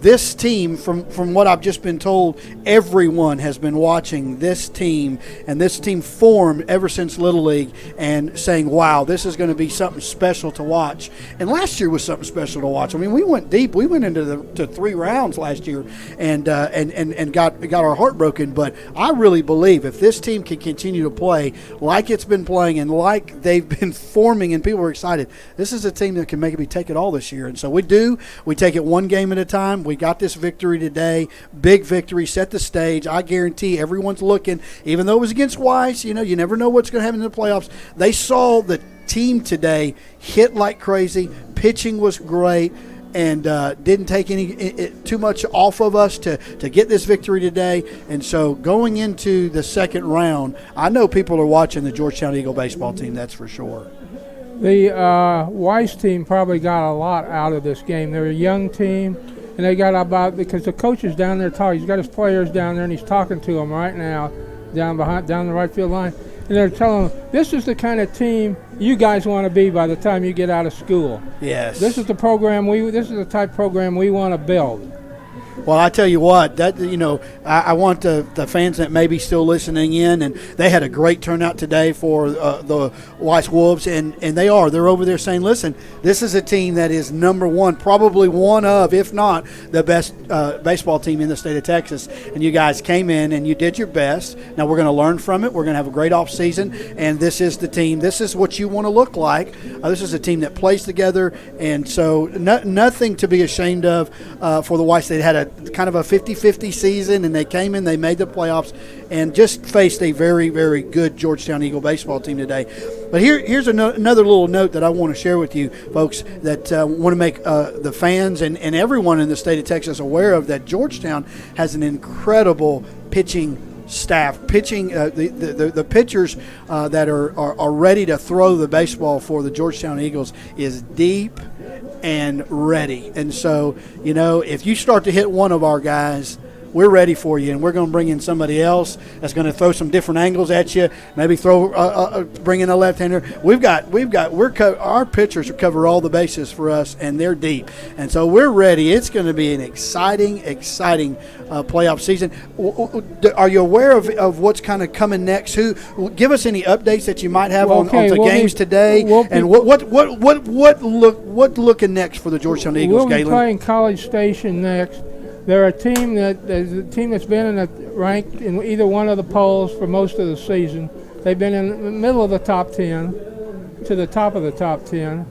this team, from what I've just been told, everyone has been watching this team, and this team formed ever since Little League, and saying, wow, this is going to be something special to watch. And last year was something special to watch. I mean, we went deep. We went into 3 rounds last year and got our heart broken. But I really believe if this team can continue to play like it's been playing and like they've been forming and people are excited, this is a team that can maybe take it all this year. And so we take it one game at a time. We got this victory today, big victory, set the stage. I guarantee everyone's looking, even though it was against Weiss, you know, you never know what's going to happen in the playoffs. They saw the team today hit like crazy. Pitching was great, and didn't take too much off of us to get this victory today. And so going into the second round, I know people are watching the Georgetown Eagle baseball team, that's for sure. The Weiss team probably got a lot out of this game. They're a young team, and they got because the coach is down there talking. He's got his players down there, and he's talking to them right now down the right field line. And they're telling them, this is the kind of team you guys want to be by the time you get out of school. Yes. This is the program this is the type of program we want to build. Well, I tell you what, that, you know, I want the fans that may be still listening in, and they had a great turnout today for the Weiss Wolves, and they're over there saying, listen, this is a team that is number one, probably one of, if not the best baseball team in the state of Texas, and you guys came in and you did your best. Now we're going to learn from it. We're going to have a great off season, and this is the team. This is what you want to look like. This is a team that plays together, and so nothing to be ashamed of for the Weiss. They had kind of a 50-50 season, and they came in, they made the playoffs, and just faced a very, very good Georgetown Eagle baseball team today. But here's another little note that I want to share with you folks that want to make the fans and everyone in the state of Texas aware of, that Georgetown has an incredible pitching staff. Pitching the pitchers that are ready to throw the baseball for the Georgetown Eagles is deep and ready. And so, if you start to hit one of our guys, we're ready for you, and we're going to bring in somebody else that's going to throw some different angles at you. Maybe bring in a left-hander. Our pitchers cover all the bases for us, and they're deep, and so we're ready. It's going to be an exciting playoff season. Are you aware of what's kind of coming next? Give us any updates that you might have on the games today, and what looking next for the Georgetown Eagles, Galen? We'll be playing College Station next. They're a team that's been ranked in either one of the polls for most of the season. They've been in the middle of the top 10 to the top of the top 10,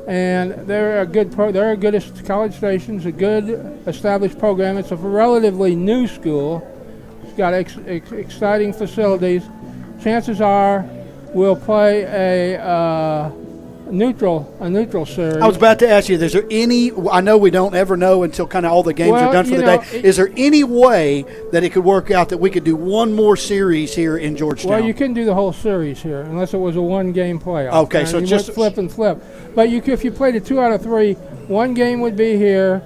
and they're a good College Station's a good established program. It's a relatively new school. It's got exciting facilities. Chances are we'll play a neutral series. I was about to ask you, is there any, I know we don't ever know until kind of all the games are done for the day. Is there any way that it could work out that we could do one more series here in Georgetown? Well, you couldn't do the whole series here unless it was a one-game playoff. Okay, so you just flip and flip. But if you played a 2 out of 3, one game would be here,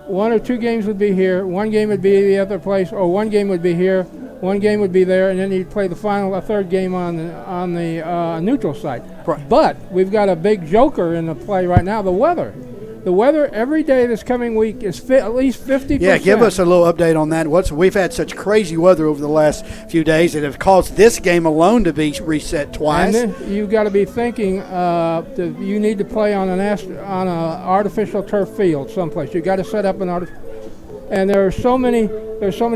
1 or 2 games would be here, one game would be the other place, or one game would be here, one game would be there, and then you'd play a third game on the neutral site. Right. But we've got a big joker in the play right now, the weather. The weather every day this coming week is at least 50%. Yeah, give us a little update on that. We've had such crazy weather over the last few days that have caused this game alone to be reset twice. And then you've got to be thinking you need to play on an artificial turf field someplace. You've got to set up and there's so many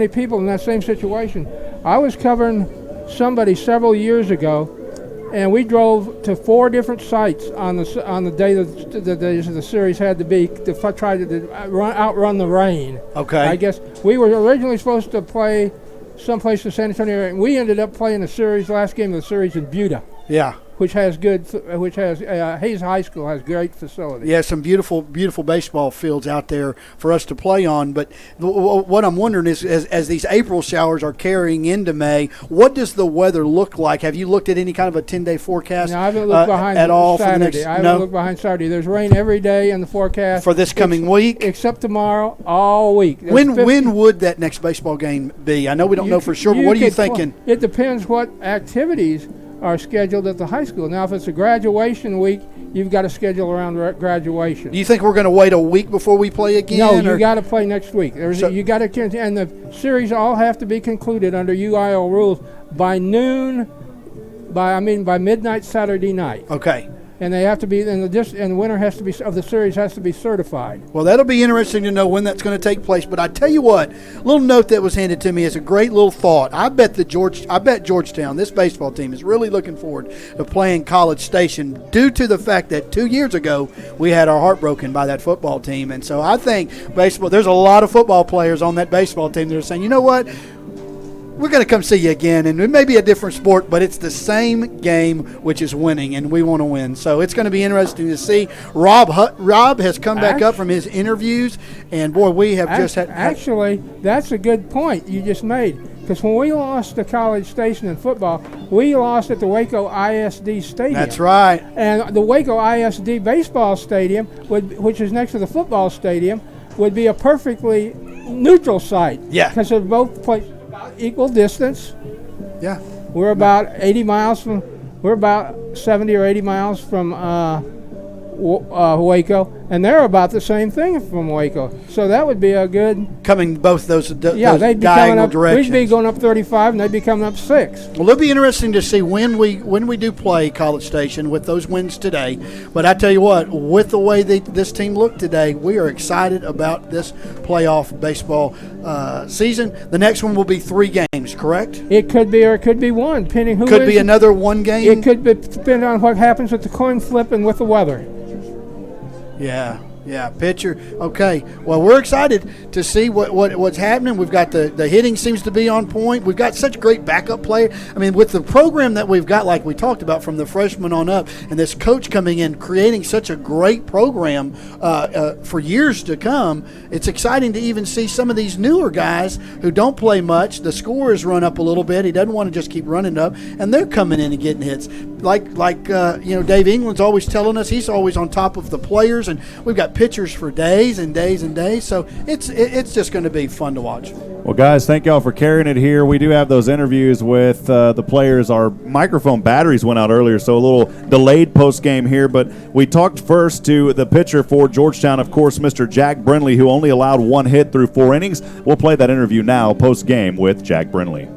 people in that same situation. I was covering somebody several years ago, and we drove to 4 different sites on the day the series had to be to try to outrun the rain. Okay. I guess we were originally supposed to play someplace in San Antonio area, and we ended up playing the last game of the series in Buda. Yeah. Which has Hayes High School has great facilities. Yeah, some beautiful baseball fields out there for us to play on. But what I'm wondering is, as these April showers are carrying into May, what does the weather look like? Have you looked at any kind of a 10-day forecast? No, I haven't looked behind at all Saturday. I haven't looked behind Saturday. There's rain every day in the forecast for this coming week, except tomorrow, all week. When would that next baseball game be? I know we don't know for sure, but what are you thinking? It depends what activities are scheduled at the high school. Now, if it's a graduation week, you've got to schedule around graduation. Do you think we're going to wait a week before we play again? No, you got to play next week. You got to, and the series all have to be concluded under UIL rules by noon. By midnight Saturday night. Okay. And they have to be, and the winner of the series has to be certified. Well, that'll be interesting to know when that's going to take place. But I tell you what, a little note that was handed to me is a great little thought. I bet Georgetown, this baseball team, is really looking forward to playing College Station due to the fact that 2 years ago we had our heart broken by that football team. And so I think baseball, there's a lot of football players on that baseball team that are saying, you know what? We're going to come see you again, and it may be a different sport, but it's the same game, which is winning, and we want to win. So it's going to be interesting to see. Rob has come back up from his interviews, and, boy, we have just had – Actually, that's a good point you just made, because when we lost to College Station in football, we lost at the Waco ISD Stadium. That's right. And the Waco ISD baseball stadium, which is next to the football stadium, would be a perfectly neutral site. Yeah. Because they're both equal distance. Yeah. We're about 70 or 80 miles from Waco, and they're about the same thing from Waco. So that would be a good coming both those they'd be diagonal directions. We'd be going up 35, and they'd be coming up 6. Well, it'll be interesting to see when we do play College Station with those wins today. But I tell you what, with the way this team looked today, we are excited about this playoff baseball season. The next one will be 3 games, correct? It could be, or it could be 1, depending who could be another 1 game. It could be, depending on what happens with the coin flip and with the weather. Yeah. Yeah, pitcher. Okay. Well, we're excited to see what's happening. We've got the hitting seems to be on point. We've got such great backup player. I mean, with the program that we've got, like we talked about, from the freshman on up, and this coach coming in, creating such a great program for years to come, it's exciting to even see some of these newer guys who don't play much. The score has run up a little bit. He doesn't want to just keep running up, and they're coming in and getting hits. Like Dave England's always telling us, he's always on top of the players, and we've got pitchers for days and days and days. So it's just going to be fun to watch. Well, guys, thank y'all for carrying it here. We do have those interviews with the players. Our microphone batteries went out earlier, so a little delayed post-game here. But we talked first to the pitcher for Georgetown, of course, Mr. Jack Brindley, who only allowed 1 hit through 4 innings. We'll play that interview now, post-game, with Jack Brindley.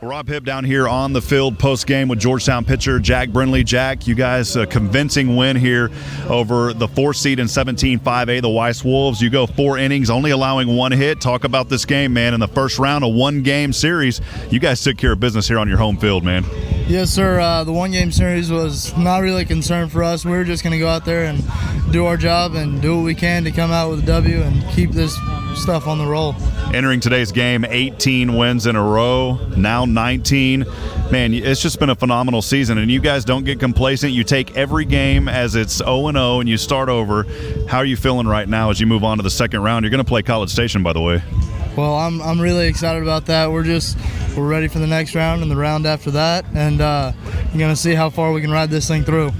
Rob Hipp down here on the field post-game with Georgetown pitcher Jack Brindley. Jack, you guys a convincing win here over the 4th seed in 17-5A, the Weiss Wolves. You go 4 innings, only allowing 1 hit. Talk about this game, man. In the first round, a 1-game series. You guys took care of business here on your home field, man. Yes, sir. The 1-game series was not really a concern for us. We were just going to go out there and do our job and do what we can to come out with a W and keep this stuff on the roll. Entering today's game, 18 wins in a row, now 19. Man, it's just been a phenomenal season, and you guys don't get complacent. You take every game as it's 0-0, and you start over. How are you feeling right now as you move on to the second round? You're going to play College Station, by the way. Well, I'm really excited about that. We're ready for the next round and the round after that, and you're going to see how far we can ride this thing through.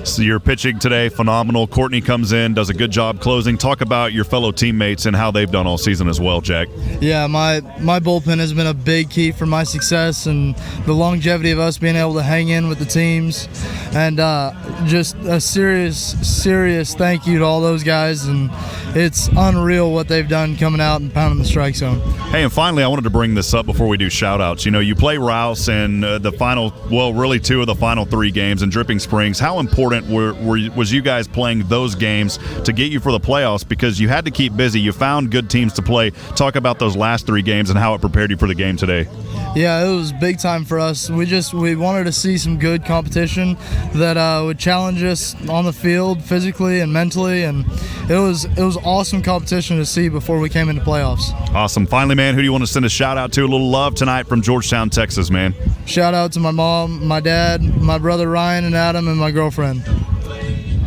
So you're pitching today, phenomenal. Courtney comes in, does a good job closing. Talk about your fellow teammates and how they've done all season as well, Jack. Yeah, my bullpen has been a big key for my success and the longevity of us being able to hang in with the teams. And just a serious thank you to all those guys. And it's unreal what they've done coming out and pounding the strike zone. Hey, and finally, I wanted to bring this up before we do shout-outs. You know, you play Rouse in the final, well, really 2 of the final 3 games in Dripping Springs. How important was you guys playing those games to get you for the playoffs, because you had to keep busy? You found good teams to play. Talk about those last 3 games and how it prepared you for the game today. Yeah, it was big time for us. We wanted to see some good competition that would challenge us on the field physically and mentally, and it was awesome competition to see before we came into playoffs. Awesome. Finally, man, who do you want to send a shout out to? A little love tonight from Georgetown, Texas, man. Shout out to my mom, my dad, my brother Ryan and Adam, and my girlfriend.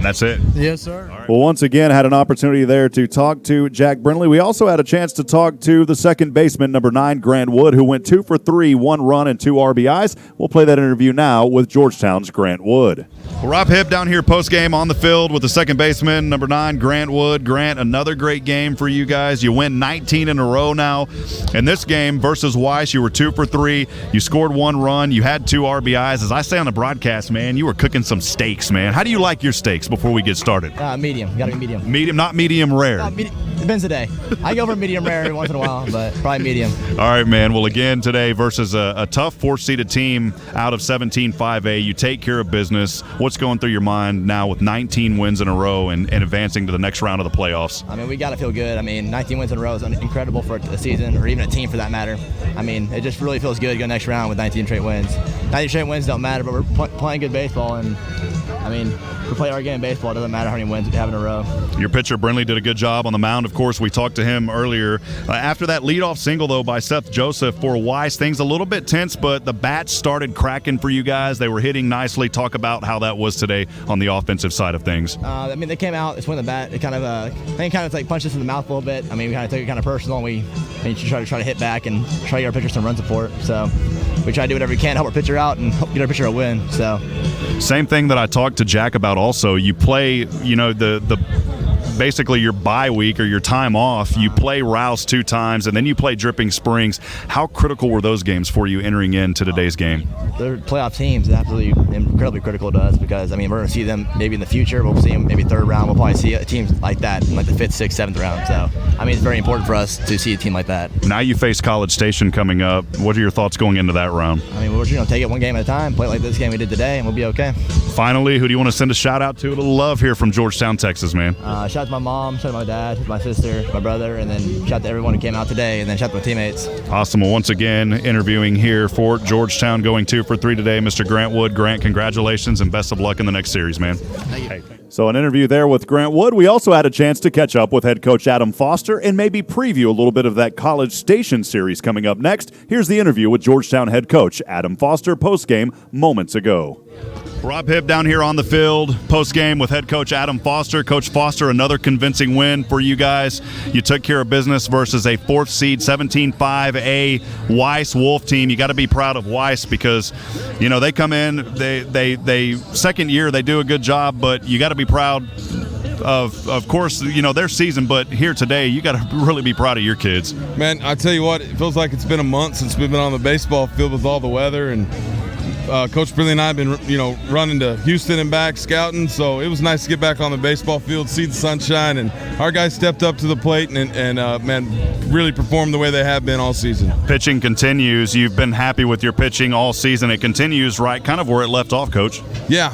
That's it. Yes, sir. Right. Well, once again, had an opportunity there to talk to Jack Brindley. We also had a chance to talk to the second baseman, number 9, Grant Wood, who went 2 for 3, 1 run and 2 RBIs. We'll play that interview now with Georgetown's Grant Wood. Well, Rob Hipp down here post-game on the field with the second baseman, number 9, Grant Wood. Grant, another great game for you guys. You win 19 in a row now. In this game versus Weiss, you were 2 for 3. You scored 1 run. You had 2 RBIs. As I say on the broadcast, man, you were cooking some steaks, man. How do you like your steaks before we get started? Medium. Gotta be medium. Medium, not medium rare. Depends the day. I go for medium rare every once in a while, but probably medium. All right, man. Well, again, today versus a tough 4th-seeded team out of 17-5A, you take care of business. What's going through your mind now with 19 wins in a row and advancing to the next round of the playoffs? I mean, we got to feel good. I mean, 19 wins in a row is incredible for a season, or even a team for that matter. I mean, it just really feels good to go next round with 19 straight wins. 19 straight wins don't matter, but we're playing good baseball, and I mean, if we play our game of baseball, it doesn't matter how many wins we have in a row. Your pitcher, Brindley, did a good job on the mound. Of course, we talked to him earlier. After that leadoff single, though, by Seth Joseph for Weiss, things a little bit tense, but the bats started cracking for you guys. They were hitting nicely. Talk about how that was today on the offensive side of things. I mean, they came out, they swung the bat. It kind of, like punched us in the mouth a little bit. I mean, we kind of took it kind of personal, and we try to hit back and try to get our pitcher some run support. So we try to do whatever we can to help our pitcher out and help get our pitcher a win. So same thing that I talked to Jack about also. You play, you know, the basically your bye week or your time off. You play Rouse 2 times, and then you play Dripping Springs. How critical were those games for you entering into today's game? They're playoff teams, absolutely incredibly critical to us, because I mean, we're going to see them maybe in the future. We'll see them maybe 3rd round. We'll probably see a team like that in like the 5th, 6th, 7th round. So I mean, it's very important for us to see a team like that. Now you face College Station coming up. What are your thoughts going into that round? I mean, we're just going to take it one game at a time, play it like this game we did today, and we'll be okay. Finally, who do you want to send a shout out to? A little love here from Georgetown, Texas, man. Shout out to my mom, shout out to my dad, my sister, my brother, and then shout out to everyone who came out today, and then shout out to my teammates. Awesome. Well, once again, interviewing here for Georgetown, going 2 for 3 today, Mr. Grant Wood. Grant, congratulations and best of luck in the next series, man. Thank you. Hey. So an interview there with Grant Wood. We also had a chance to catch up with head coach Adam Foster and maybe preview a little bit of that College Station series coming up next. Here's the interview with Georgetown head coach Adam Foster postgame moments ago. Rob Hipp down here on the field, postgame with head coach Adam Foster. Coach Foster, another convincing win for you guys. You took care of business versus a 4th seed, 17-5A Weiss Wolf team. You got to be proud of Weiss because, you know, they come in, they second year, they do a good job, but you got to be proud of course, you know, their season, but here today, you got to really be proud of your kids. Man, I tell you what, it feels like it's been a month since we've been on the baseball field with all the weather, and Coach Brinley and I have been, you know, running to Houston and back scouting, so it was nice to get back on the baseball field, see the sunshine, and our guys stepped up to the plate and man, really performed the way they have been all season. Pitching continues. You've been happy with your pitching all season. It continues right kind of where it left off, Coach. Yeah,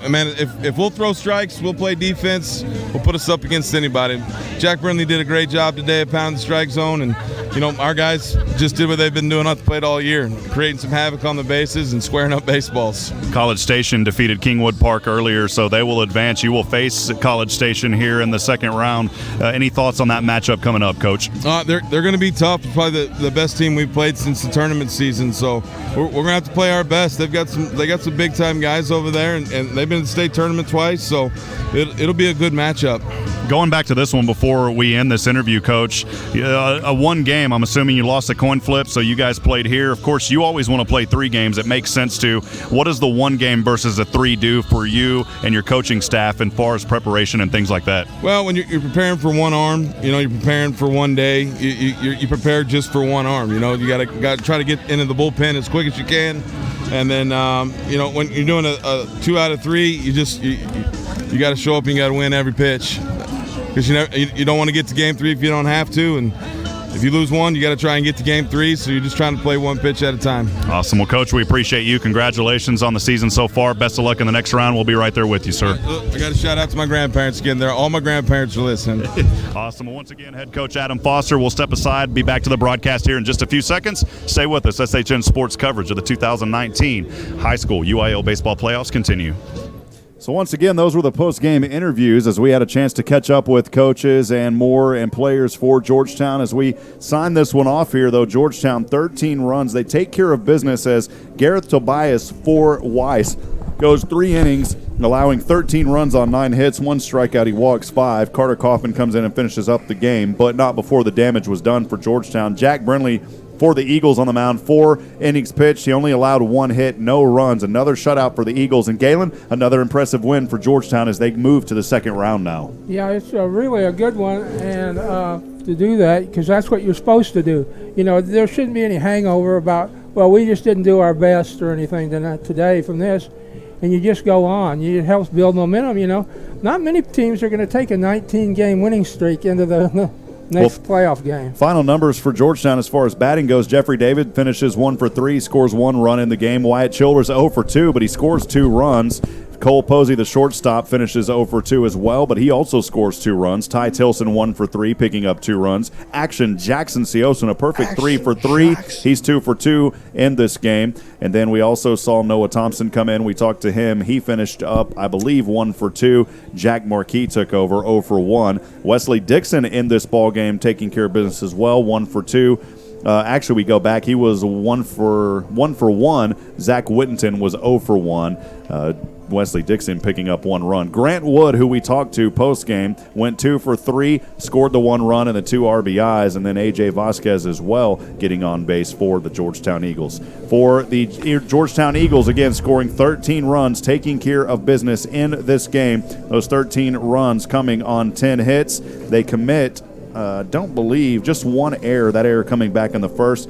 man, if we'll throw strikes, we'll play defense, we'll put us up against anybody. Jack Brinley did a great job today at pounding the strike zone, and, you know, our guys just did what they've been doing off the plate all year, creating some havoc on the bases and squaring up baseballs. College Station defeated Kingwood Park earlier, so they will advance. You will face College Station here in the second round. Any thoughts on that matchup coming up, Coach? They're going to be tough. Probably the best team we've played since the tournament season, so we're going to have to play our best. They got some big time guys over there, and they've been to the state tournament twice, so it'll be a good matchup. Going back to this one before we end this interview, Coach, a one game, I'm assuming you lost a coin flip, so you guys played here. Of course, you always want to play 3 games. It makes sense to. What does the 1 game versus a 3 do for you and your coaching staff as far as preparation and things like that? Well, when you're preparing for one arm, you know, you're preparing for one day, you prepare just for one arm. You know, you got to try to get into the bullpen as quick as you can. And then, you know, when you're doing a 2 out of 3, you got to show up and you got to win every pitch. Because you don't want to get to game 3 if you don't have to, and if you lose 1, you got to try and get to game 3. So you're just trying to play 1 pitch at a time. Awesome. Well, Coach, we appreciate you. Congratulations on the season so far. Best of luck in the next round. We'll be right there with you, sir. I got to shout out to my grandparents again. All my grandparents are listening. Awesome. Well, once again, head coach Adam Foster. We'll step aside, be back to the broadcast here in just a few seconds. Stay with us. SHN Sports coverage of the 2019 high school UIL baseball playoffs continue. So once again, those were the post-game interviews as we had a chance to catch up with coaches and more and players for Georgetown. As we sign this one off here, though, Georgetown 13 runs. They take care of business as Gareth Tobias for Weiss goes 3 innings, allowing 13 runs on 9 hits, 1 strikeout. He walks 5. Carter Kaufman comes in and finishes up the game, but not before the damage was done for Georgetown. Jack Brinley for the Eagles on the mound, 4 innings pitched. He only allowed 1 hit, no runs. Another shutout for the Eagles. And Galen, another impressive win for Georgetown as they move to the second round now. Yeah, it's really a good one, and to do that, because that's what you're supposed to do. You know, there shouldn't be any hangover about, well, we just didn't do our best or anything today from this, and you just go on. It helps build momentum, you know. Not many teams are going to take a 19-game winning streak into the next playoff game. Final numbers for Georgetown as far as batting goes. Jeffrey David finishes 1 for 3, scores 1 run in the game. Wyatt Childers 0 for 2, but he scores 2 runs. Cole Posey, the shortstop, finishes 0 for 2 as well, but he also scores 2 runs. Ty Tilson 1 for 3, picking up 2 runs. Action Jackson Sioson, a perfect 3 for 3. He's 2 for 2 in this game. And then we also saw Noah Thompson come in. We talked to him. He finished up, I believe, 1 for 2. Jack Marquis took over 0 for 1. Wesley Dixon in this ball game taking care of business as well, 1 for 2. Actually, we go back. He was 1 for 1. Zach Whittington was 0 for 1. Wesley Dixon picking up 1 run. Grant Wood, who we talked to post-game, went 2 for 3, scored the 1 run and the 2 RBIs, and then A.J. Vasquez as well getting on base for the Georgetown Eagles. For the Georgetown Eagles, again, scoring 13 runs, taking care of business in this game. Those 13 runs coming on 10 hits. They commit, don't believe, just 1 error, that error coming back in the first.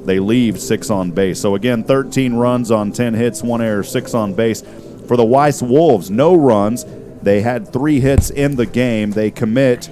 They leave 6 on base. So, again, 13 runs on 10 hits, 1 error, 6 on base. For the Weiss Wolves, no runs. They had 3 hits in the game. They commit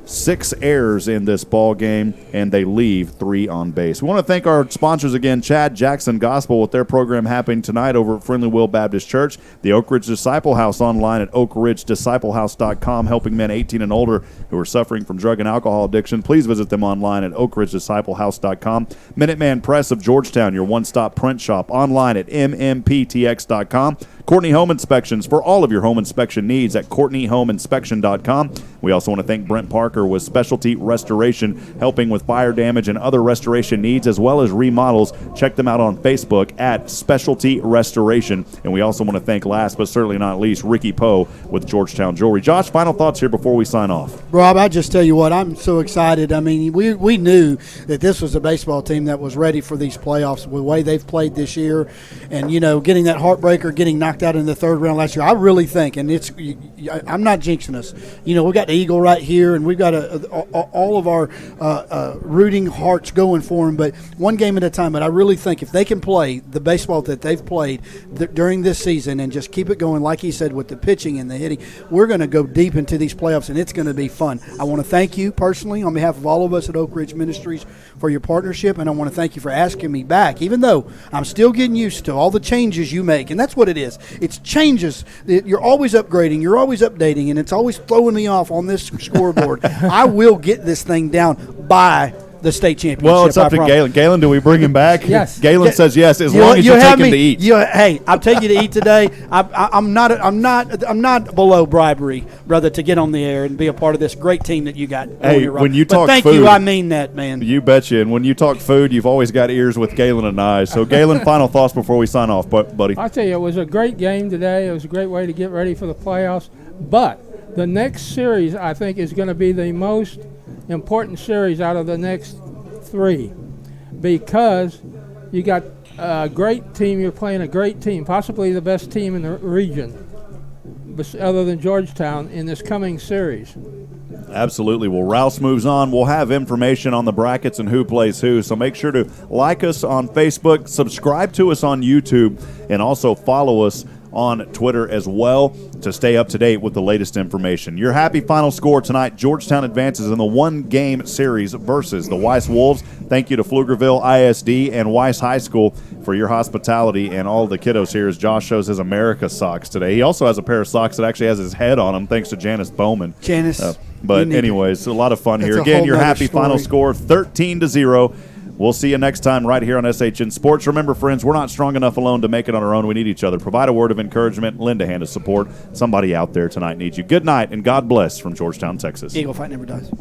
6 errors in this ball game, and they leave 3 on base. We want to thank our sponsors again, Chad Jackson Gospel, with their program happening tonight over at Friendly Will Baptist Church, the Oak Ridge Disciple House online at oakridgedisciplehouse.com, helping men 18 and older who are suffering from drug and alcohol addiction. Please visit them online at oakridgedisciplehouse.com. Minuteman Press of Georgetown, your one-stop print shop, online at mmptx.com. Courtney Home Inspections for all of your home inspection needs at CourtneyHomeInspection.com. We also want to thank Brent Parker with Specialty Restoration, helping with fire damage and other restoration needs as well as remodels. Check them out on Facebook at Specialty Restoration. And we also want to thank, last but certainly not least, Ricky Poe with Georgetown Jewelry. Josh, final thoughts here before we sign off. Rob, I just tell you what, I'm so excited. I mean, we knew that this was a baseball team that was ready for these playoffs with the way they've played this year. And, you know, getting that heartbreaker, getting knocked out in the 3rd round last year, I really think, and I'm not jinxing us. You know, we got the Eagle right here, and we've got all of our rooting hearts going for them, but one game at a time. But I really think if they can play the baseball that they've played during this season and just keep it going, like he said, with the pitching and the hitting, we're going to go deep into these playoffs, and it's going to be fun. I want to thank you personally on behalf of all of us at Oak Ridge Ministries for your partnership, and I want to thank you for asking me back, even though I'm still getting used to all the changes you make, and that's what it is. It's changes. You're always upgrading. You're always updating, and it's always throwing me off on this scoreboard. I will get this thing down by the state championship. Well, it's up to Galen. Galen, do we bring him back? Yes. Galen says yes, as long as you take him to eat. Hey, I'll take you to eat today. I'm not below bribery, brother, to get on the air and be a part of this great team that you got. Hey, when you talk thank food, you, I mean that, man. You betcha. And when you talk food, you've always got ears with Galen and I. So, Galen, final thoughts before we sign off, buddy. I tell you, it was a great game today. It was a great way to get ready for the playoffs. But the next series, I think, is going to be the most important series out of the next 3, because you got a great team. You're playing a great team, possibly the best team in the region, other than Georgetown, in this coming series. Absolutely. Well, Rouse moves on. We'll have information on the brackets and who plays who, so make sure to like us on Facebook, subscribe to us on YouTube, and also follow us on Twitter as well to stay up to date with the latest information. Your happy final score tonight: Georgetown advances in the 1-game series versus the Weiss Wolves. Thank you to Pflugerville ISD and Weiss High School for your hospitality and all the kiddos here, as Josh shows his America socks today. He also has a pair of socks that actually has his head on them, thanks to Janice Bowman. But anyways, a lot of fun here. Again, your happy final score, 13-0. We'll see you next time right here on SHN Sports. Remember, friends, we're not strong enough alone to make it on our own. We need each other. Provide a word of encouragement. Lend a hand of support. Somebody out there tonight needs you. Good night, and God bless from Georgetown, Texas. Eagle fight never dies.